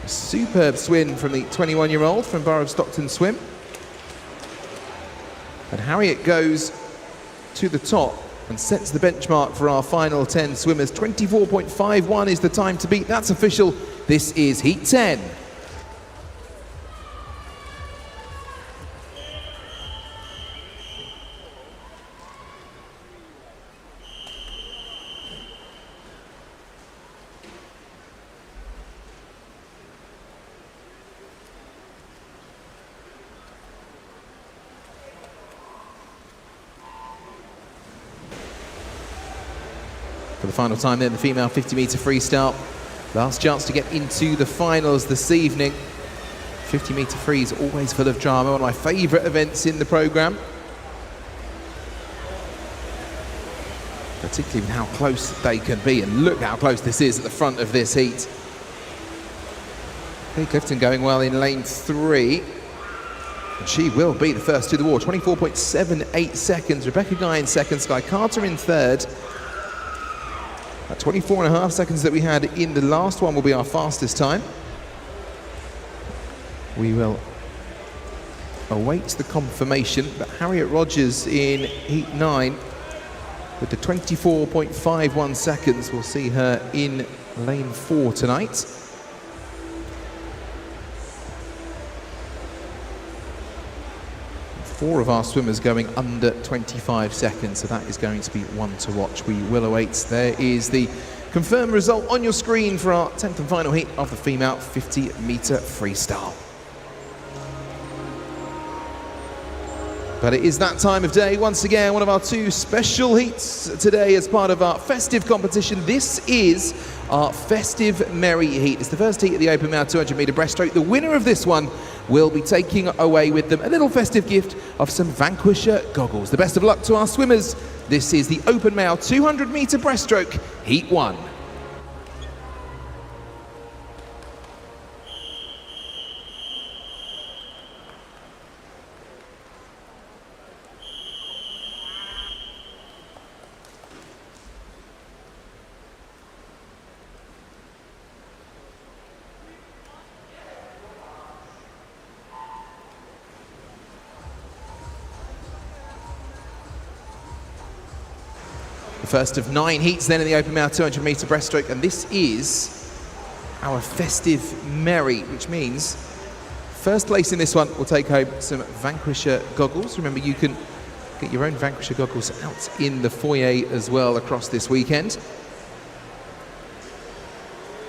A superb swim from the 21-year-old from Borough of Stockton Swim. And Harriet goes to the top and sets the benchmark for our final 10 swimmers. 24.51 is the time to beat. That's official. This is heat 10. For the final time then, the female 50-metre freestyle. Last chance to get into the finals this evening. 50-metre free is always full of drama, one of my favourite events in the programme. Particularly with how close they can be, and look how close this is at the front of this heat. Kate Clifton going well in lane 3. And she will be the first to the wall. 24.78 seconds. Rebecca Guy in second. Sky Carter in third. That 24.5 seconds that we had in the last one will be our fastest time. We will await the confirmation, but Harriet Rogers in heat 9 with the 24.51 seconds. We'll see her in lane 4 tonight. Four of our swimmers going under 25 seconds, so that is going to be one to watch. We will await. There is the confirmed result on your screen for our 10th and final heat of the female 50-metre freestyle. But it is that time of day, once again, one of our 2 special heats today as part of our festive competition. This is our festive merry heat. It's the first heat of the open male 200-metre breaststroke. The winner of this one will be taking away with them a little festive gift of some Vanquisher goggles. The best of luck to our swimmers. This is the open male 200-metre breaststroke, heat 1. First of 9 heats then in the open male 200-metre breaststroke, and this is our festive merry, which means first place in this one will take home some Vanquisher goggles. Remember, you can get your own Vanquisher goggles out in the foyer as well across this weekend.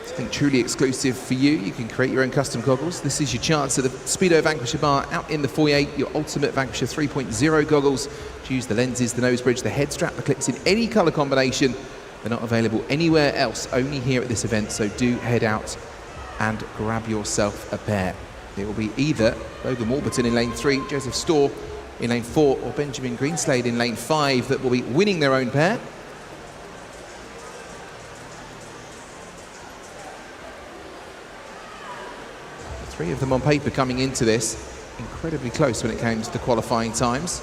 Something truly exclusive for you. You can create your own custom goggles. This is your chance at the Speedo Vanquisher bar out in the foyer, your ultimate Vanquisher 3.0 goggles. Choose the lenses, the nose bridge, the head strap, the clips in any colour combination. They're not available anywhere else, only here at this event, so do head out and grab yourself a pair. It will be either Logan Warburton in lane 3, Joseph Storr in lane 4, or Benjamin Greenslade in lane 5 that will be winning their own pair. The 3 of them on paper coming into this, incredibly close when it came to the qualifying times.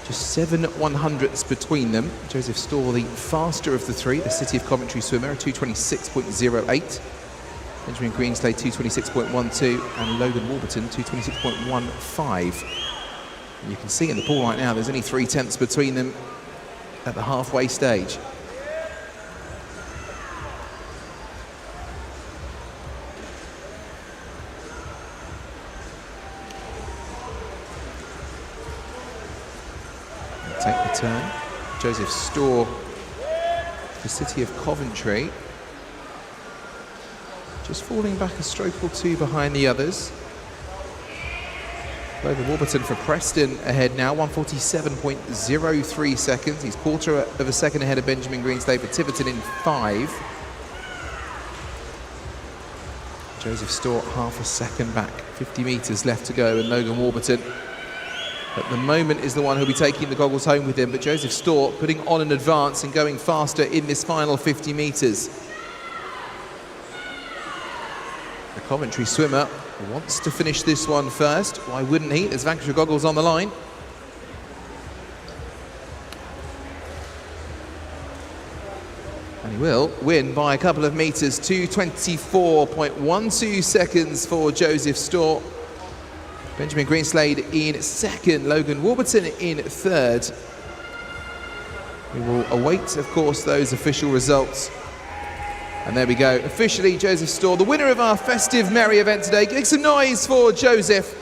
Just 7 100ths between them. Joseph Storr, the faster of the 3, the City of Coventry swimmer, 226.08. Benjamin Greenslade, 226.12, and Logan Warburton, 226.15. You can see in the pool right now, there's only 0.3 between them at the halfway stage. Take the turn. Joseph Storr, the City of Coventry, just falling back a stroke or 2 behind the others. Logan Warburton for Preston ahead now, 147.03 seconds. He's quarter of a second ahead of Benjamin Greenslade for Tiverton in 5. Joseph Storr half a second back, 50 metres left to go, and Logan Warburton at the moment is the one who'll be taking the goggles home with him, but Joseph Storr putting on an advance and going faster in this final 50 metres. The Coventry swimmer wants to finish this one first. Why wouldn't he? There's Vanquisher goggles on the line. And he will win by a couple of metres, 2:24.12 seconds for Joseph Storr. Benjamin Greenslade in second, Logan Warburton in third. We will await, of course, those official results. And there we go, officially Joseph Storr, the winner of our festive merry event today. Make some noise for Joseph,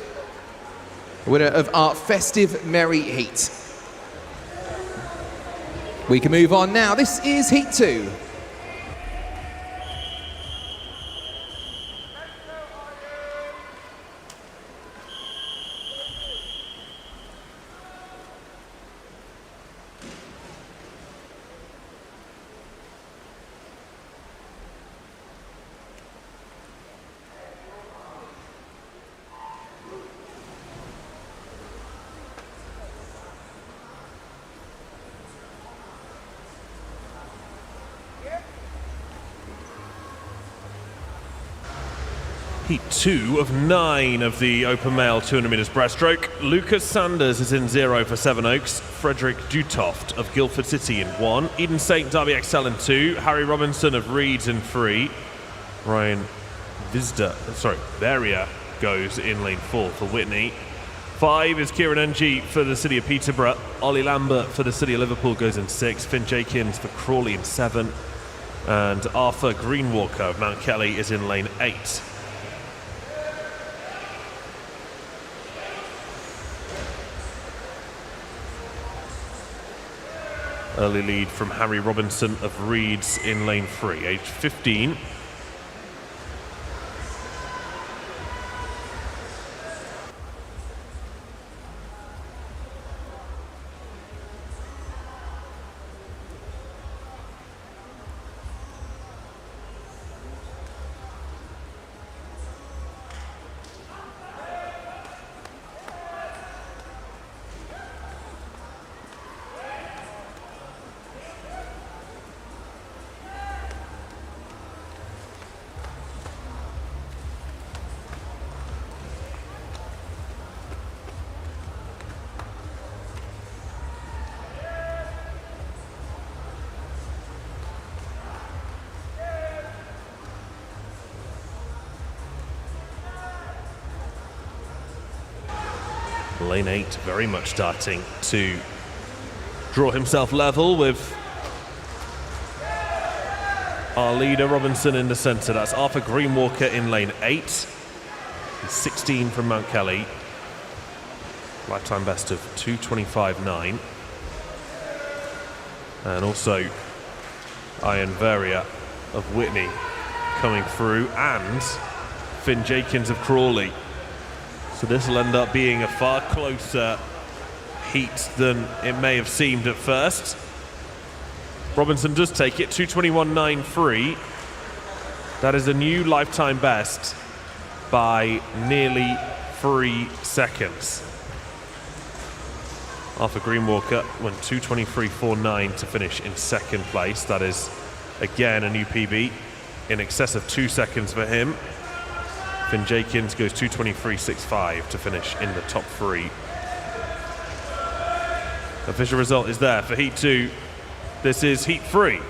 the winner of our festive merry heat. We can move on now. This is heat 2. Heat 2 of 9 of the open male 200 metres breaststroke. Lucas Sanders is in 0 for Sevenoaks. Frederick Dutoft of Guildford City in 1. Eden St. Derby Excel in 2. Harry Robinson of Reeds in 3. Ryan Varia goes in lane 4 for Whitney. 5 is Kieran Ng for the City of Peterborough. Ollie Lambert for the City of Liverpool goes in 6. Finn Jakins for Crawley in 7. And Arthur Greenwalker of Mount Kelly is in lane 8. Early lead from Harry Robinson of Reeds in lane 3, age 15. Lane 8 very much starting to draw himself level with our leader Robinson in the centre. That's Arthur Greenwalker in lane 8. He's 16 from Mount Kelly. Lifetime best of 2:25.9. And also Ian Varia of Whitney coming through, and Finn Jakins of Crawley. So this will end up being a far closer heat than it may have seemed at first. Robinson does take it, 2:21.93. That is a new lifetime best by nearly 3 seconds. Arthur Greenwalker went 2:23.49 to finish in second place. That is, again, a new PB in excess of 2 seconds for him. Finn Jakins goes 2:23.65 to finish in the top 3. Official result is there for Heat 2. This is Heat 3.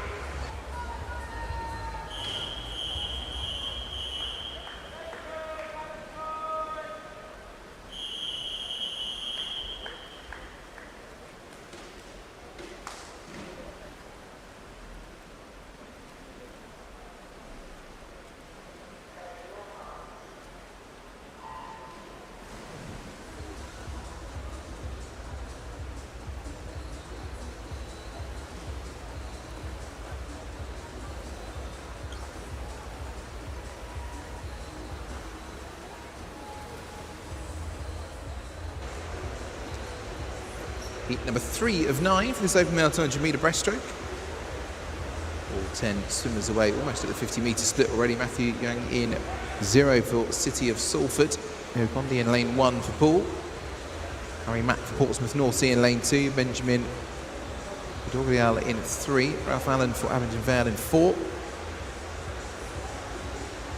Heat number 3 of 9 for this open male 200 metre breaststroke. All 10 swimmers away, almost at the 50 metre split already. Matthew Young in 0 for City of Salford. Bondi in lane 1 for Paul. Harry Mack for Portsmouth North Sea in lane 2. Benjamin Dorial in 3. Ralph Allen for Abingdon Vale in 4.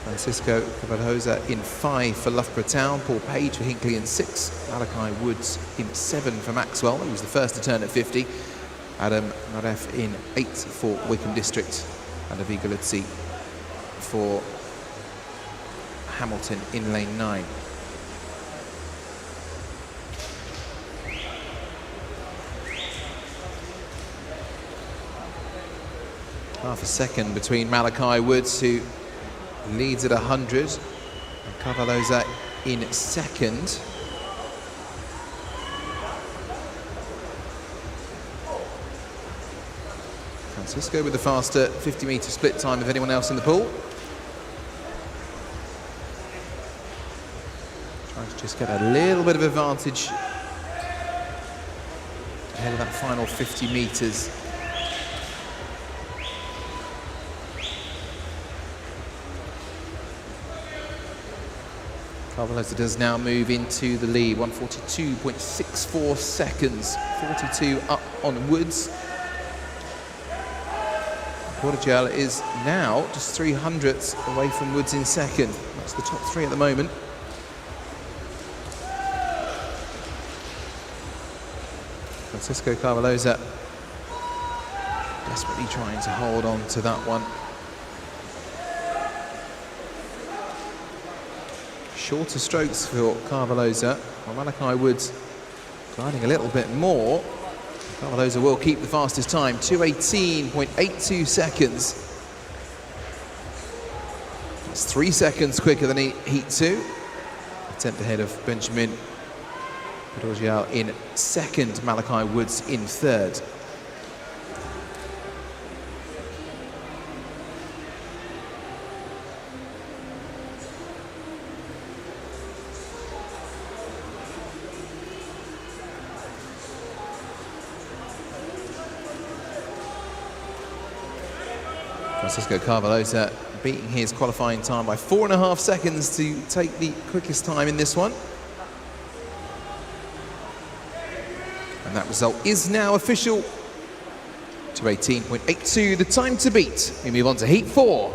Francisco Cavadoza in 5 for Loughborough Town. Paul Page for Hinckley in 6. Malachi Woods in 7 for Maxwell. He was the first to turn at 50. Adam Naref in 8 for Wickham District. And Avi Galuzzi for Hamilton in lane 9. Half a second between Malachi Woods, who leads at 100, and Cavaloza in second. Francisco with the faster 50 metre split time of anyone else in the pool. Trying to just get a little bit of advantage ahead of that final 50 metres. Cavaloza does now move into the lead, 1:42.64 seconds, 42 up on Woods. Portigel is now just 300ths away from Woods in second. That's the top three at the moment. Francisco Carvalhosa desperately trying to hold on to that one. Shorter strokes for Carvalhosa, while Malachi Woods gliding a little bit more. Carvalhosa will keep the fastest time, 2:18.82 seconds. That's 3 seconds quicker than Heat 2. A tenth ahead of Benjamin Portigel in second, Malachi Woods in third. Francisco Carvalhosa beating his qualifying time by 4.5 seconds to take the quickest time in this one. And that result is now official. 2:18.82, the time to beat. We move on to Heat 4.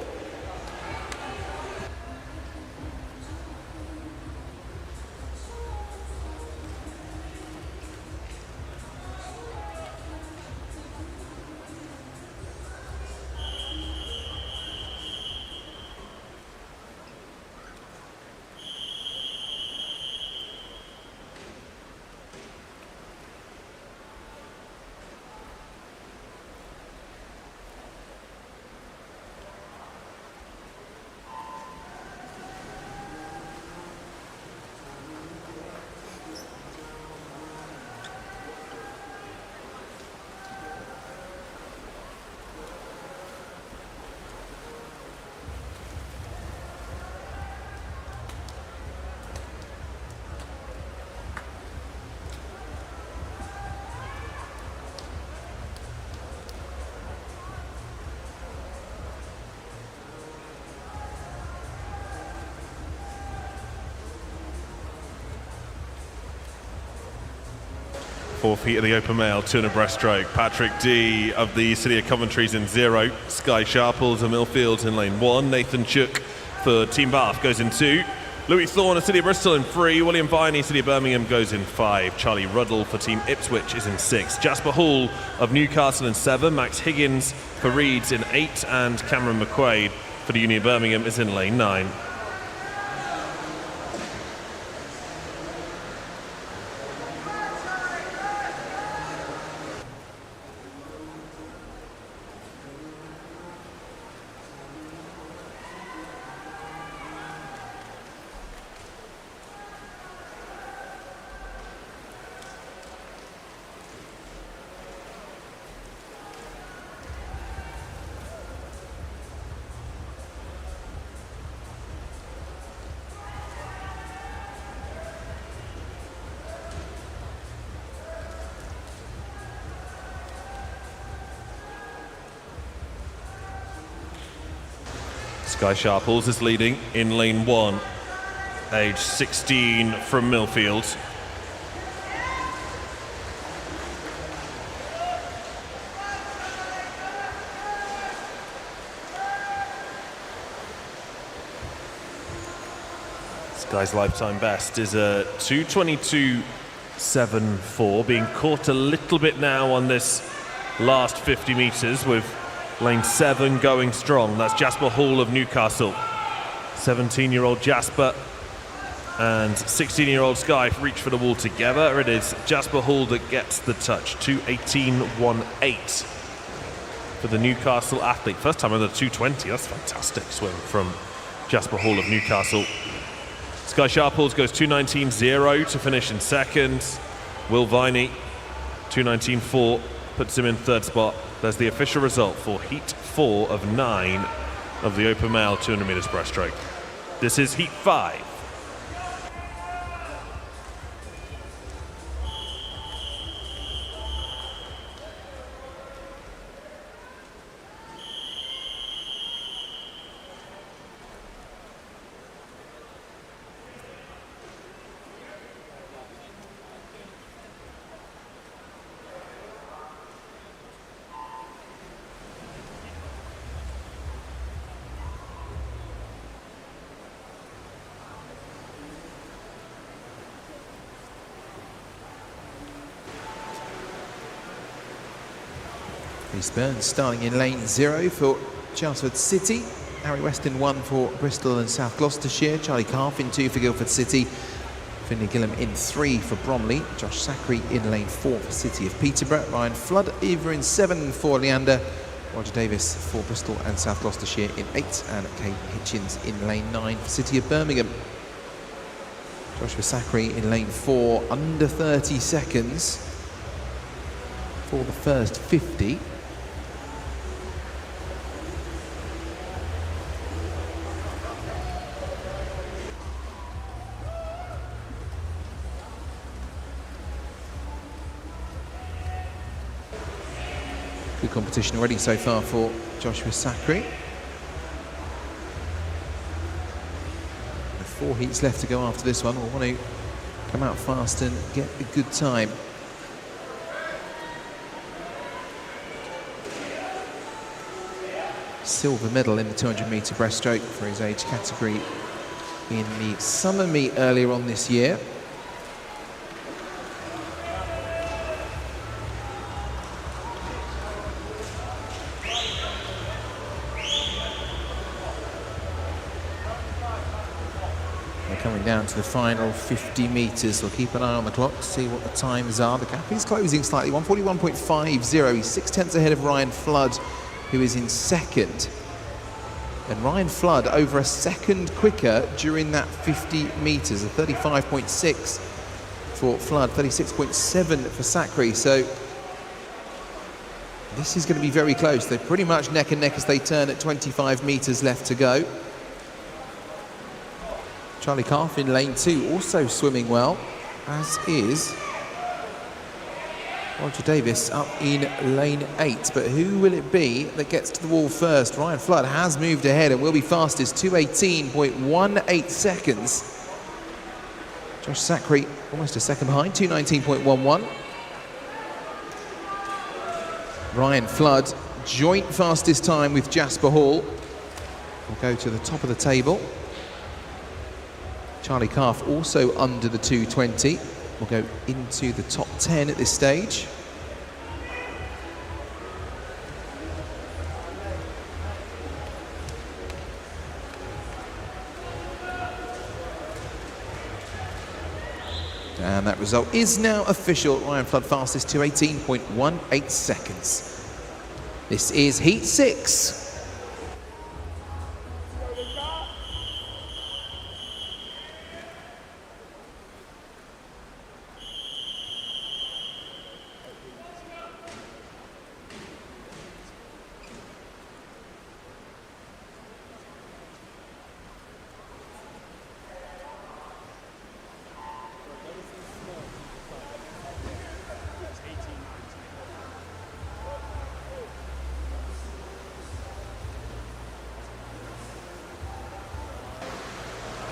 Fourth heat of the open male, 200 breaststroke. Patrick D of the City of Coventry's in 0. Sky Sharples of Millfields in lane 1. Nathan Chook for Team Bath goes in 2. Louis Thorne of City of Bristol in 3. William Viney, City of Birmingham goes in 5. Charlie Ruddle for Team Ipswich is in 6. Jasper Hall of Newcastle in 7. Max Higgins for Reeds in 8. And Cameron McQuaid for the Union of Birmingham is in lane 9. Sky Sharples is leading in lane 1, age 16 from Millfield. Sky's lifetime best is a 2:22.74, being caught a little bit now on this last 50 metres with lane 7 going strong. That's Jasper Hall of Newcastle. 17-year-old Jasper and 16-year-old Sky reach for the wall together. It is Jasper Hall that gets the touch. 2:18.18 for the Newcastle athlete. First time under 2:20. That's a fantastic swim from Jasper Hall of Newcastle. Sky Sharples goes 2:19.0 to finish in second. Will Viney, 2:19.4, puts him in third spot. There's the official result for Heat 4 of 9 of the open male 200 meters breaststroke. This is Heat 5. Reece Burns starting in lane 0 for Chelmsford City. Harry Weston 1 for Bristol and South Gloucestershire. Charlie Calf in 2 for Guildford City. Finley Gillam in 3 for Bromley. Josh Zachary in lane 4 for City of Peterborough. Ryan Flood over in 7 for Leander. Roger Davis for Bristol and South Gloucestershire in 8. And Kate Hitchins in lane 9 for City of Birmingham. Joshua Zachary in lane 4, under 30 seconds for the first 50. Good competition already so far for Joshua Zachary. 4 heats left to go after this one. We'll want to come out fast and get a good time. Silver medal in the 200-metre breaststroke for his age category in the summer meet earlier on this year. Coming down to the final 50 metres. We'll keep an eye on the clock to see what the times are. The gap is closing slightly, 1:41.50. He's 6/10 ahead of Ryan Flood, who is in second. And Ryan Flood over a second quicker during that 50 metres, a 35.6 for Flood, 36.7 for Zachary. So this is going to be very close. They're pretty much neck and neck as they turn at 25 metres left to go. Charlie Calf in lane 2, also swimming well, as is Roger Davis up in lane 8. But who will it be that gets to the wall first? Ryan Flood has moved ahead and will be fastest, 2:18.18 seconds. Josh Zachary almost a second behind, 2:19.11. Ryan Flood, joint fastest time with Jasper Hall. Will go to the top of the table. Charlie Calf also under the 2:20. Will go into the top 10 at this stage. And that result is now official. Ryan Flood fastest, 2:18.18 seconds. This is Heat 6.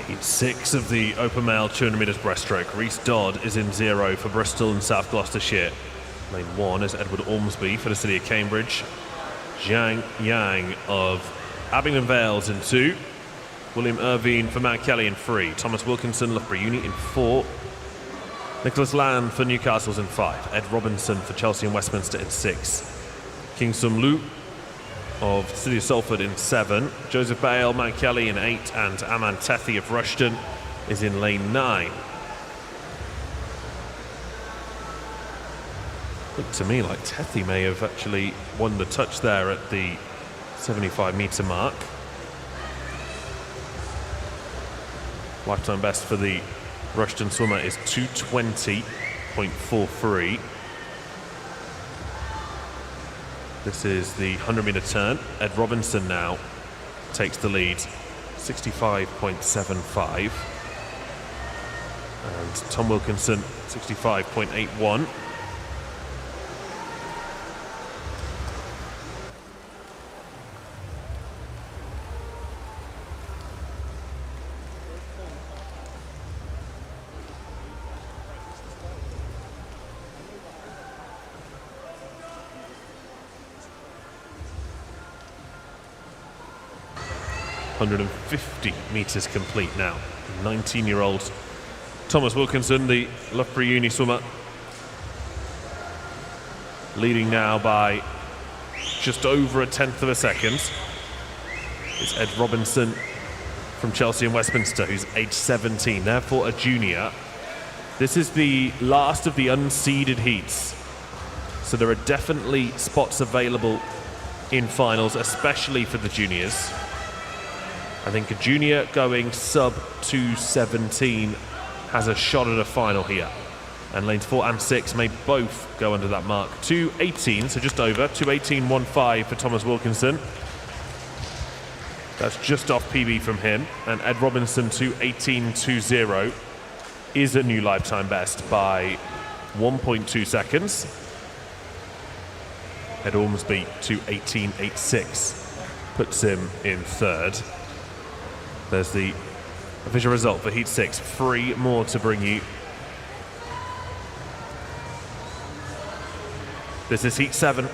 Heat 6 of the open male 200 metres breaststroke. Reece Dodd is in 0 for Bristol and South Gloucestershire. Lane 1 is Edward Ormsby for the city of Cambridge. Zhang Yang of Abingdon Vales in 2. William Irvine for Mount Kelly in 3. Thomas Wilkinson, Loughborough Uni in 4. Nicholas Land for Newcastle's in 5. Ed Robinson for Chelsea and Westminster in 6. King Sum Lu of the city of Salford in 7. Joseph Bale, Mount Kelly in 8. And Aman Tethi of Rushton is in lane 9. Looked to me like Tethi may have actually won the touch there at the 75 metre mark. Lifetime best for the Rushton swimmer is 2:20.43. This is the 100 metre turn. Ed Robinson now takes the lead, 65.75. And Tom Wilkinson, 65.81. .150 metres complete now. 19-year-old Thomas Wilkinson, the Loughborough Uni swimmer, leading now by just over 1/10 of a second. It's Ed Robinson from Chelsea and Westminster, who's age 17, therefore a junior. This is the last of the unseeded heats, so there are definitely spots available in finals, especially for the juniors. I think a junior going sub 2:17 has a shot at a final here. And lanes 4 and 6 may both go under that mark. 2:18, so just over. 2:18.15 for Thomas Wilkinson. That's just off PB from him. And Ed Robinson 2:18.20 is a new lifetime best by 1.2 seconds. Ed Ormsby 2:18.86 puts him in third. There's the official result for Heat 6. 3 more to bring you. This is Heat 7.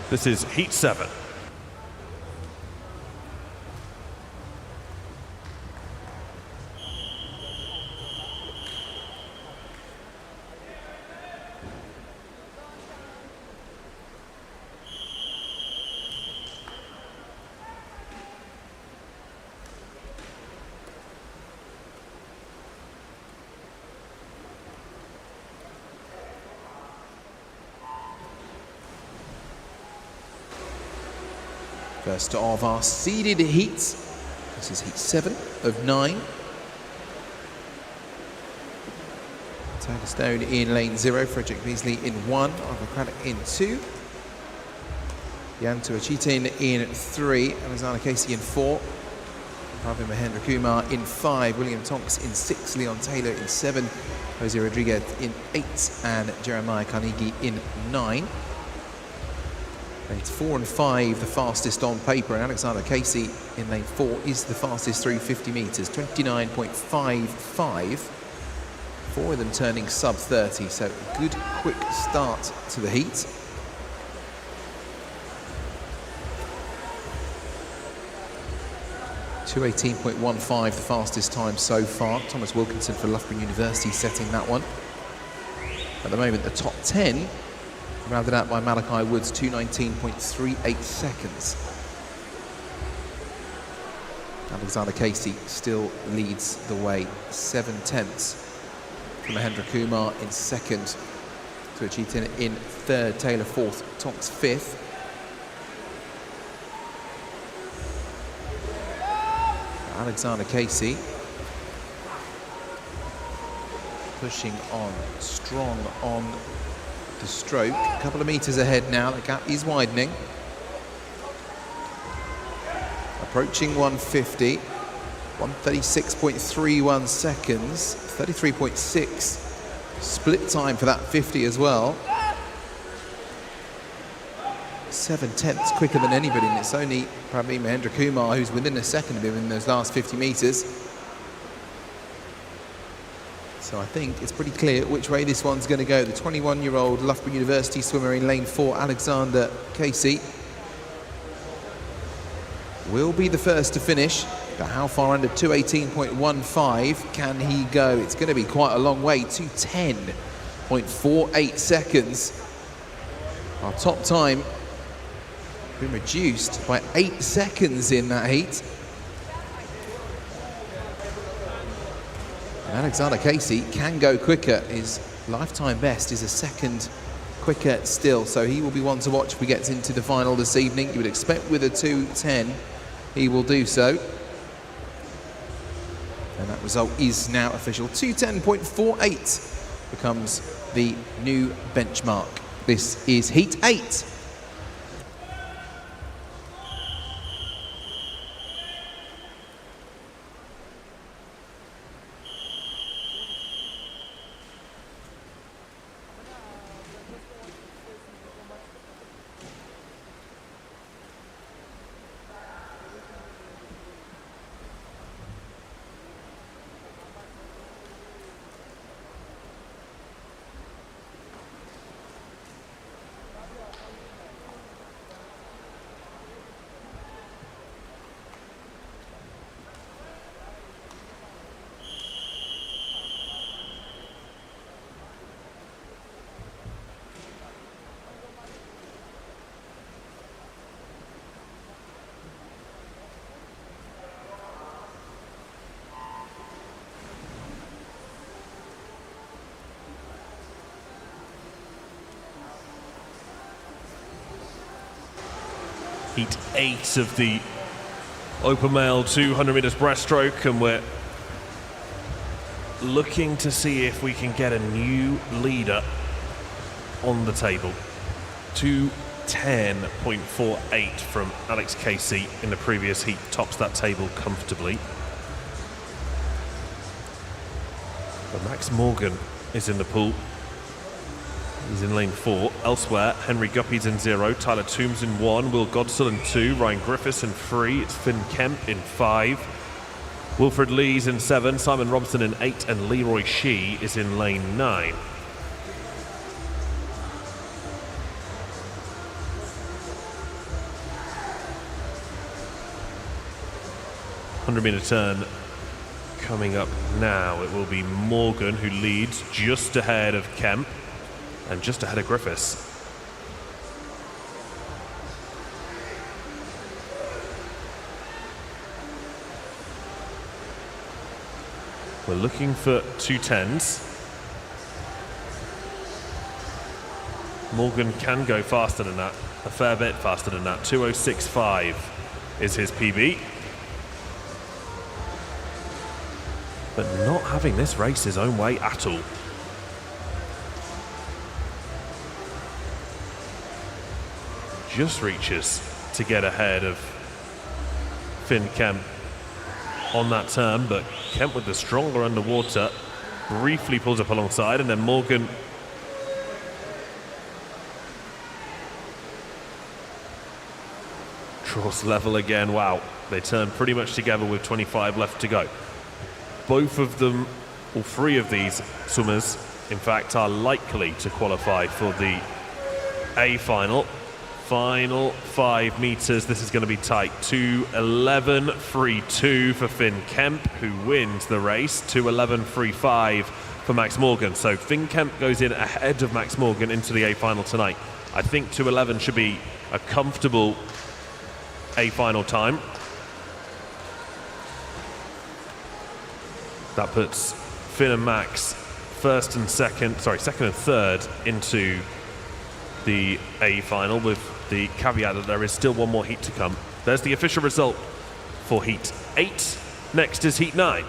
This is Heat 7. First of our seeded heats. This is Heat 7 of 9. Tyler Stone in lane 0, Frederick Beasley in 1, Arthur Craddock in 2. Jan Tuachitin in 3, Alexander Casey in 4. Pravin Mahendra Kumar in 5, William Tonks in 6, Leon Taylor in 7, Jose Rodriguez in 8, and Jeremiah Carnegie in 9. Lanes 4 and 5, the fastest on paper, and Alexander Casey in lane 4 is the fastest through 50 metres, 29.55. 4 of them turning sub 30, so a good quick start to the heat. .218.15, the fastest time so far. Thomas Wilkinson for Loughborough University setting that one. At the moment, the top 10 rounded out by Malachi Woods, 2:19.38 seconds. Alexander Casey still leads the way, 7/10 from Mahendra Kumar in 2nd, Tuachitin in 3rd, Taylor 4th, Tonks 5th. Alexander Casey pushing on, strong on the stroke. A couple of metres ahead now, the gap is widening. Approaching 150, 136.31 seconds, 33.6 split time for that 50 as well. 7/10 quicker than anybody, and it's only probably Mahendra Kumar who's within a second of him in those last 50 metres. So I think it's pretty clear which way this one's going to go. The 21-year-old Loughborough University swimmer in lane 4, Alexander Casey, will be the first to finish. But how far under 2:18.15 can he go? It's going to be quite a long way, 2:10.48 seconds. Our top time been reduced by 8 seconds in that heat. And Alexander Casey can go quicker. His lifetime best is a second quicker still, so he will be one to watch if he gets into the final this evening. You would expect with a 2:10 he will do so. And that result is now official. 2:10.48 becomes the new benchmark. This is Heat 8 Heat 8 of the open male 200 meters breaststroke, and we're looking to see if we can get a new leader on the table. 2:10.48 from Alex Casey in the previous heat tops that table comfortably. But Max Morgan is in the pool. He's in lane 4. Elsewhere, Henry Guppy's in 0, Tyler Toombs in 1, Will Godsell in 2, Ryan Griffiths in 3, it's Finn Kemp in 5, Wilfred Lee's in 7, Simon Robson in 8, and Leroy Shee is in lane 9. $100-meter turn coming up now. It will be Morgan who leads just ahead of Kemp and just ahead of Griffiths. We're looking for 2:10s. Morgan can go faster than that, a fair bit faster than that. 2:06.5 is his PB. But not having this race his own way at all. Just reaches to get ahead of Finn Kemp on that turn, but Kemp with the stronger underwater briefly pulls up alongside, and then Morgan draws level again. Wow, they turn pretty much together with 25 left to go. Both of them, all three of these swimmers, in fact, are likely to qualify for the A final. Final 5 meters, this is going to be tight. 2:11.32 for Finn Kemp, who wins the race. 2:11.35 for Max Morgan. So Finn Kemp goes in ahead of Max Morgan into the A final tonight. I think 2:11 should be a comfortable A final time. That puts Finn and Max second and third into the A final, with the caveat that there is still one more heat to come. There's the official result for heat 8. Next is heat 9.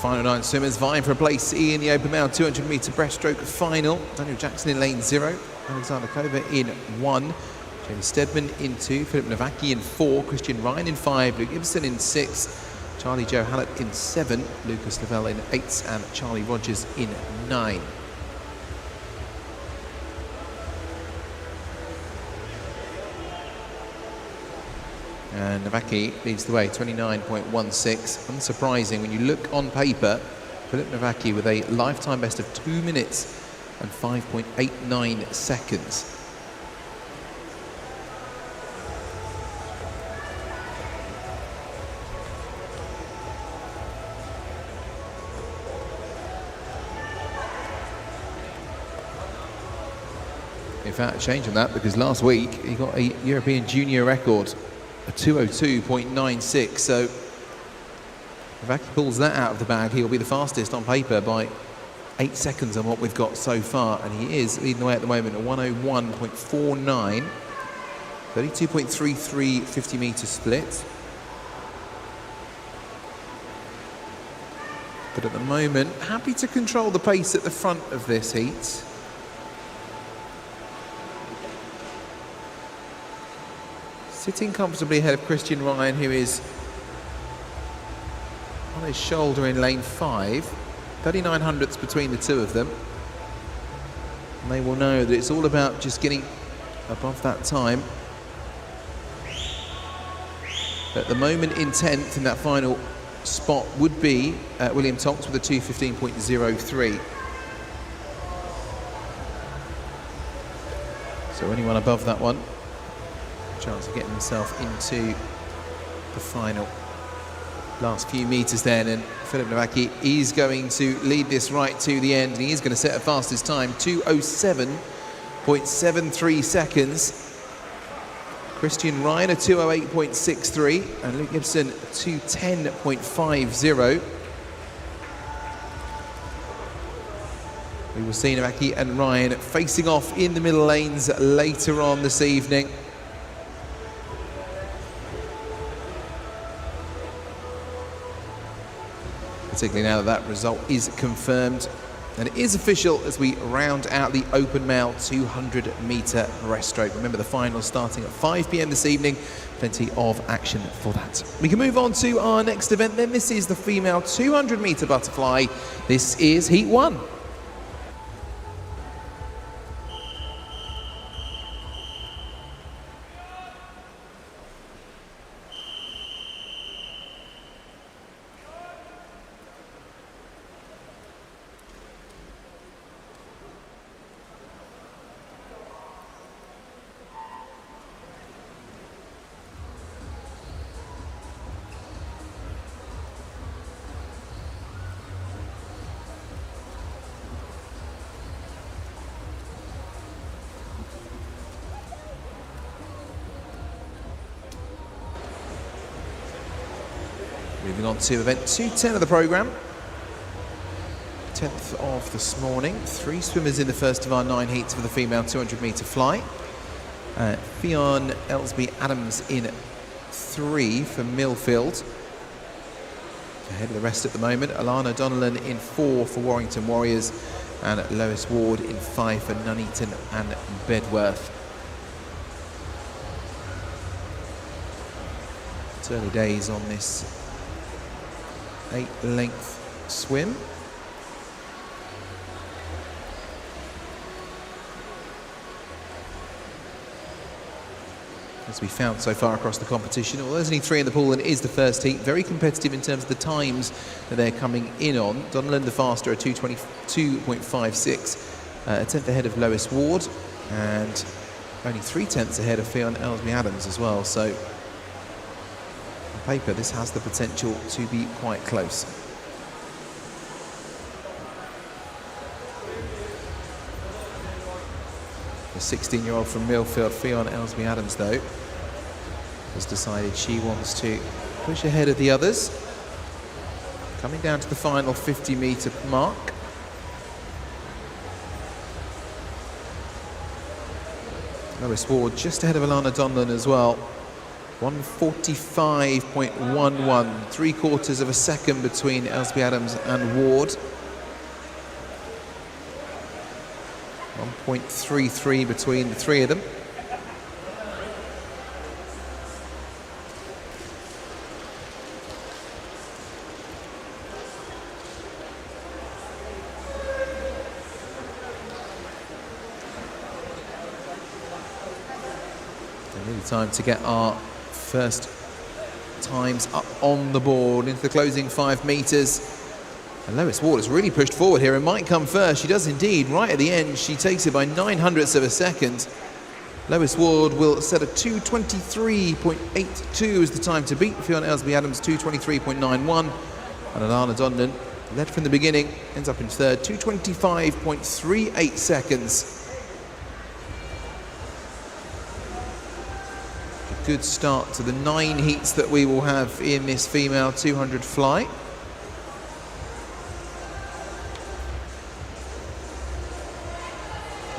Final 9 swimmers vying for a place in the open male 200-meter breaststroke final. Daniel Jackson in lane 0, Alexander Kova in 1, Jamie Steadman in 2, Philip Nowacki in 4, Christian Ryan in 5, Luke Ibsen in 6, Charlie Joe Hallett in 7, Lucas Lavelle in 8, and Charlie Rogers in 9. And Nowacki leads the way, 29.16. Unsurprising when you look on paper, Philip Nowacki with a lifetime best of 2 minutes and 5.89 seconds. In fact, a change on that, because last week he got a European junior record, a 2:02.96, so if Nowacki pulls that out of the bag, he'll be the fastest on paper by 8 seconds on what we've got so far, and he is leading the way at the moment, a 1:01.49, 32.33 50-meter split. But at the moment, happy to control the pace at the front of this heat. Sitting comfortably ahead of Christian Ryan, who is on his shoulder in lane 5. 39 hundredths between the two of them. And they will know that it's all about just getting above that time. At the moment in 10th in that final spot would be William Tonks with a 2:15.03. So anyone above that one chance of getting himself into the final. Last few metres then, and Filip Nowacki is going to lead this right to the end, and he is going to set a fastest time, 2:07.73 seconds. Christian Ryan, a 2:08.63, and Luke Gibson, 2:10.50. We will see Nowacki and Ryan facing off in the middle lanes later on this evening. Particularly now that result is confirmed. And it is official as we round out the open male 200-metre breaststroke. Remember, the final starting at 5 p.m. this evening. Plenty of action for that. We can move on to our next event then. This is the female 200-metre butterfly. This is Heat 1. Moving on to event 210 of the programme. 10th of this morning. 3 swimmers in the first of our 9 heats for the female 200-metre fly. Fionn Elsby Adams in 3 for Millfield. Ahead of the rest at the moment. Alana Donnellan in 4 for Warrington Warriors. And Lois Ward in 5 for Nuneaton and Bedworth. It's early days on this 8-length swim. As we found so far across the competition, although there's only 3 in the pool and it is the first heat, very competitive in terms of the times that they're coming in on. Donnellan the faster at 2:22.56, a tenth ahead of Lois Ward, and only 3/10 ahead of Fionn Elsby Adams as well. So paper, this has the potential to be quite close. The 16-year-old from Millfield, Fionn Elsby Adams, though, has decided she wants to push ahead of the others. Coming down to the final 50-metre mark. Lois Ward just ahead of Alana Donlan as well. 1:45.11, 3/4 of a second between Elsby Adams and Ward. 1.33 between the 3 of them. Nearly time to get our first times up on the board into the closing 5 metres. And Lois Ward has really pushed forward here and might come first. She does indeed. Right at the end, she takes it by 9/100ths of a second. Lois Ward will set a 2:23.82 as the time to beat. Fionn Elsby Adams 2:23.91. And Alana Donlan, led from the beginning, ends up in third, 2:25.38 seconds. Good start to the 9 heats that we will have in this female 200 fly.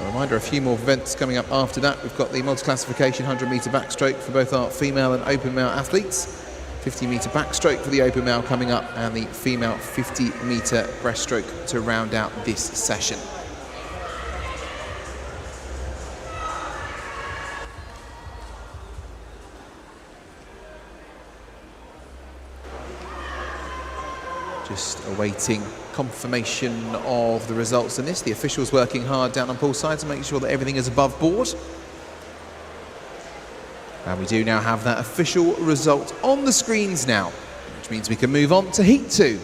A reminder, a few more events coming up after that. We've got the multi-classification 100-metre backstroke for both our female and open male athletes. 50-metre backstroke for the open male coming up, and the female 50-metre breaststroke to round out this session. Just awaiting confirmation of the results in this. The officials working hard down on poolside to make sure that everything is above board. And we do now have that official result on the screens now, which means we can move on to Heat 2.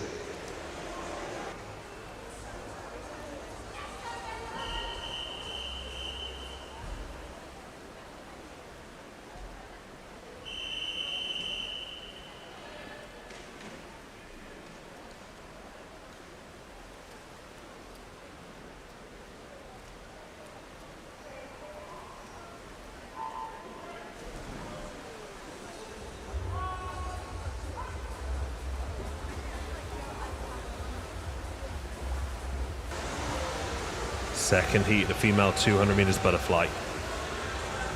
Second heat, the female 200 meters butterfly.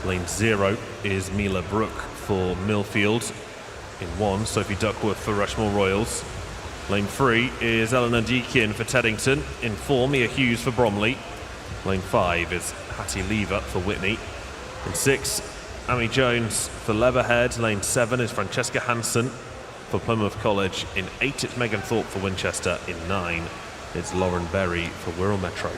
Lane 0 is Mila Brook for Millfield. In 1, Sophie Duckworth for Rushmore Royals. Lane 3 is Eleanor Deakin for Teddington. In 4, Mia Hughes for Bromley. Lane 5 is Hattie Lever for Whitney. In 6, Amy Jones for Leatherhead. Lane 7 is Francesca Hansen for Plymouth College. In 8, it's Megan Thorpe for Winchester. In 9, it's Lauren Berry for Wirral Metro.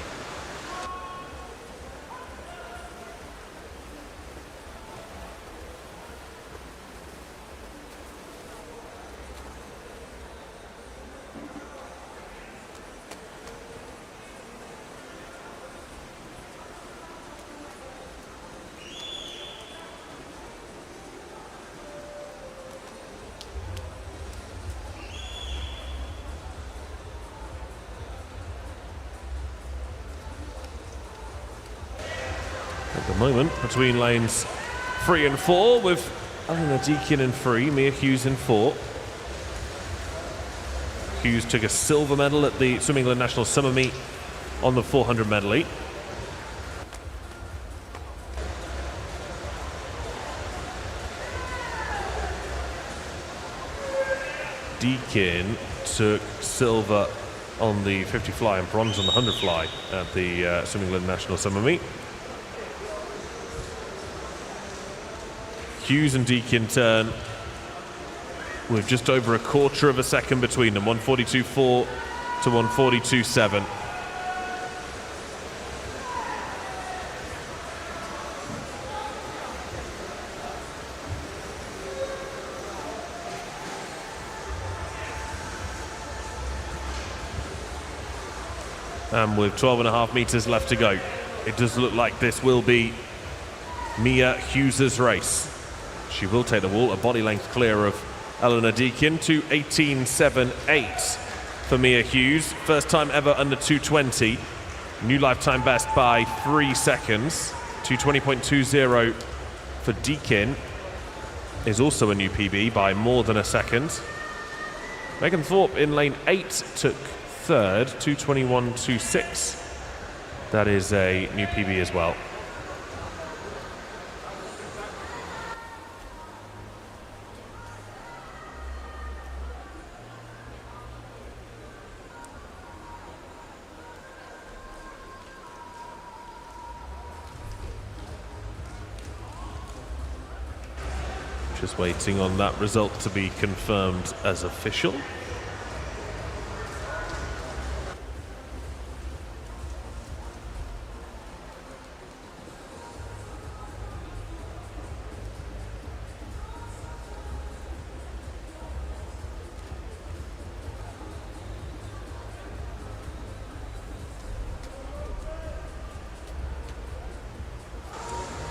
At the moment, between lanes 3 and 4, with Eleanor Deakin in 3, Mia Hughes in 4. Hughes took a silver medal at the Swim England National Summer Meet on the 400 medley. Deakin took silver on the 50 fly and bronze on the 100 fly at the Swim England National Summer Meet. Hughes and Deakin turn with just over a quarter of a second between them, 1:42.4 to 1:42.7. And with 12.5 meters left to go, it does look like this will be Mia Hughes' race. She will take the wall, a body length clear of Eleanor Deakin, 2:18.78 for Mia Hughes. First time ever under 2:20. New lifetime best by 3 seconds. 2:20.20 for Deakin is also a new PB by more than a second. Megan Thorpe in lane 8 took third, 2:21.26. That is a new PB as well. Just waiting on that result to be confirmed as official.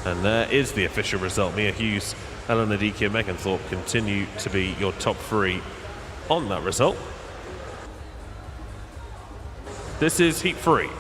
And there is the official result. Mia Hughes, Eleanor Deakin, Megan Thorpe continue to be your top 3 on that result. This is heat 3.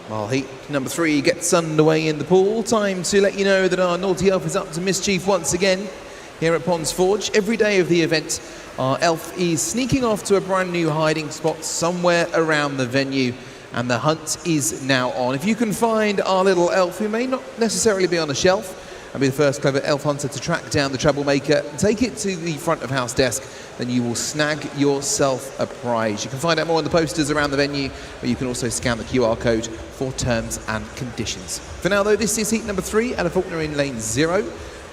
Well, heat number 3 gets underway in the pool. Time to let you know that our naughty elf is up to mischief once again here at Ponds Forge. Every day of the event, our elf is sneaking off to a brand new hiding spot somewhere around the venue, and the hunt is now on. If you can find our little elf, who may not necessarily be on a shelf, and be the first clever elf hunter to track down the troublemaker, take it to the front of house desk, then you will snag yourself a prize. You can find out more on the posters around the venue, or you can also scan the QR code for terms and conditions. For now though, this is heat number 3, Ella Faulkner in lane 0,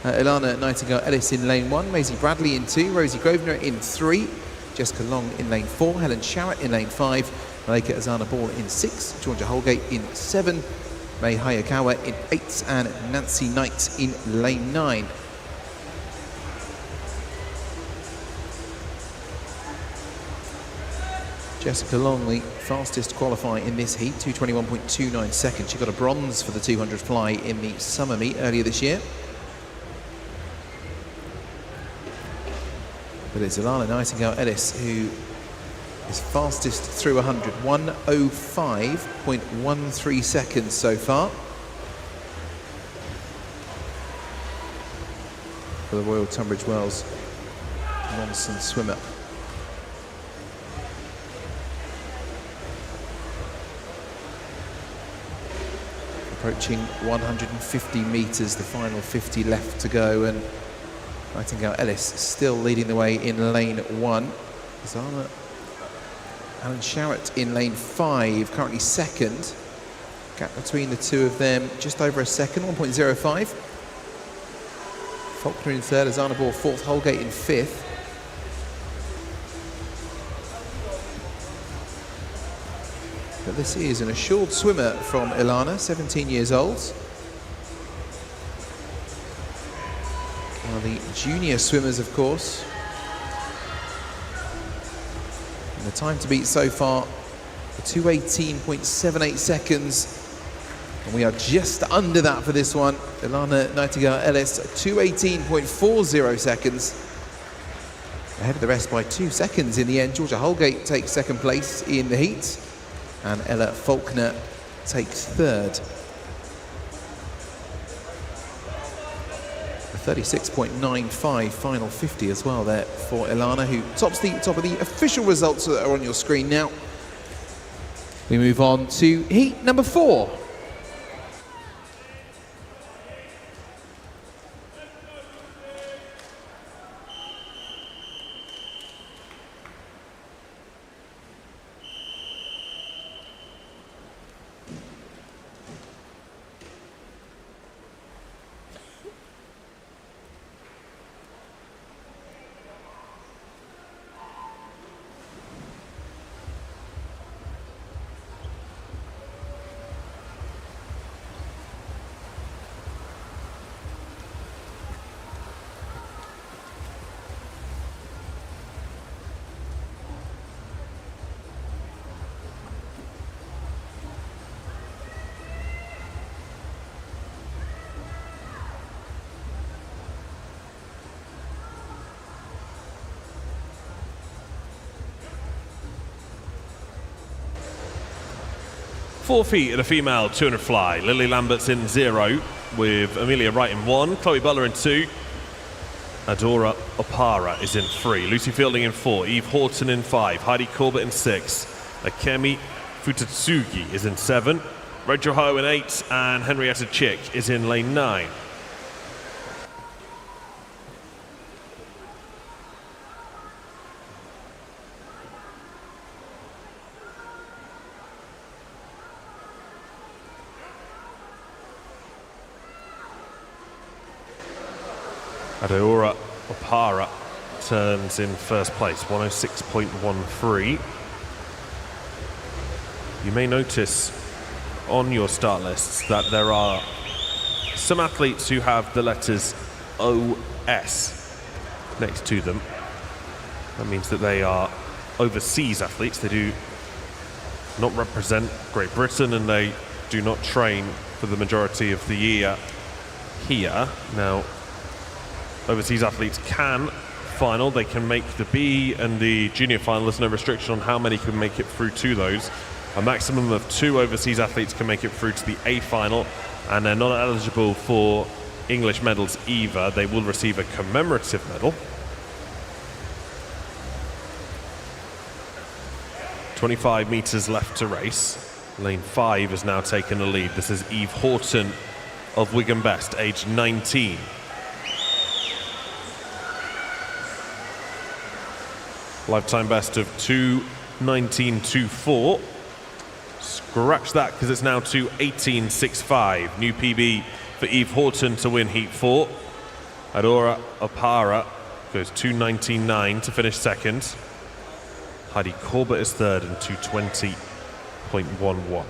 Ilana Nightingale-Ellis in lane 1, Maisie Bradley in 2, Rosie Grosvenor in 3, Jessica Long in lane 4, Helen Sharrett in lane 5, Malika Azana Ball in 6, Georgia Holgate in 7, May Hayakawa in 8, and Nancy Knight in lane 9. Jessica Long, the fastest qualifier in this heat, 2:21.29 seconds. She got a bronze for the 200 fly in the summer meet earlier this year. But it's Ilana Nightingale-Ellis who is fastest through 100, 1:05.13 seconds so far for the Royal Tunbridge Wells Monson swimmer. Approaching 150 metres, the final 50 left to go, and Nightingale-Ellis still leading the way in lane 1. Zana Alan Sharrett in lane 5, currently second. Gap between the two of them just over a second, 1.05. Faulkner in third, Azana Ball fourth, Holgate in fifth. But this is an assured swimmer from Ilana, 17 years old. One of the junior swimmers, of course. And the time to beat so far, 2:18.78 seconds. And we are just under that for this one. Ilana Nightingale-Ellis, 2:18.40 seconds. Ahead of the rest by 2 seconds in the end. Georgia Holgate takes second place in the heat. And Ella Faulkner takes third. A 36.95 final 50 as well there for Ilana, who tops the top of the official results that are on your screen now. We move on to heat number 4. Four feet at a female 200 fly. Lily Lambert's in 0 with Amelia Wright in 1, Chloe Butler in 2, Adora Opara is in 3, Lucy Fielding in 4, Eve Horton in 5, Heidi Corbett in 6, Akemi Futatsugi is in 7, Rachel Ho in 8, and Henrietta Chick is in lane 9. Adora Opara turns in first place, 106.13. You may notice on your start lists that there are some athletes who have the letters OS next to them. That means that they are overseas athletes. They do not represent Great Britain and they do not train for the majority of the year here. Now, overseas athletes can final, they can make the B and the junior final. There's no restriction on how many can make it through to those. A maximum of 2 overseas athletes can make it through to the A final, and they're not eligible for English medals either. They will receive a commemorative medal. 25 meters left to race. Lane 5 has now taken the lead. This is Eve Horton of Wigan Best, age 19. Lifetime best of 2:19.24. Scratch that because it's now 2:18.65. New PB for Eve Horton to win Heat 4. Adora Opara goes 2:19.9 to finish second. Heidi Corbett is third in 2:20.11.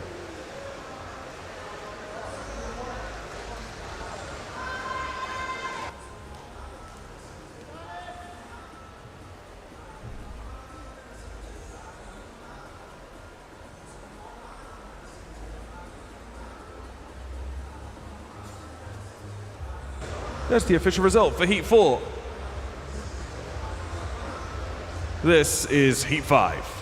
There's the official result for Heat 4. This is Heat 5.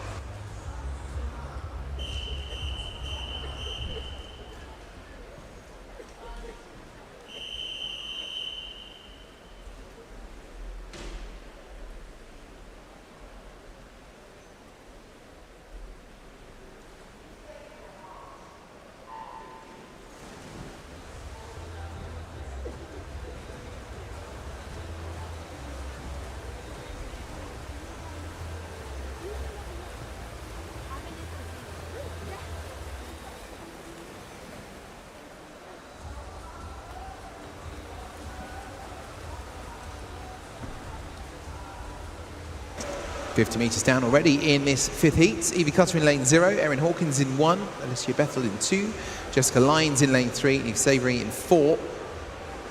$50 meters down already in this fifth heat. Evie Cutter in lane 0, Erin Hawkins in 1, Alicia Bethel in 2, Jessica Lyons in lane 3, Eve Savory in 4,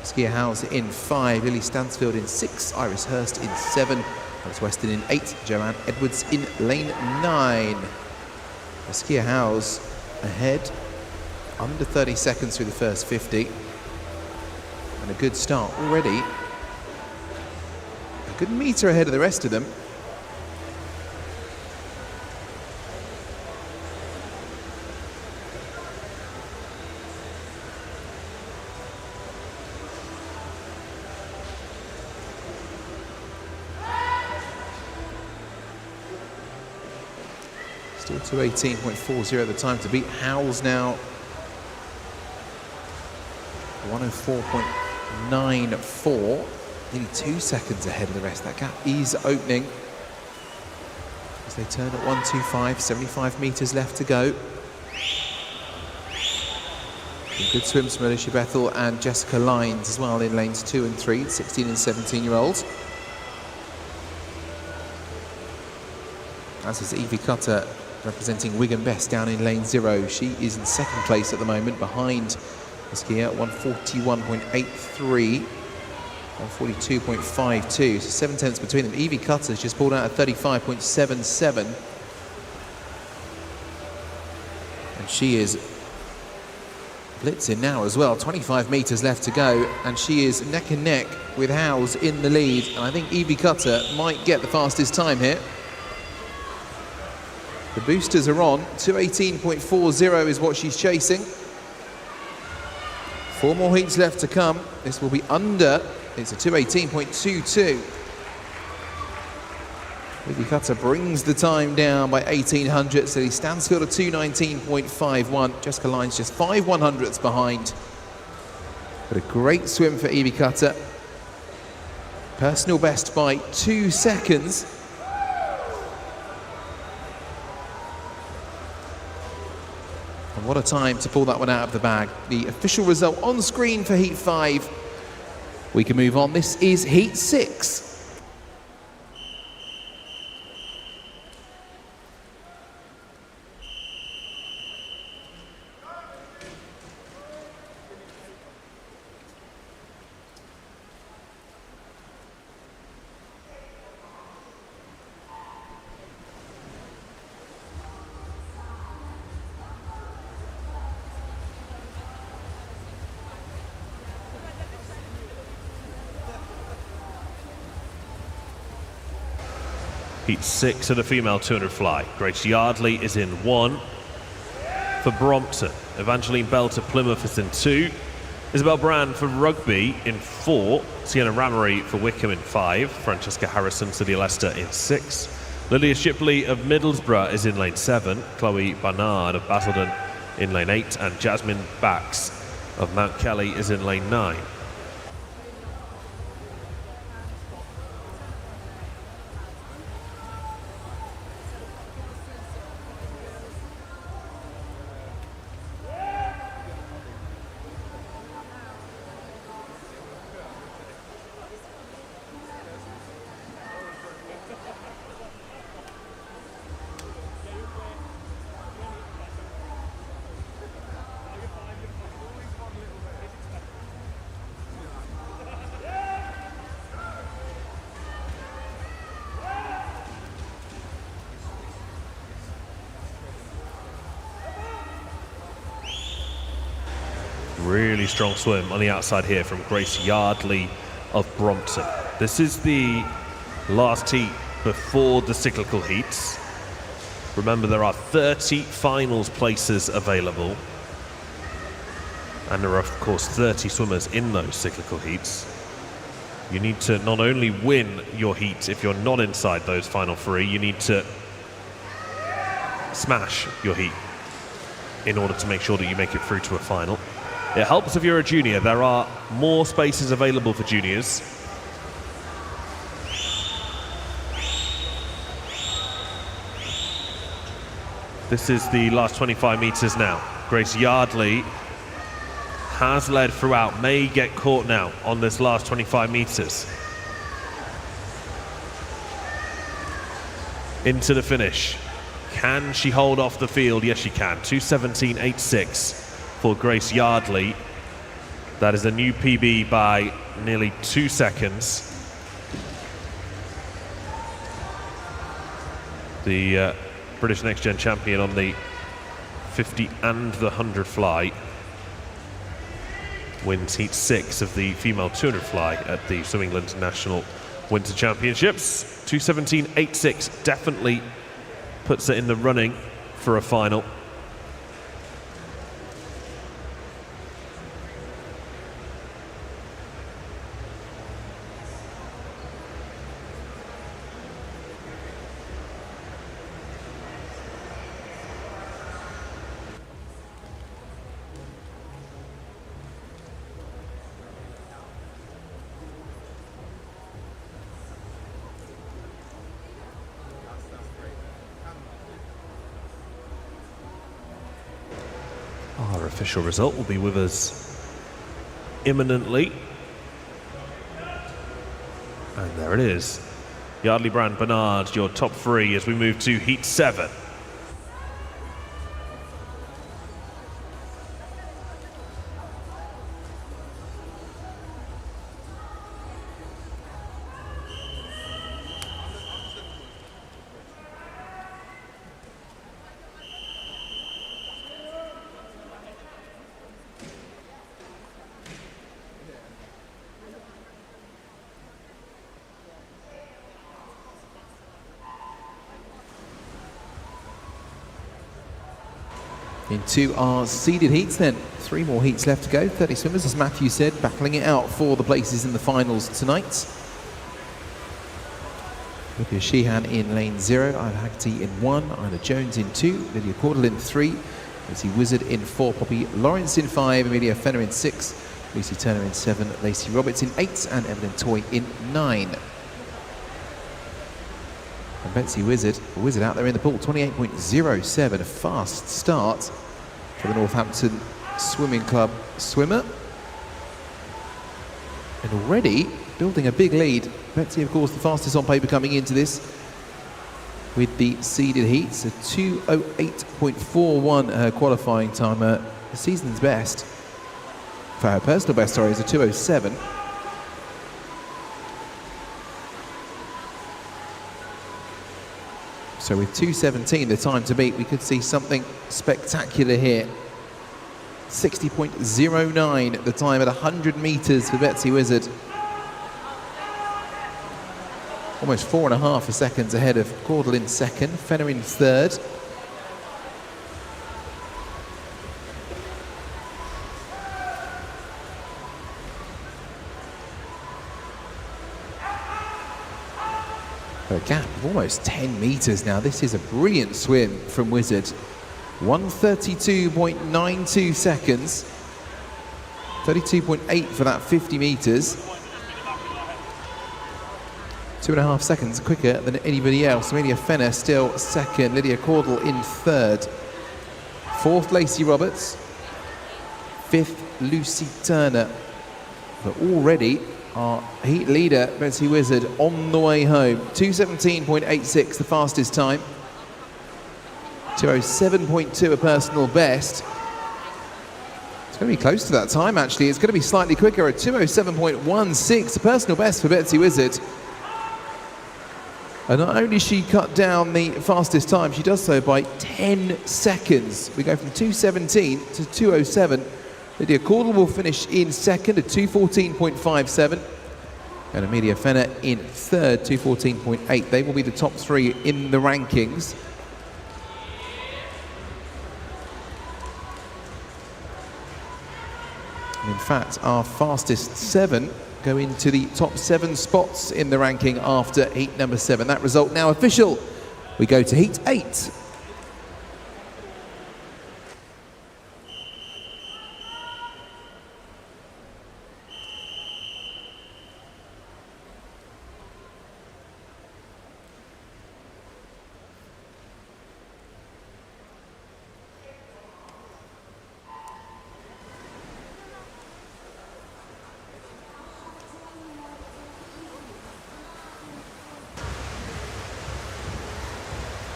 Skia Howes in 5, Lily Stansfield in 6, Iris Hurst in 7, Alice Weston in 8, Joanne Edwards in lane 9. Skia Howes ahead, under 30 seconds through the first 50. And a good start already. A good meter ahead of the rest of them. Still 2:18.40 the time to beat. Howes now 1:04.94, nearly 2 seconds ahead of the rest. That gap is opening as they turn at 1:25, 75 meters left to go. Some good swims from Alicia Bethel and Jessica Lyons as well in lanes 2 and 3, 16 and 17-year-olds. As is Evie Cutter, representing Wigan Best down in lane 0. She is in second place at the moment, behind the skier, 141.83, 142.52, so 7 tenths between them. Evie Cutter's just pulled out at 35.77, and she is blitzing now as well. 25 meters left to go, and she is neck and neck with Howes in the lead, and I think Evie Cutter might get the fastest time here. The boosters are on. 2:18.40 is what she's chasing. 4 more heats left to come. This will be under. It's a 2:18.22. Evie Cutter brings the time down by 18 hundredths. So he Stansfield at 2:19.51. Jessica Lyons just 5 100ths behind. But a great swim for Evie Cutter. Personal best by 2 seconds. And what a time to pull that one out of the bag. The official result on screen for Heat 5. We can move on. This is Heat 6. Heat 6 of the female 200 fly. Grace Yardley is in 1 for Brompton. Evangeline Bell to Plymouth is in 2. Isabel Brand for Rugby in 4. Sienna Ramery for Wickham in 5. Francesca Harrison to the Leicester in 6. Lilia Shipley of Middlesbrough is in lane 7. Chloe Barnard of Basildon in lane 8. And Jasmine Bax of Mount Kelly is in lane 9. Really strong swim on the outside here from Grace Yardley of Brompton. This is the last heat before the cyclical heats. Remember, there are 30 finals places available. And there are, of course, 30 swimmers in those cyclical heats. You need to not only win your heat if you're not inside those final 3, you need to smash your heat in order to make sure that you make it through to a final. It helps if you're a junior. There are more spaces available for juniors. This is the last 25 meters now. Grace Yardley has led throughout, may get caught now on this last 25 meters. Into the finish. Can she hold off the field? Yes, she can. 2:17.86 for Grace Yardley. That is a new PB by nearly 2 seconds. The British Next Gen champion on the 50 and the 100 fly wins heat 6 of the female 200 fly at the Swim England National Winter Championships. 2:17.86 definitely puts it in the running for a final. Our official result will be with us imminently. And there it is. Yardley, Brand, Bernard, your top 3 as we move to heat 7. Into our seeded heats then. 3 more heats left to go. 30 swimmers, as Matthew said, battling it out for the places in the finals tonight. Olivia Sheehan in lane 0, Isla Haggerty in 1, Isla Jones in 2, Lydia Caudle in 3, Lucy Wizard in 4, Poppy Lawrence in 5, Amelia Fenner in 6, Lucy Turner in 7, Lacey Roberts in 8, and Evelyn Toy in 9. And Betsy Wizard out there in the pool, 28.07, a fast start for the Northampton Swimming Club swimmer. And already building a big lead. Betsy, of course, the fastest on paper coming into this with the seeded heats, a 2:08.41 her qualifying time. The season's best, for her personal best, sorry, is a 2:07. So with 2:17 the time to beat, we could see something spectacular here. 60.09 the time at 100 meters for Betsy Wizard. Almost 4.5 seconds ahead of Caudle in 2nd, Fenner in 3rd. A gap of almost 10 meters now. This is a brilliant swim from Wizard. 1:32.92 seconds. 32.8 for that 50 meters. 2.5 seconds quicker than anybody else. Amelia Fenner still 2nd, Lydia Caudle in 3rd. 4th, Lacey Roberts. 5th, Lucy Turner. But already our heat leader, Betsy Wizard, on the way home. 2:17.86, the fastest time. 2:07.2, a personal best. It's going to be close to that time, actually. It's going to be slightly quicker at 2:07.16, a personal best for Betsy Wizard. And not only she cut down the fastest time, she does so by 10 seconds. We go from 2:17 to 2:07. Lydia Caudle will finish in 2nd at 2:14.57. and Amelia Fenner in third, 2:14.8. They will be the top three in the rankings. And in fact, our fastest 7 go into the top 7 spots in the ranking after heat number 7. That result now official. We go to heat 8.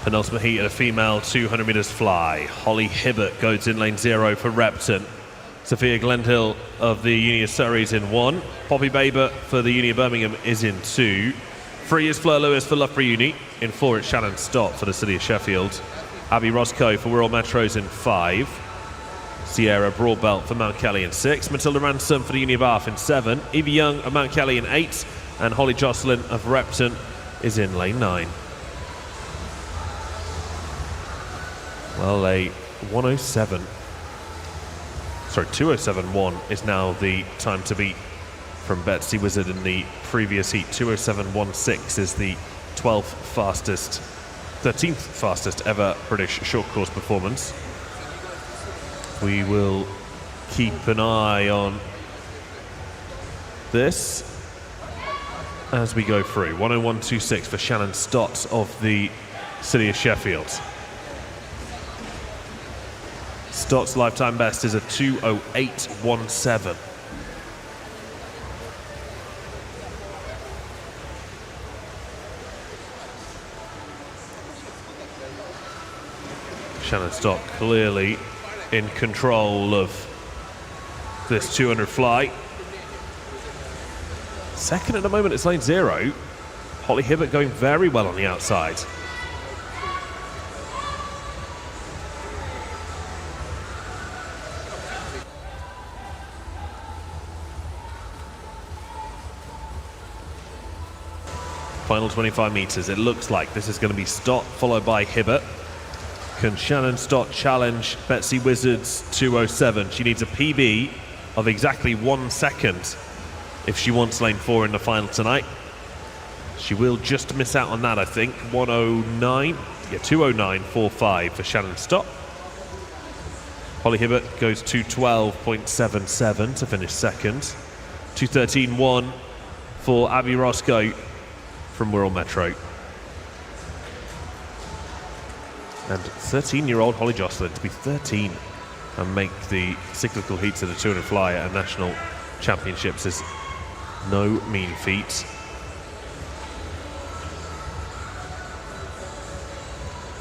Penultimate heat at a female 200 metres fly. Holly Hibbert goes in lane 0 for Repton. Sophia Glenhill of the Uni of Surrey's in 1. Poppy Baber for the Uni of Birmingham is in 2. 3 is Fleur Lewis for Loughborough Uni. In 4 it's Shannon Stott for the City of Sheffield. Abby Roscoe for Wirral Metro's in 5. Sierra Broadbelt for Mount Kelly in 6. Matilda Ransom for the Uni of Bath in 7. Evie Young of Mount Kelly in 8. And Holly Jocelyn of Repton is in lane 9. Well, a 2:07.1 is now the time to beat from Betsy Wizard in the previous heat. 2:07.16 is the 13th fastest ever British short course performance. We will keep an eye on this as we go through. 1:01.26 for Shannon Stott of the City of Sheffield. Stott's lifetime best is a 2:08.17. Shannon Stott clearly in control of this 200 fly. Second at the moment, it's lane 0. Holly Hibbert going very well on the outside. Final 25 metres. It looks like this is going to be Stott followed by Hibbert. Can Shannon Stott challenge Betsy Wizard's 2:07? She needs a PB of exactly 1 second if she wants lane 4 in the final tonight. She will just miss out on that, I think. 1:09. Yeah, 2:09.45 for Shannon Stott. Holly Hibbert goes 2:12.77 to finish second. 2:13.1 for Abby Roscoe from Wirral Metro. And 13-year-old Holly Jocelyn to be 13 and make the cyclical heats of the 200 fly at national championships is no mean feat.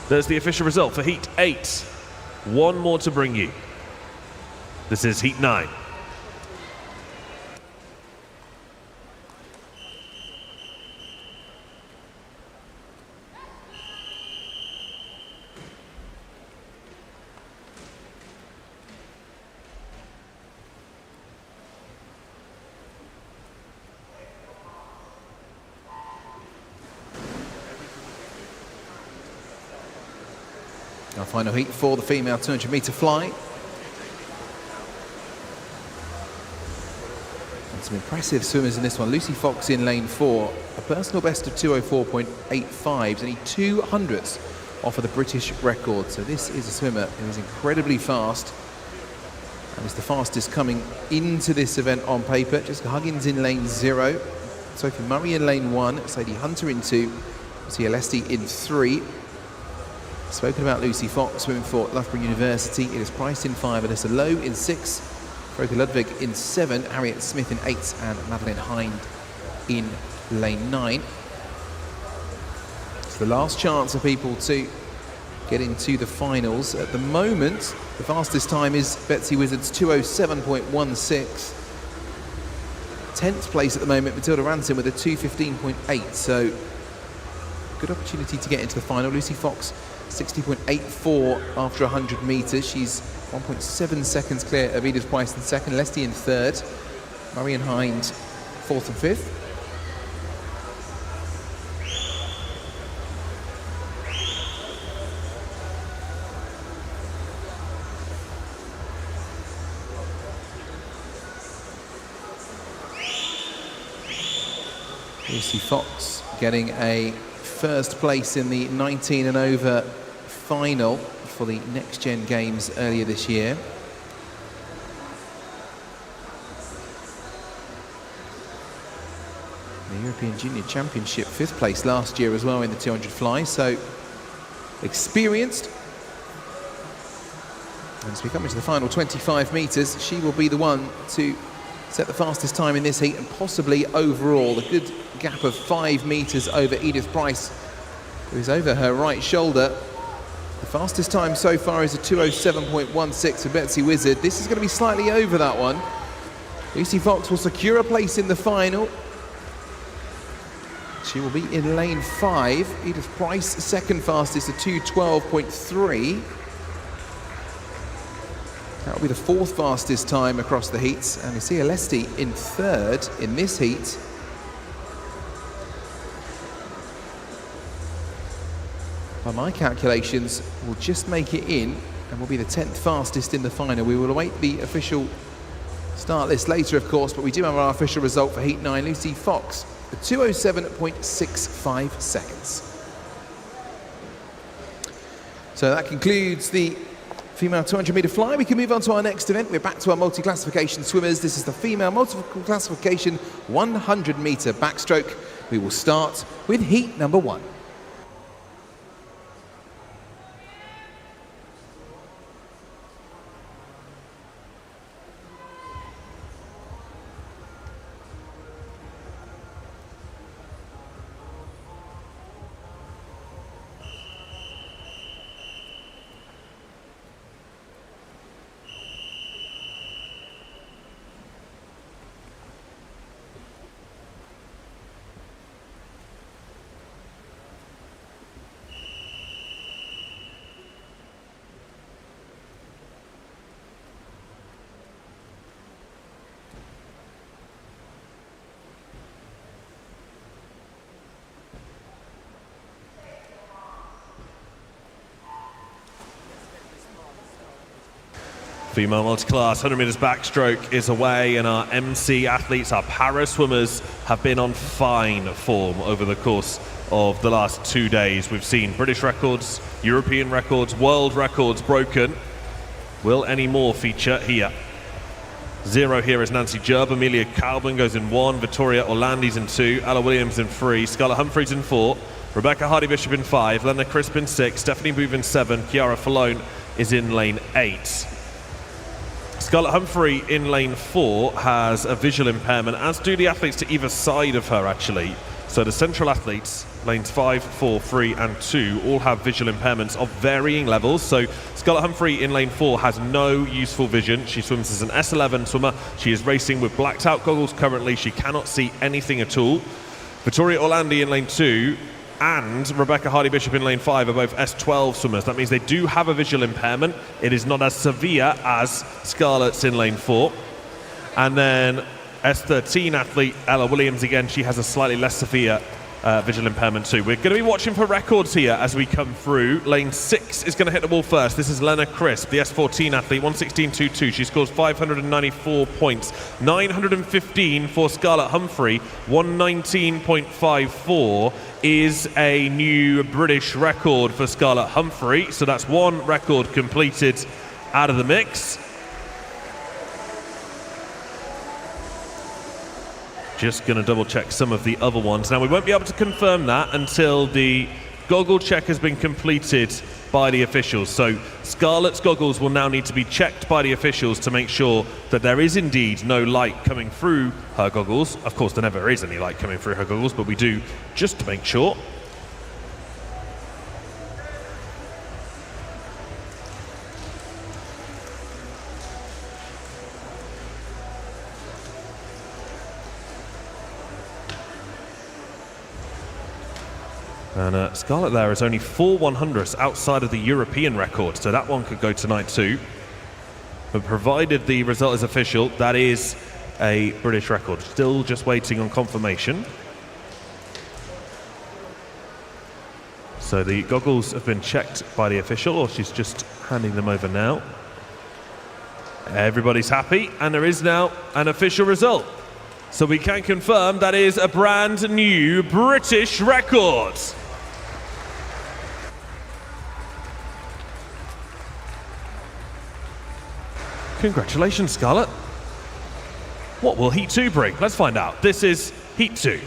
There's the official result for heat 8. One more to bring you. This is heat 9. Our final heat for the female 200 metre fly. And some impressive swimmers in this one. Lucy Fox in lane 4, a personal best of 2:04.85, only 200ths off of the British record. So this is a swimmer who is incredibly fast and is the fastest coming into this event on paper. Jessica Huggins in lane 0, Sophie Murray in lane 1, Sadie Hunter in 2, Sia Lesti in 3. Spoken about Lucy Fox, swimming for Loughborough University. It is priced in 5, Alyssa Lowe in 6, Roka Ludwig in 7, Harriet Smith in 8, and Madeline Hind in lane 9. It's the last chance for people to get into the finals. At the moment, the fastest time is Betsy Wizard's 2:07.16. 10th place at the moment, Matilda Ransom with a 2:15.8. So, good opportunity to get into the final. Lucy Fox 60.84 after 100 metres. She's 1.7 seconds clear of Edith Price in second, Lesti in third, Murray and Hind fourth and fifth. Lucy Fox getting a first place in the 19 and over final for the Next Gen Games earlier this year. The European Junior Championship, 5th place last year as well in the 200 fly, so experienced. And as we come into the final 25 metres, she will be the one to set the fastest time in this heat and possibly overall. A good gap of 5 metres over Edith Price, who is over her right shoulder. The fastest time so far is a 2:07.16 for Betsy Wizard. This is going to be slightly over that one. Lucy Fox will secure a place in the final. She will be in lane 5. Edith Price, second fastest, a 2:12.3. That will be the 4th fastest time across the heats. And Lucia Lesti in 3rd in this heat. By my calculations, will just make it in and will be the 10th fastest in the final. We will await the official start list later, of course, but we do have our official result for Heat 9. Lucy Fox, 2:07.65 seconds. So that concludes the female 200-metre fly. We can move on to our next event. We're back to our multi-classification swimmers. This is the female multi-classification 100-metre backstroke. We will start with heat number 1. Female multi-class 100 metres backstroke is away, and our MC athletes, our para swimmers, have been on fine form over the course of the last 2 days. We've seen British records, European records, world records broken. Will any more feature here? 0 here is Nancy Jerb. Amelia Calvin goes in 1. Victoria Orlandi's in 2. Ella Williams in 3. Scarlett Humphreys in 4. Rebecca Hardy-Bishop in 5. Lena Crisp in 6. Stephanie Booth in 7. Chiara Falone is in lane 8. Scarlett Humphrey in lane 4 has a visual impairment, as do the athletes to either side of her, actually. So the central athletes, lanes 5, 4, 3 and 2, all have visual impairments of varying levels. So Scarlett Humphrey in lane 4 has no useful vision. She swims as an S11 swimmer. She is racing with blacked out goggles currently. She cannot see anything at all. Victoria Orlandi in lane 2 and Rebecca Hardy-Bishop in lane 5 are both S12 swimmers. That means they do have a visual impairment. It is not as severe as Scarlett's in lane 4. And then S13 athlete Ella Williams, again, she has a slightly less severe visual impairment too. We're going to be watching for records here as we come through. Lane 6 is going to hit the wall first. This is Lena Crisp, the S14 athlete, 1:16.22. She scores 594 points. 915 for Scarlett Humphrey. 1:19.54 is a new British record for Scarlett Humphrey. So that's one record completed out of the mix. Just going to double check some of the other ones. Now, we won't be able to confirm that until the goggle check has been completed by the officials. So Scarlett's goggles will now need to be checked by the officials to make sure that there is indeed no light coming through her goggles. Of course, there never is any light coming through her goggles, but we do just to make sure. And Scarlett there is only 4 100ths outside of the European record, so that one could go tonight too. But provided the result is official, that is a British record. Still just waiting on confirmation. So the goggles have been checked by the official, or she's just handing them over now. Everybody's happy, and there is now an official result. So we can confirm that is a brand new British record. Congratulations, Scarlett. What will Heat 2 bring? Let's find out. This is Heat 2.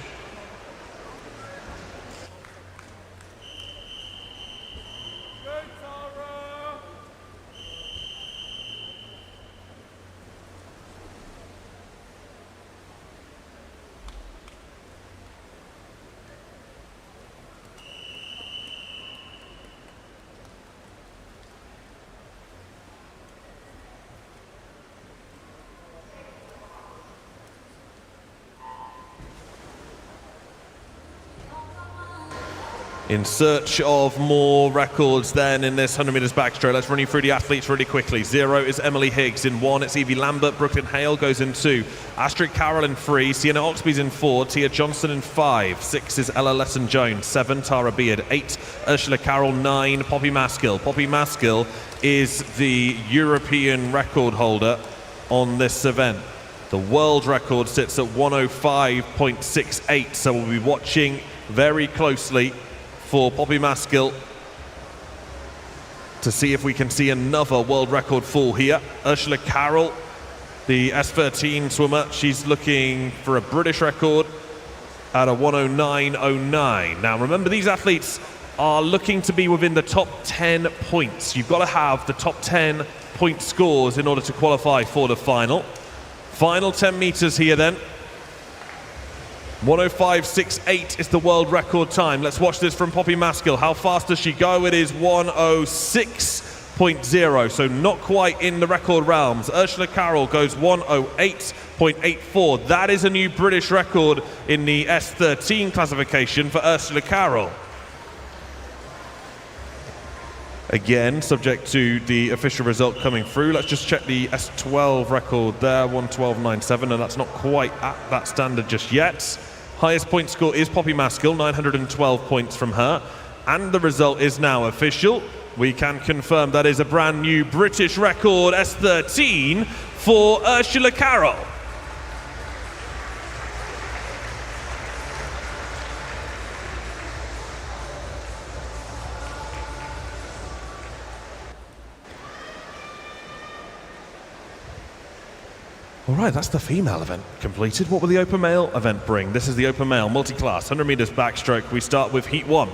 In search of more records then in this 100 metres backstroke. Let's run you through the athletes really quickly. 0 is Emily Higgs. In 1, it's Evie Lambert. Brooklyn Hale goes in 2. Astrid Carroll in 3. Sienna Oxby's in 4. Tia Johnson in 5. 6 is Ella Lesson-Jones. 7, Tara Beard. 8, Ursula Carroll. 9, Poppy Maskill. Poppy Maskill is the European record holder on this event. The world record sits at 105.68, so we'll be watching very closely for Poppy Maskill to see if we can see another world record fall here. Ursula Carroll, the S13 swimmer, she's looking for a British record at a 109.09. Now remember, these athletes are looking to be within the top 10 points. You've got to have the top 10 point scores in order to qualify for the final. Final 10 meters here then. 105.68 is the world record time. Let's watch this from Poppy Maskill. How fast does she go? It is 106.0, so not quite in the record realms. Ursula Carroll goes 108.84. That is a new British record in the S13 classification for Ursula Carroll. Again, subject to the official result coming through. Let's just check the S12 record there, 112.97, and that's not quite at that standard just yet. Highest point score is Poppy Maskill, 912 points from her. And the result is now official. We can confirm that is a brand new British record, S13, for Ursula Carroll. All right, that's the female event completed. What will the open male event bring? This is the open male multi-class 100 meters backstroke. We start with heat 1.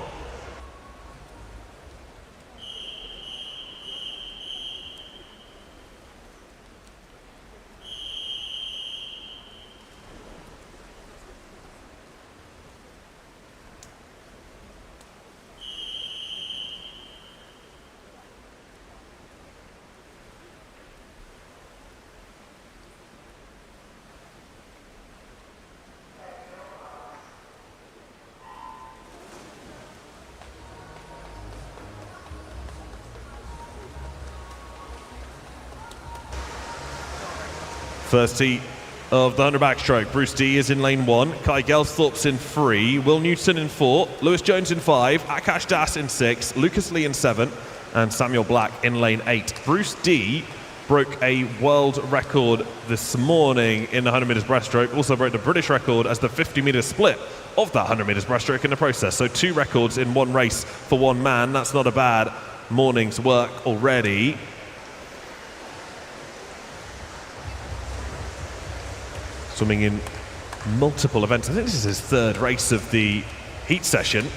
First heat of the 100 backstroke. Bruce D is in lane 1, Kai Gelsthorpe's in 3, Will Newton in 4, Lewis Jones in 5, Akash Das in 6, Lucas Lee in 7, and Samuel Black in lane 8. Bruce D broke a world record this morning in the 100 metres breaststroke, also broke the British record as the 50 metre split of that 100 metres breaststroke in the process. So 2 records in one race for one man. That's not a bad morning's work already. Swimming in multiple events. I think this is his 3rd race of the heat session.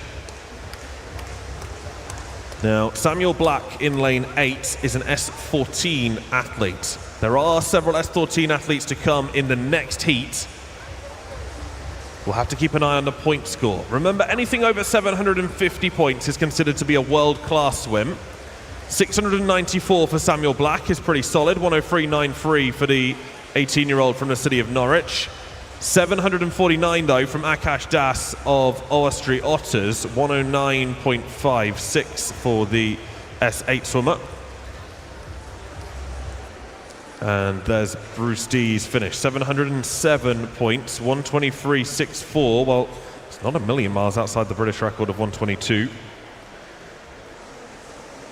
Now, Samuel Black in lane 8 is an S14 athlete. There are several S14 athletes to come in the next heat. We'll have to keep an eye on the point score. Remember, anything over 750 points is considered to be a world-class swim. 694 for Samuel Black is pretty solid. 103.93 for the 18-year-old from the city of Norwich. 749 though from Akash Das of Oastri Otters. 109.56 for the S8 swimmer. And there's Bruce D's finish. 707 points, 123.64. Well, it's not a million miles outside the British record of 122.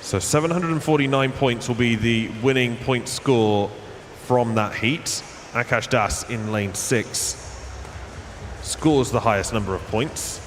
So 749 points will be the winning point score from that heat. Akash Das in lane 6. scores the highest number of points.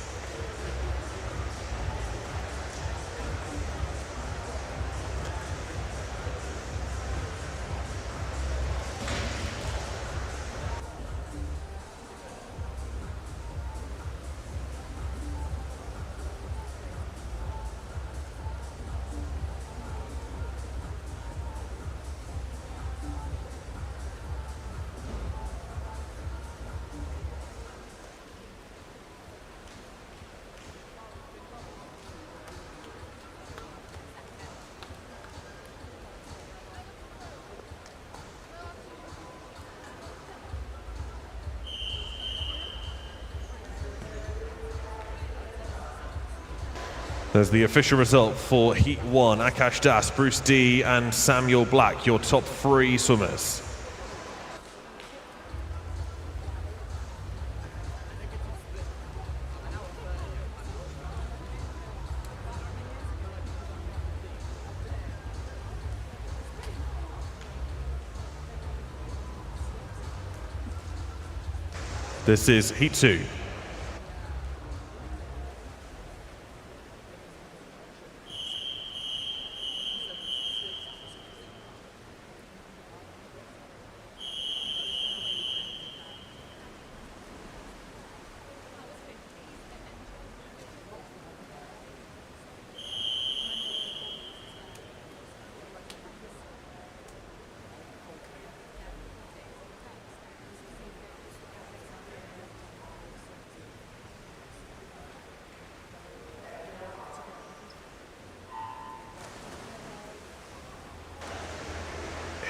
There's the official result for Heat 1. Akash Das, Bruce D and Samuel Black, your top 3 swimmers. This is Heat 2.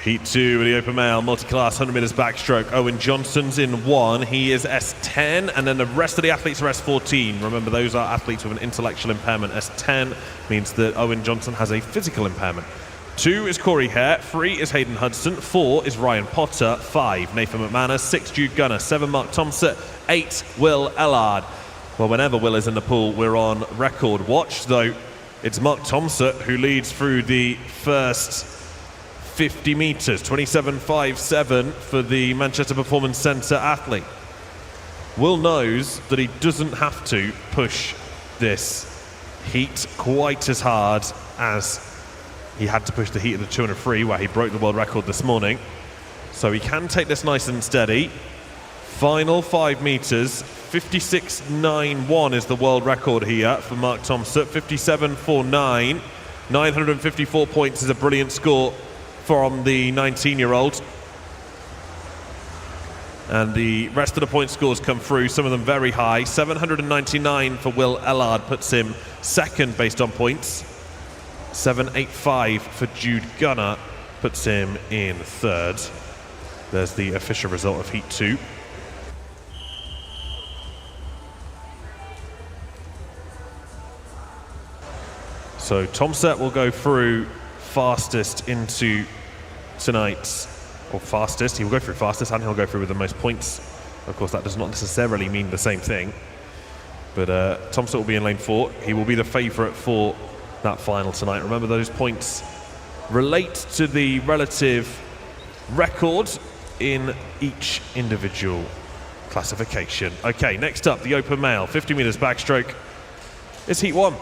Heat 2 with the open male, multi-class 100 meters backstroke. Owen Johnson's in 1. He is S10, and then the rest of the athletes are S14. Remember, those are athletes with an intellectual impairment. S10 means that Owen Johnson has a physical impairment. 2 is Corey Hare. 3 is Hayden Hudson. 4 is Ryan Potter. 5, Nathan McManus. 6, Jude Gunner. 7, Mark Thompson. 8, Will Ellard. Well, whenever Will is in the pool, we're on record watch, though it's Mark Thompson who leads through the first 50 meters, 27.57 for the Manchester Performance Centre athlete. Will knows that he doesn't have to push this heat quite as hard as he had to push the heat of the 200 free, where he broke the world record this morning. So he can take this nice and steady. Final 5 meters, 56.91 is the world record here for Mark Thompson. 57.49, 954 points is a brilliant score from the 19-year-old. And the rest of the point scores come through, some of them very high. 799 for Will Ellard puts him second based on points. 785 for Jude Gunner puts him in third. There's the official result of Heat 2. So Tomset will go through fastest into tonight's, or fastest, he will go through fastest and he'll go through with the most points. Of course, that does not necessarily mean the same thing, but Tomset will be in lane 4. He will be the favourite for that final tonight. Remember, those points relate to the relative record in each individual classification. Okay, next up, the open male, 50 meters backstroke. It's Heat 1.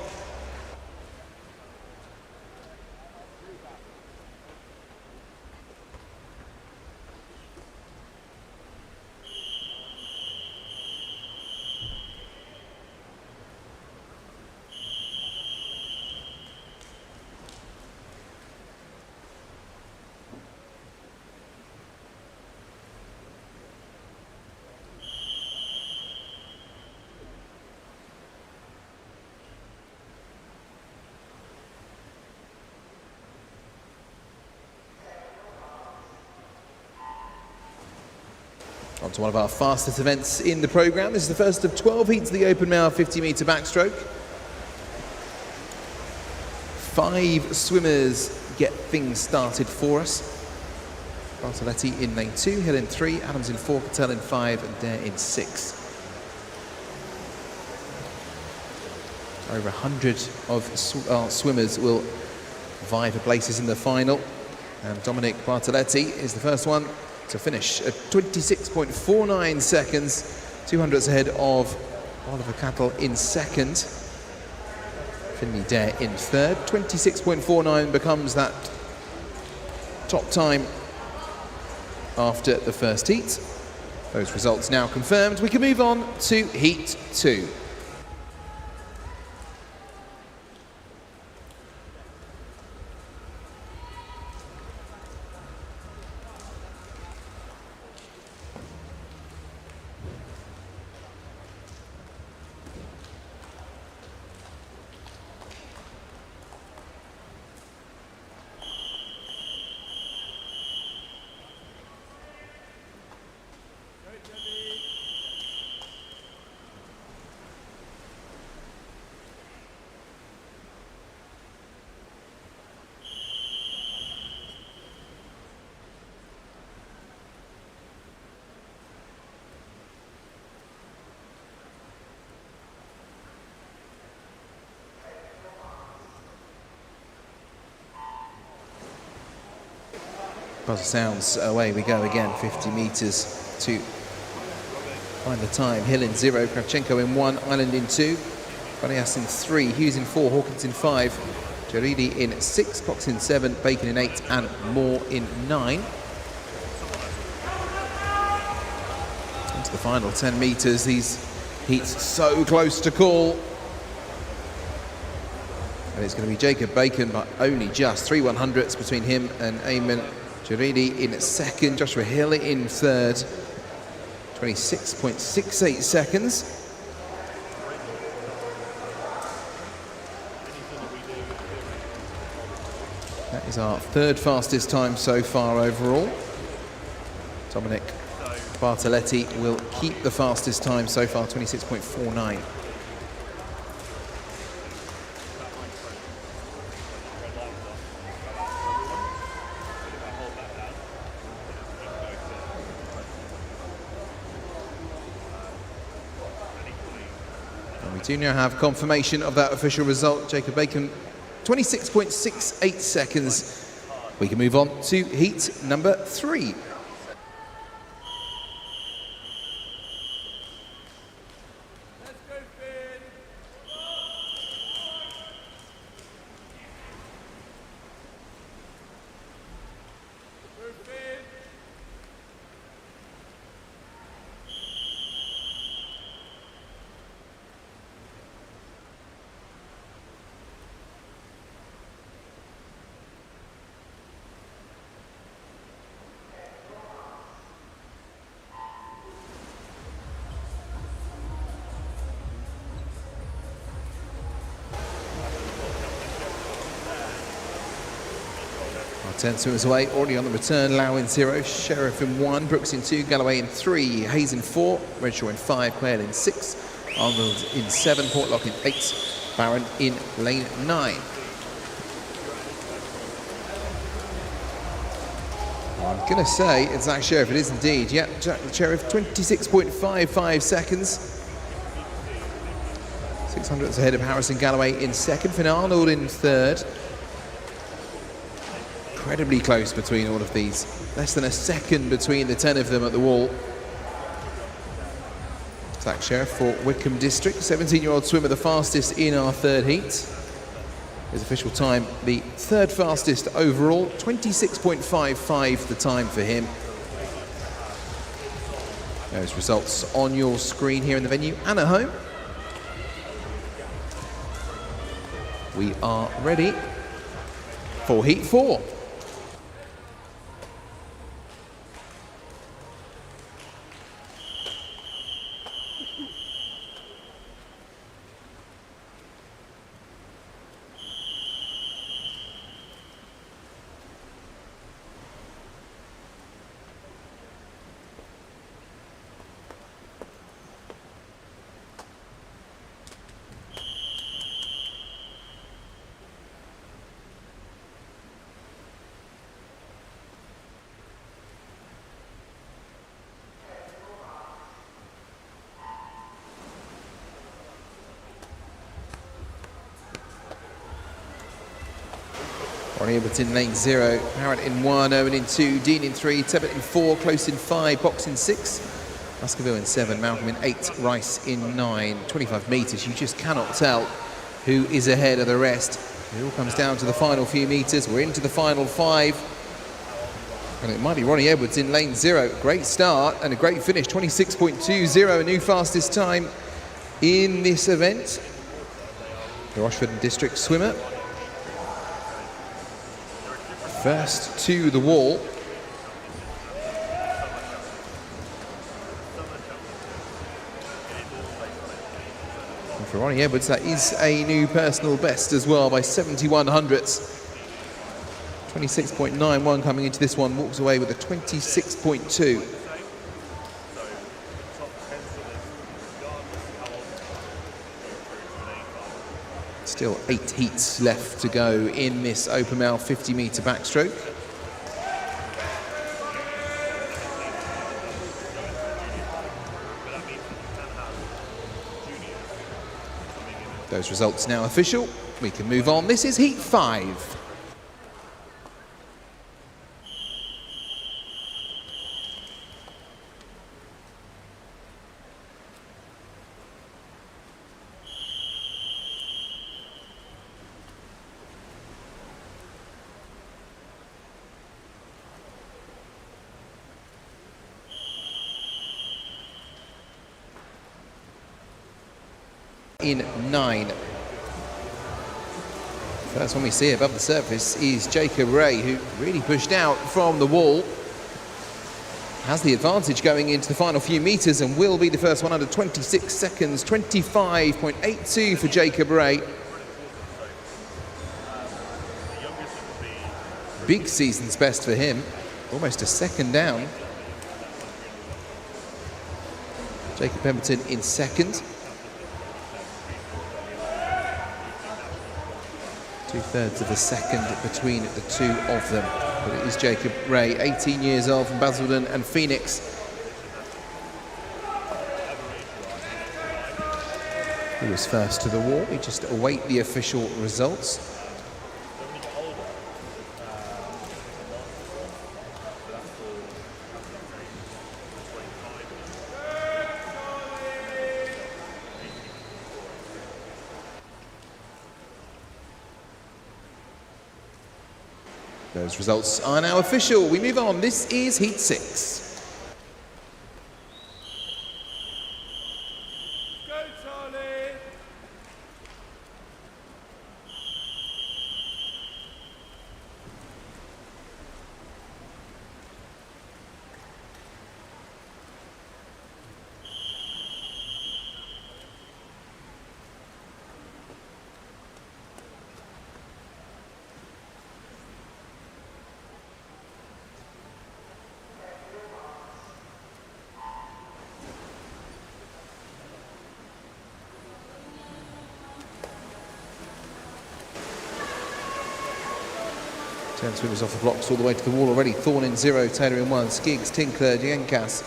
On to one of our fastest events in the programme. This is the first of 12 heats of the open male 50 metre backstroke. 5 swimmers get things started for us. Bartoletti in lane 2, Hill in 3, Adams in 4, Cattell in 5, and Dare in 6. Over 100 of swimmers will vie for places in the final. And Dominic Bartoletti is the first one to finish at 26.49 seconds 200ths ahead of Oliver Cattle in second. Finley Dare in third. 26.49 becomes that top time after the first heat. Those results now confirmed. We can move on to Heat 2. Buzzer sounds, away we go again, 50 metres to find the time. Hill in 0, Kravchenko in 1, Island in 2, Banias in 3, Hughes in 4, Hawkins in 5, Jaridi in 6, Cox in 7, Bacon in 8 and Moore in 9. Into the final 10 metres, these heats so close to call. And it's going to be Jacob Bacon, but only just 3 100ths between him and Eamon Jaridi in second, Joshua Hill in third, 26.68 seconds. That is our third fastest time so far overall. Dominic Bartoletti will keep the fastest time so far, 26.49. We do now have confirmation of that official result. Jacob Bacon, 26.68 seconds. We can move on to heat number 3. Our 10 swimmers away, already on the return. Lau in 0, Sheriff in 1, Brooks in 2, Galloway in 3, Hayes in 4, Renshaw in 5, Quayle in 6, Arnold in 7, Portlock in 8, Barron in lane 9. I'm going to say it's Zach Sheriff, it is indeed. Yeah, Jack Sheriff, 26.55 seconds. 600ths ahead of Harrison Galloway in second, Finn Arnold in third. Incredibly close between all of these. Less than a second between the 10 of them at the wall. Zach Sheriff for Wickham District, 17-year-old swimmer, the fastest in our third heat. His official time, the third fastest overall, 26.55 the time for him. Those results on your screen here in the venue and at home. We are ready for heat 4. Ronnie Edwards in lane 0, Parrott in 1, Owen in 2, Dean in 3, Tebbett in 4, Close in 5, Box in 6, Muscoville in 7, Malcolm in 8, Rice in 9. 25 metres, you just cannot tell who is ahead of the rest. It all comes down to the final few metres. We're into the final 5. And it might be Ronnie Edwards in lane 0. Great start and a great finish, 26.20, a new fastest time in this event. The Rochford District swimmer. First to the wall. And for Ronnie Edwards, that is a new personal best as well by 71 hundredths. 26.91 coming into this one, walks away with a 26.2. Still 8 heats left to go in this open mouth 50-metre backstroke. Those results now official. We can move on. This is heat 5. In 9. First one we see above the surface is Jacob Ray, who really pushed out from the wall. Has the advantage going into the final few metres and will be the first one under 26 seconds. 25.82 for Jacob Ray. Big season's best for him. Almost a second down. Jacob Pemberton in second. 2/3 of a second between the two of them. But it is Jacob Ray, 18 years old, from Basildon and Phoenix. He was first to the wall. We just await the official results. Those results are now official. We move on. This is heat 6. Ten swimmers off the blocks all the way to the wall already. Thorne in 0, Taylor in 1, Skiggs, Tinkler, Dienkas,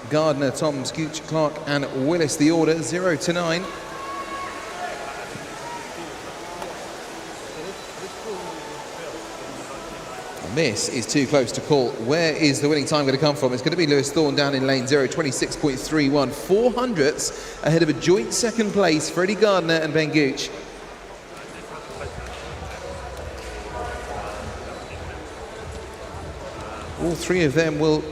Gardner, Tom, Scooch, Clark and Willis. The order 0 to 9. And this is too close to call. Where is the winning time going to come from? It's going to be Lewis Thorne down in lane 0, 26.31. 4 hundredths ahead of a joint second place, Freddie Gardner and Ben Gooch. All 3 of them will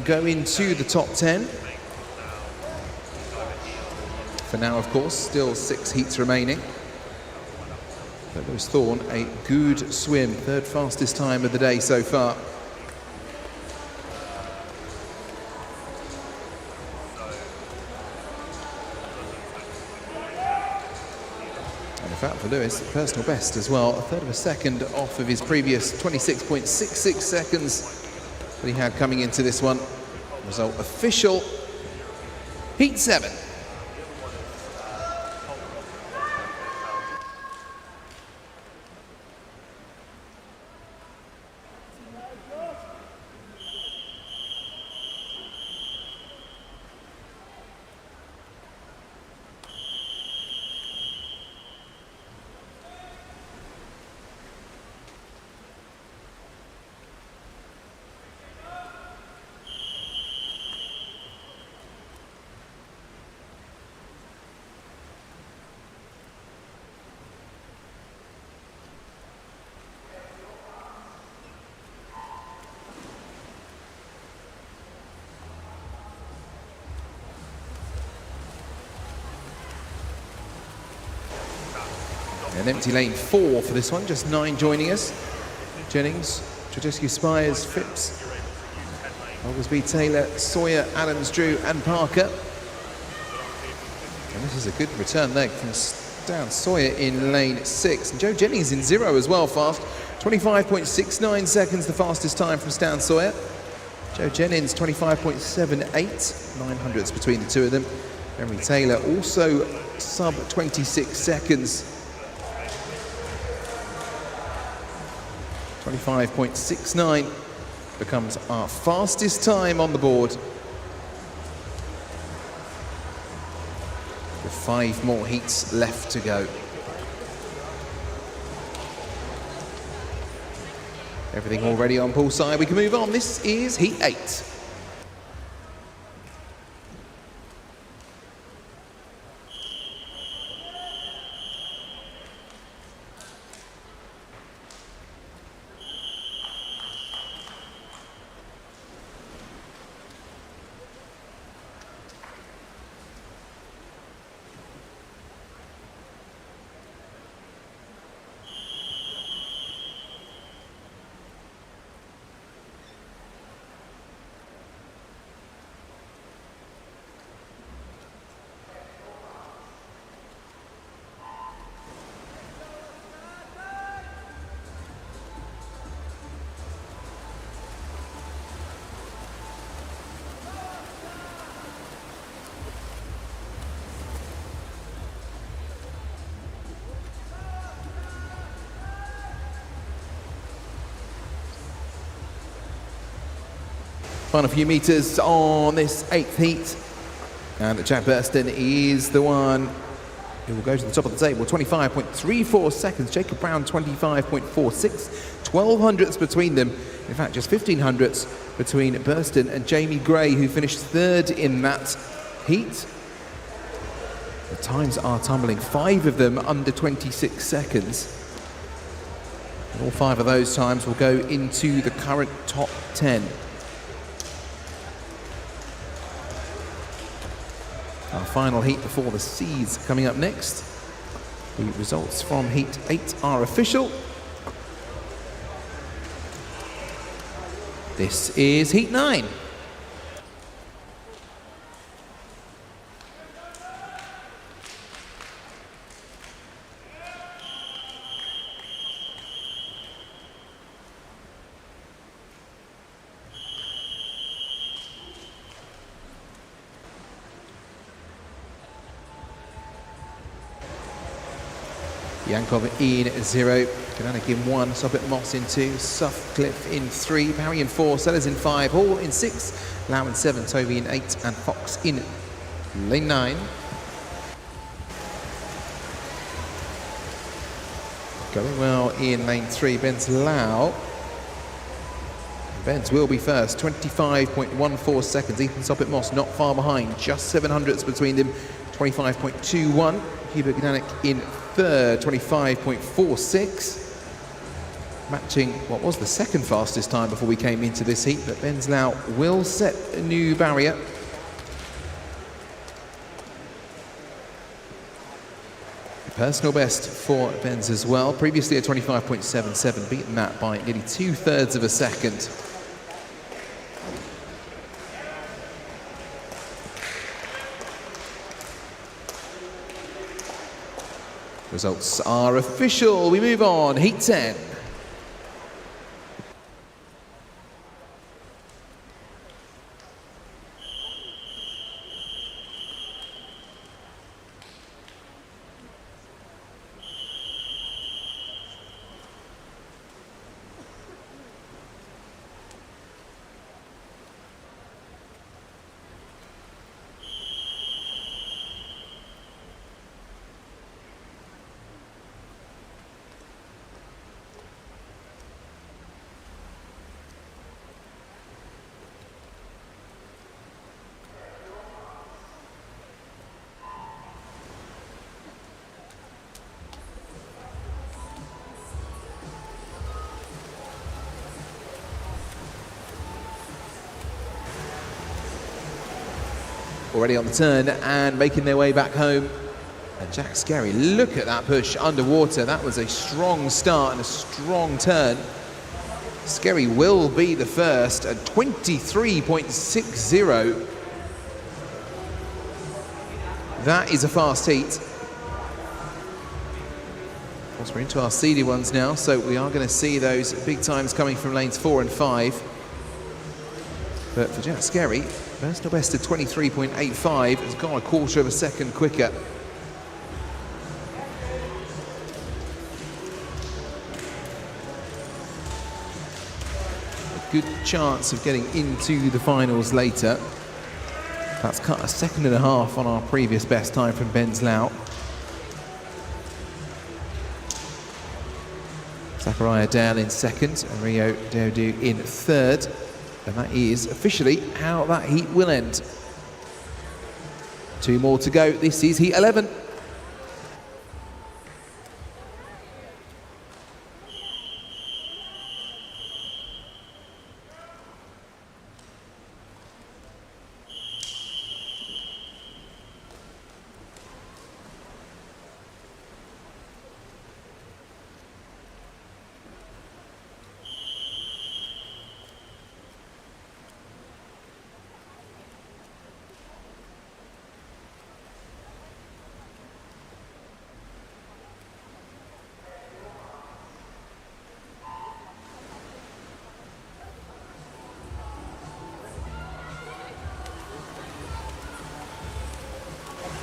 go into the top 10. For now, of course, still 6 heats remaining. But Lewis Thorne, a good swim, 3rd fastest time of the day so far. In fact, for Lewis, personal best as well, 1/3 of a second off of his previous 26.66 seconds that he had coming into this one. Result official, heat 7. An empty lane 4 for this one, just 9 joining us. Jennings, Trajescu, Spires, Phipps, Oglesby, Taylor, Sawyer, Adams, Drew and Parker. And this is a good return leg from Stan Sawyer in lane 6. And Joe Jennings in 0 as well, fast. 25.69 seconds, the fastest time from Stan Sawyer. Joe Jennings, 25.78, 900ths between the two of them. Henry Taylor also sub 26 seconds. 25.69 becomes our fastest time on the board. With 5 more heats left to go. Everything already on poolside. We can move on. This is heat 8. Final few metres on this 8th heat. And Jack Burston is the one who will go to the top of the table. 25.34 seconds. Jacob Brown, 25.46. 12 hundredths between them. In fact, just 15 hundredths between Burston and Jamie Gray, who finished 3rd in that heat. The times are tumbling. 5 of them under 26 seconds. And all 5 of those times will go into the current top 10. Our final heat before the Seas coming up next. The results from heat 8 are official. This is heat 9. Yankov in 0, Kananik in 1, Sobbit Moss in 2, Sutcliffe in 3, Barry in 4, Sellers in 5, Hall in 6, Lau in 7, Tovey in 8, and Fox in lane 9. Going well in lane 3, Ben's Lau. Ben's will be first, 25.14 seconds. Ethan Soppit Moss not far behind, just 7 hundredths between them, 25.21. Hubert Gdanek in 3rd, 25.46. Matching what was the 2nd fastest time before we came into this heat, but Ben's Lau will set a new barrier. Personal best for Benz as well, previously at 25.77, beaten that by nearly 2/3 of a second. Results are official. We move on. Heat 10. Already on the turn and making their way back home. And Jack Skerry, look at that push underwater. That was a strong start and a strong turn. Skerry will be the first at 23.60. That is a fast heat. Of course, we're into our seeded ones now, so we are going to see those big times coming from lanes 4 and 5. But for Jack Skerry, personal best of 23.85 has gone a quarter of a second quicker. Good chance of getting into the finals later. That's cut a second and a half on our previous best time from Benzlau. Zachariah Dale in second and Rio Deodu in third. And that is officially how that heat will end. 2 more to go. This is heat 11.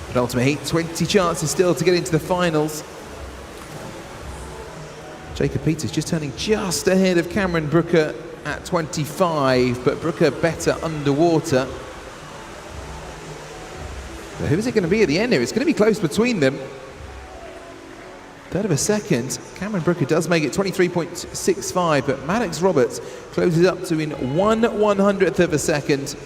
Penultimate heat, 20 chances still to get into the finals. Jacob Peters just turning just ahead of Cameron Brooker at 25, but Brooker better underwater. But who is it going to be at the end here? It's going to be close between them. Third of a second. Cameron Brooker does make it 23.65, but Maddox Roberts closes up to in 1/100th of a second.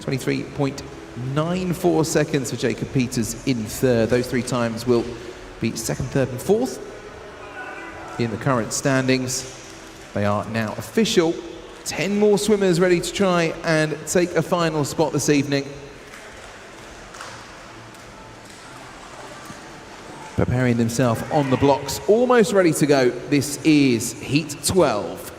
23.94 seconds for Jacob Peters in third. Those 3 times will be second, third and fourth in the current standings. They are now official. 10 more swimmers ready to try and take a final spot this evening. Preparing themselves on the blocks, almost ready to go. This is heat 12.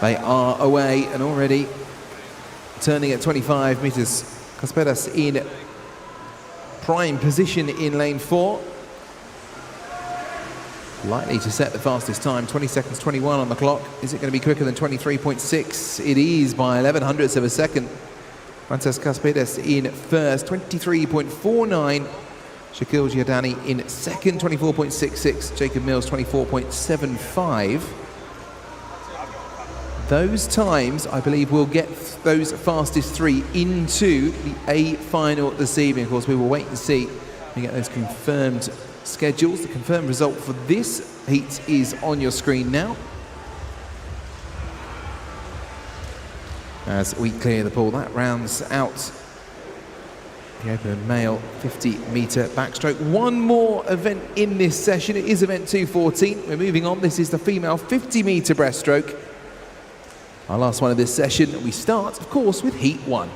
They are away and already turning at 25 metres. Kaspedas in prime position in lane 4. Likely to set the fastest time, 20 seconds 21 on the clock. Is it going to be quicker than 23.6? It is by 11/100ths of a second. Frances Kaspedas in first, 23.49. Shaquille Giordani in second, 24.66. Jacob Mills, 24.75. Those times, I believe, will get those fastest 3 into the A final this evening. Of course, we will wait and see and get those confirmed schedules. The confirmed result for this heat is on your screen now. As we clear the pool, that rounds out the open male 50-metre backstroke. One more event in this session. It is event 214. We're moving on. This is the female 50-metre breaststroke. Our last one of this session. We start, of course, with heat 1.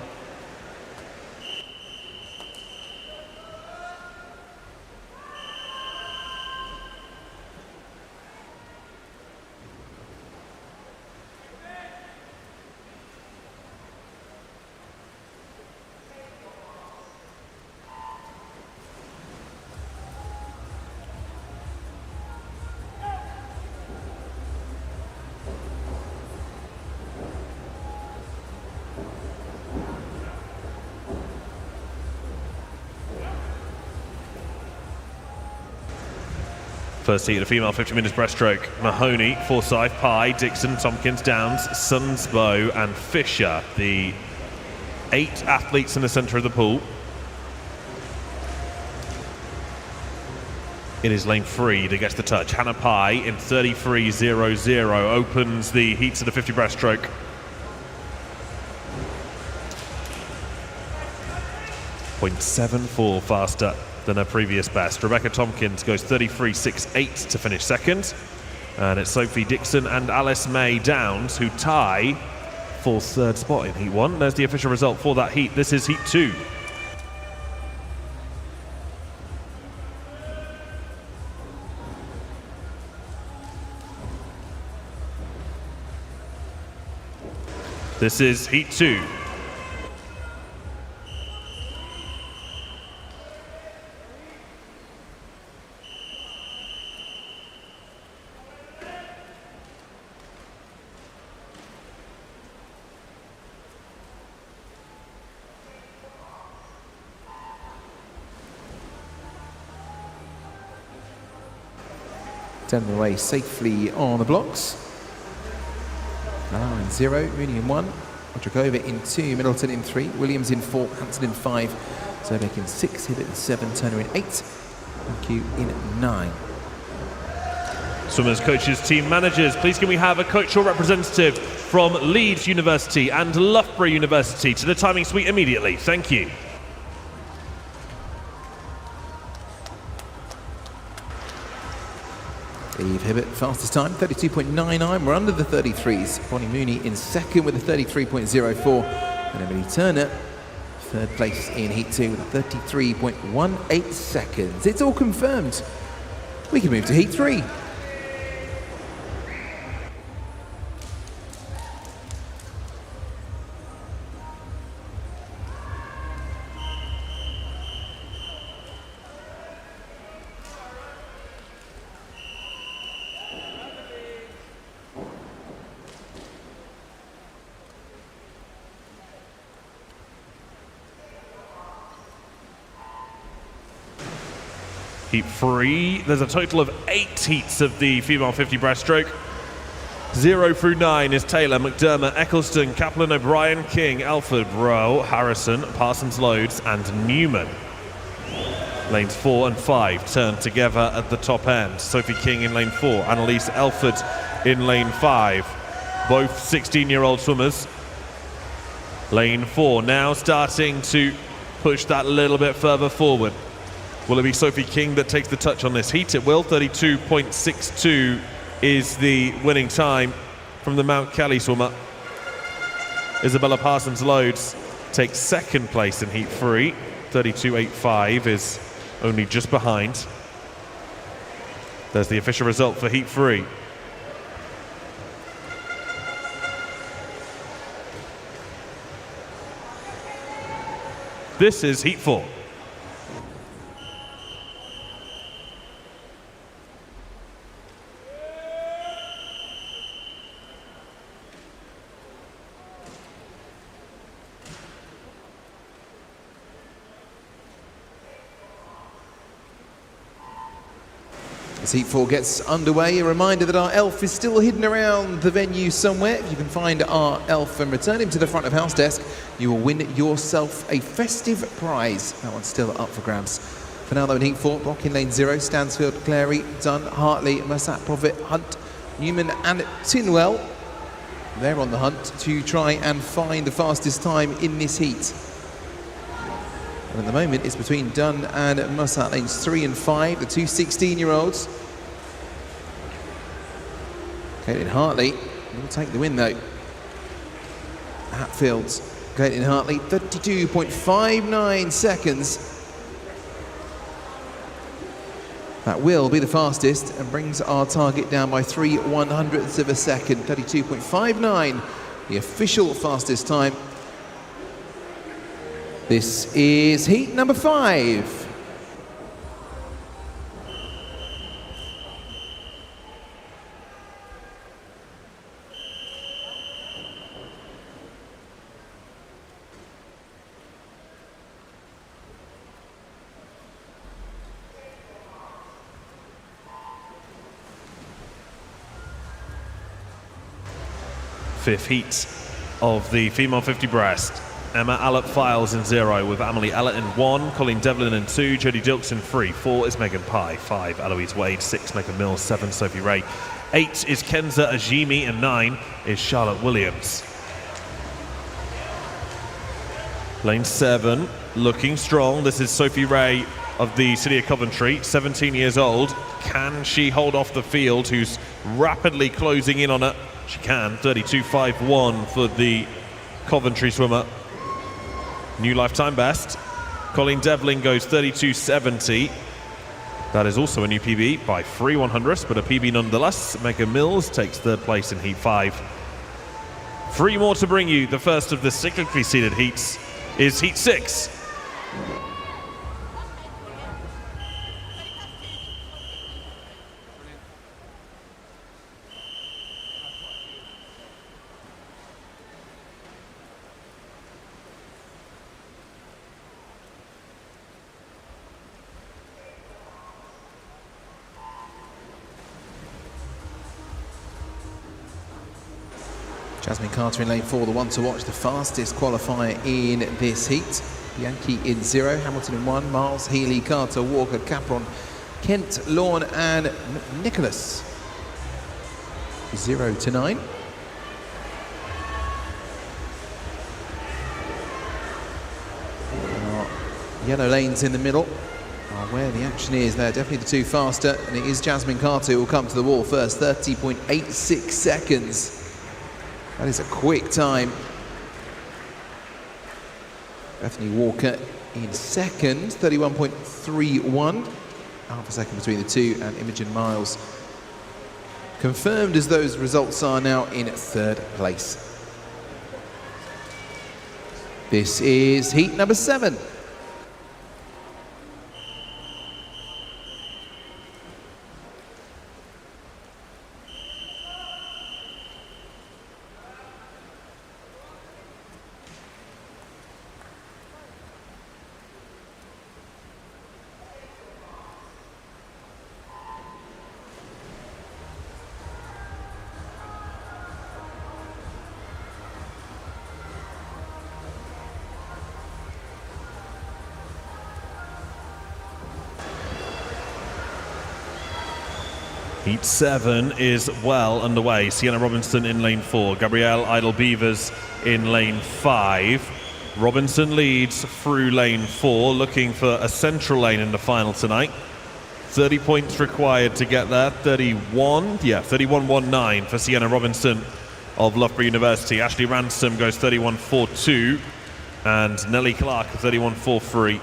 First heat of the female 50 meters breaststroke. Mahoney, Forsyth, Pye, Dixon, Tompkins, Downs, Sunsbow and Fisher, the 8 athletes in the centre of the pool. It is lane 3 that gets the touch. Hannah Pye in 33.00 opens the heats of the 50 breaststroke. .74 faster than her previous best. Rebecca Tompkins goes 33.68 to finish second. And it's Sophie Dixon and Alice May Downs who tie for third spot in heat 1. There's the official result for that heat. This is heat 2. This is heat 2. Turning away safely on the blocks. Allow in 0, Mooney in 1, Odrakova in 2, Middleton in 3, Williams in 4, Hanson in 5, Zerbeck in 6, Hibbett in 7, Turner in 8, and Q in 9. Swimmers, coaches, team managers, please can we have a coach or representative from Leeds University and Loughborough University to the timing suite immediately. Thank you. Eve Hibbett, fastest time, 32.99. We're under the 33s. Bonnie Mooney in second with a 33.04. And Emily Turner, third place in Heat 2 with a 33.18 seconds. It's all confirmed. We can move to Heat 3. Heat 3, there's a total of 8 heats of the female 50 breaststroke. 0 through 9 is Taylor, McDermott, Eccleston, Kaplan, O'Brien, King, Alford, Rowe, Harrison, Parsons, Loads and Newman. Lanes 4 and 5 turn together at the top end. Sophie King in lane 4, Annalise Elford in lane 5. Both 16-year-old swimmers. Lane 4 now starting to push that a little bit further forward. Will it be Sophie King that takes the touch on this heat? It will. 32.62 is the winning time from the Mount Kelly swimmer. Isabella Parsons Loads takes second place in Heat 3. 32.85 is only just behind. There's the official result for Heat 3. This is Heat 4. As Heat 4 gets underway, a reminder that our elf is still hidden around the venue somewhere. If you can find our elf and return him to the front of house desk, you will win yourself a festive prize. That one's still up for grabs. For now though, in Heat 4, Brock in lane 0, Stansfield, Clary, Dunn, Hartley, Massat, Profit, Hunt, Newman and Tinwell. They're on the hunt to try and find the fastest time in this heat. And at the moment, it's between Dunn and Mussat, lanes 3 and 5, the two 16-year-olds. Caitlin Hartley will take the win, though. Hatfield's Caitlin Hartley, 32.59 seconds. That will be the fastest and brings our target down by 3/100ths of a second. 32.59, the official fastest time. This is heat number 5. Fifth heat of the female 50 breast. Emma Allott-Files in 0 with Amelie Allott in 1, Colleen Devlin in 2, Jodie Dilks in 3, 4 is Megan Pye, 5 Eloise Wade, 6 Megan Mills, 7 Sophie Ray, 8 is Kenza Ajimi, and 9 is Charlotte Williams. Lane 7, looking strong. This is Sophie Ray of the City of Coventry, 17 years old. Can she hold off the field, who's rapidly closing in on her? She can. 32.51 for the Coventry swimmer. New lifetime best. Colleen Devlin goes 32.70. That is also a new PB by 3 100ths, but a PB nonetheless. Megan Mills takes third place in Heat 5. 3 more to bring you. The first of the cyclically seeded heats is Heat 6. Jasmine Carter in lane 4, the one to watch, the fastest qualifier in this heat. Bianchi in 0, Hamilton in 1, Miles, Healy, Carter, Walker, Capron, Kent, Lawn and Nicholas. 0 to 9. Yellow lanes in the middle are where the action is. They're definitely the two faster, and it is Jasmine Carter who will come to the wall first, 30.86 seconds. That is a quick time. Bethany Walker in second, 31.31. Half a second between the two, and Imogen Miles confirmed as those results are now in third place. This is heat number 7. Heat 7 is well underway. Sienna Robinson in lane 4, Gabrielle Idle-Beavers in lane 5. Robinson leads through lane 4, looking for a central lane in the final tonight. 30 points required to get there. 31.19 for Sienna Robinson of Loughborough University. Ashley Ransom goes 31.42, and Nellie Clark 31.43.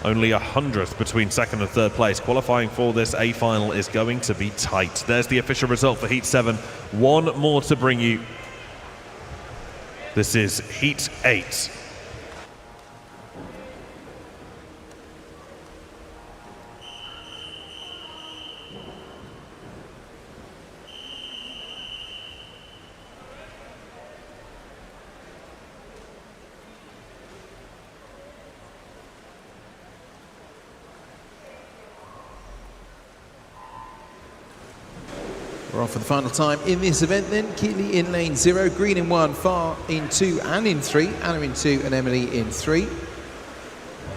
Only 100th between second and third place. Qualifying for this A final is going to be tight. There's the official result for Heat 7. One more to bring you. This is Heat 8. We're off for the final time in this event then. Keeley in lane 0, Green in 1, Farr in 2 and in 3, Anna in 2 and Emily in 3.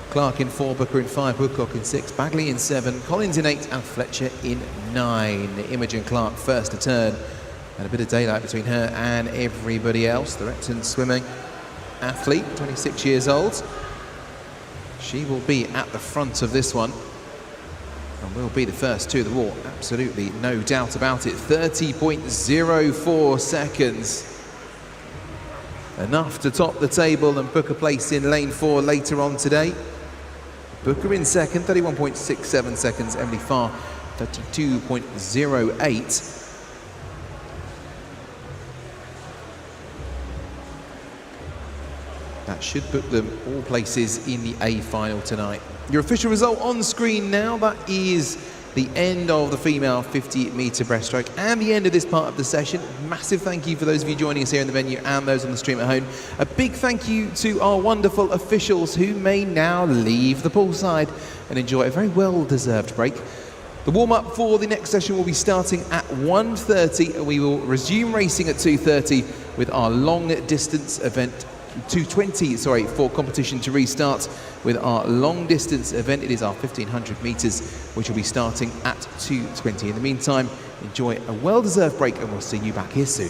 Clark in 4, Booker in 5, Woodcock in 6, Bagley in 7, Collins in 8 and Fletcher in 9. Imogen Clark first to turn, and a bit of daylight between her and everybody else. The Repton swimming athlete, 26 years old. She will be at the front of this one. And will be the first to the wall, absolutely no doubt about it. 30.04 seconds. Enough to top the table and book a place in lane 4 later on today. Booker in second, 31.67 seconds. Emily Farr, 32.08. That should book them all places in the A final tonight. Your official result on screen now. That is the end of the female 50-metre breaststroke and the end of this part of the session. Massive thank you for those of you joining us here in the venue and those on the stream at home. A big thank you to our wonderful officials who may now leave the poolside and enjoy a very well-deserved break. The warm-up for the next session will be starting at 1:30, and we will resume racing at 2:30 with our long distance event. 2:20, sorry, for competition to restart with our long distance event. It is our 1500 meters, which will be starting at 2:20. In the meantime, enjoy a well-deserved break, and we'll see you back here soon.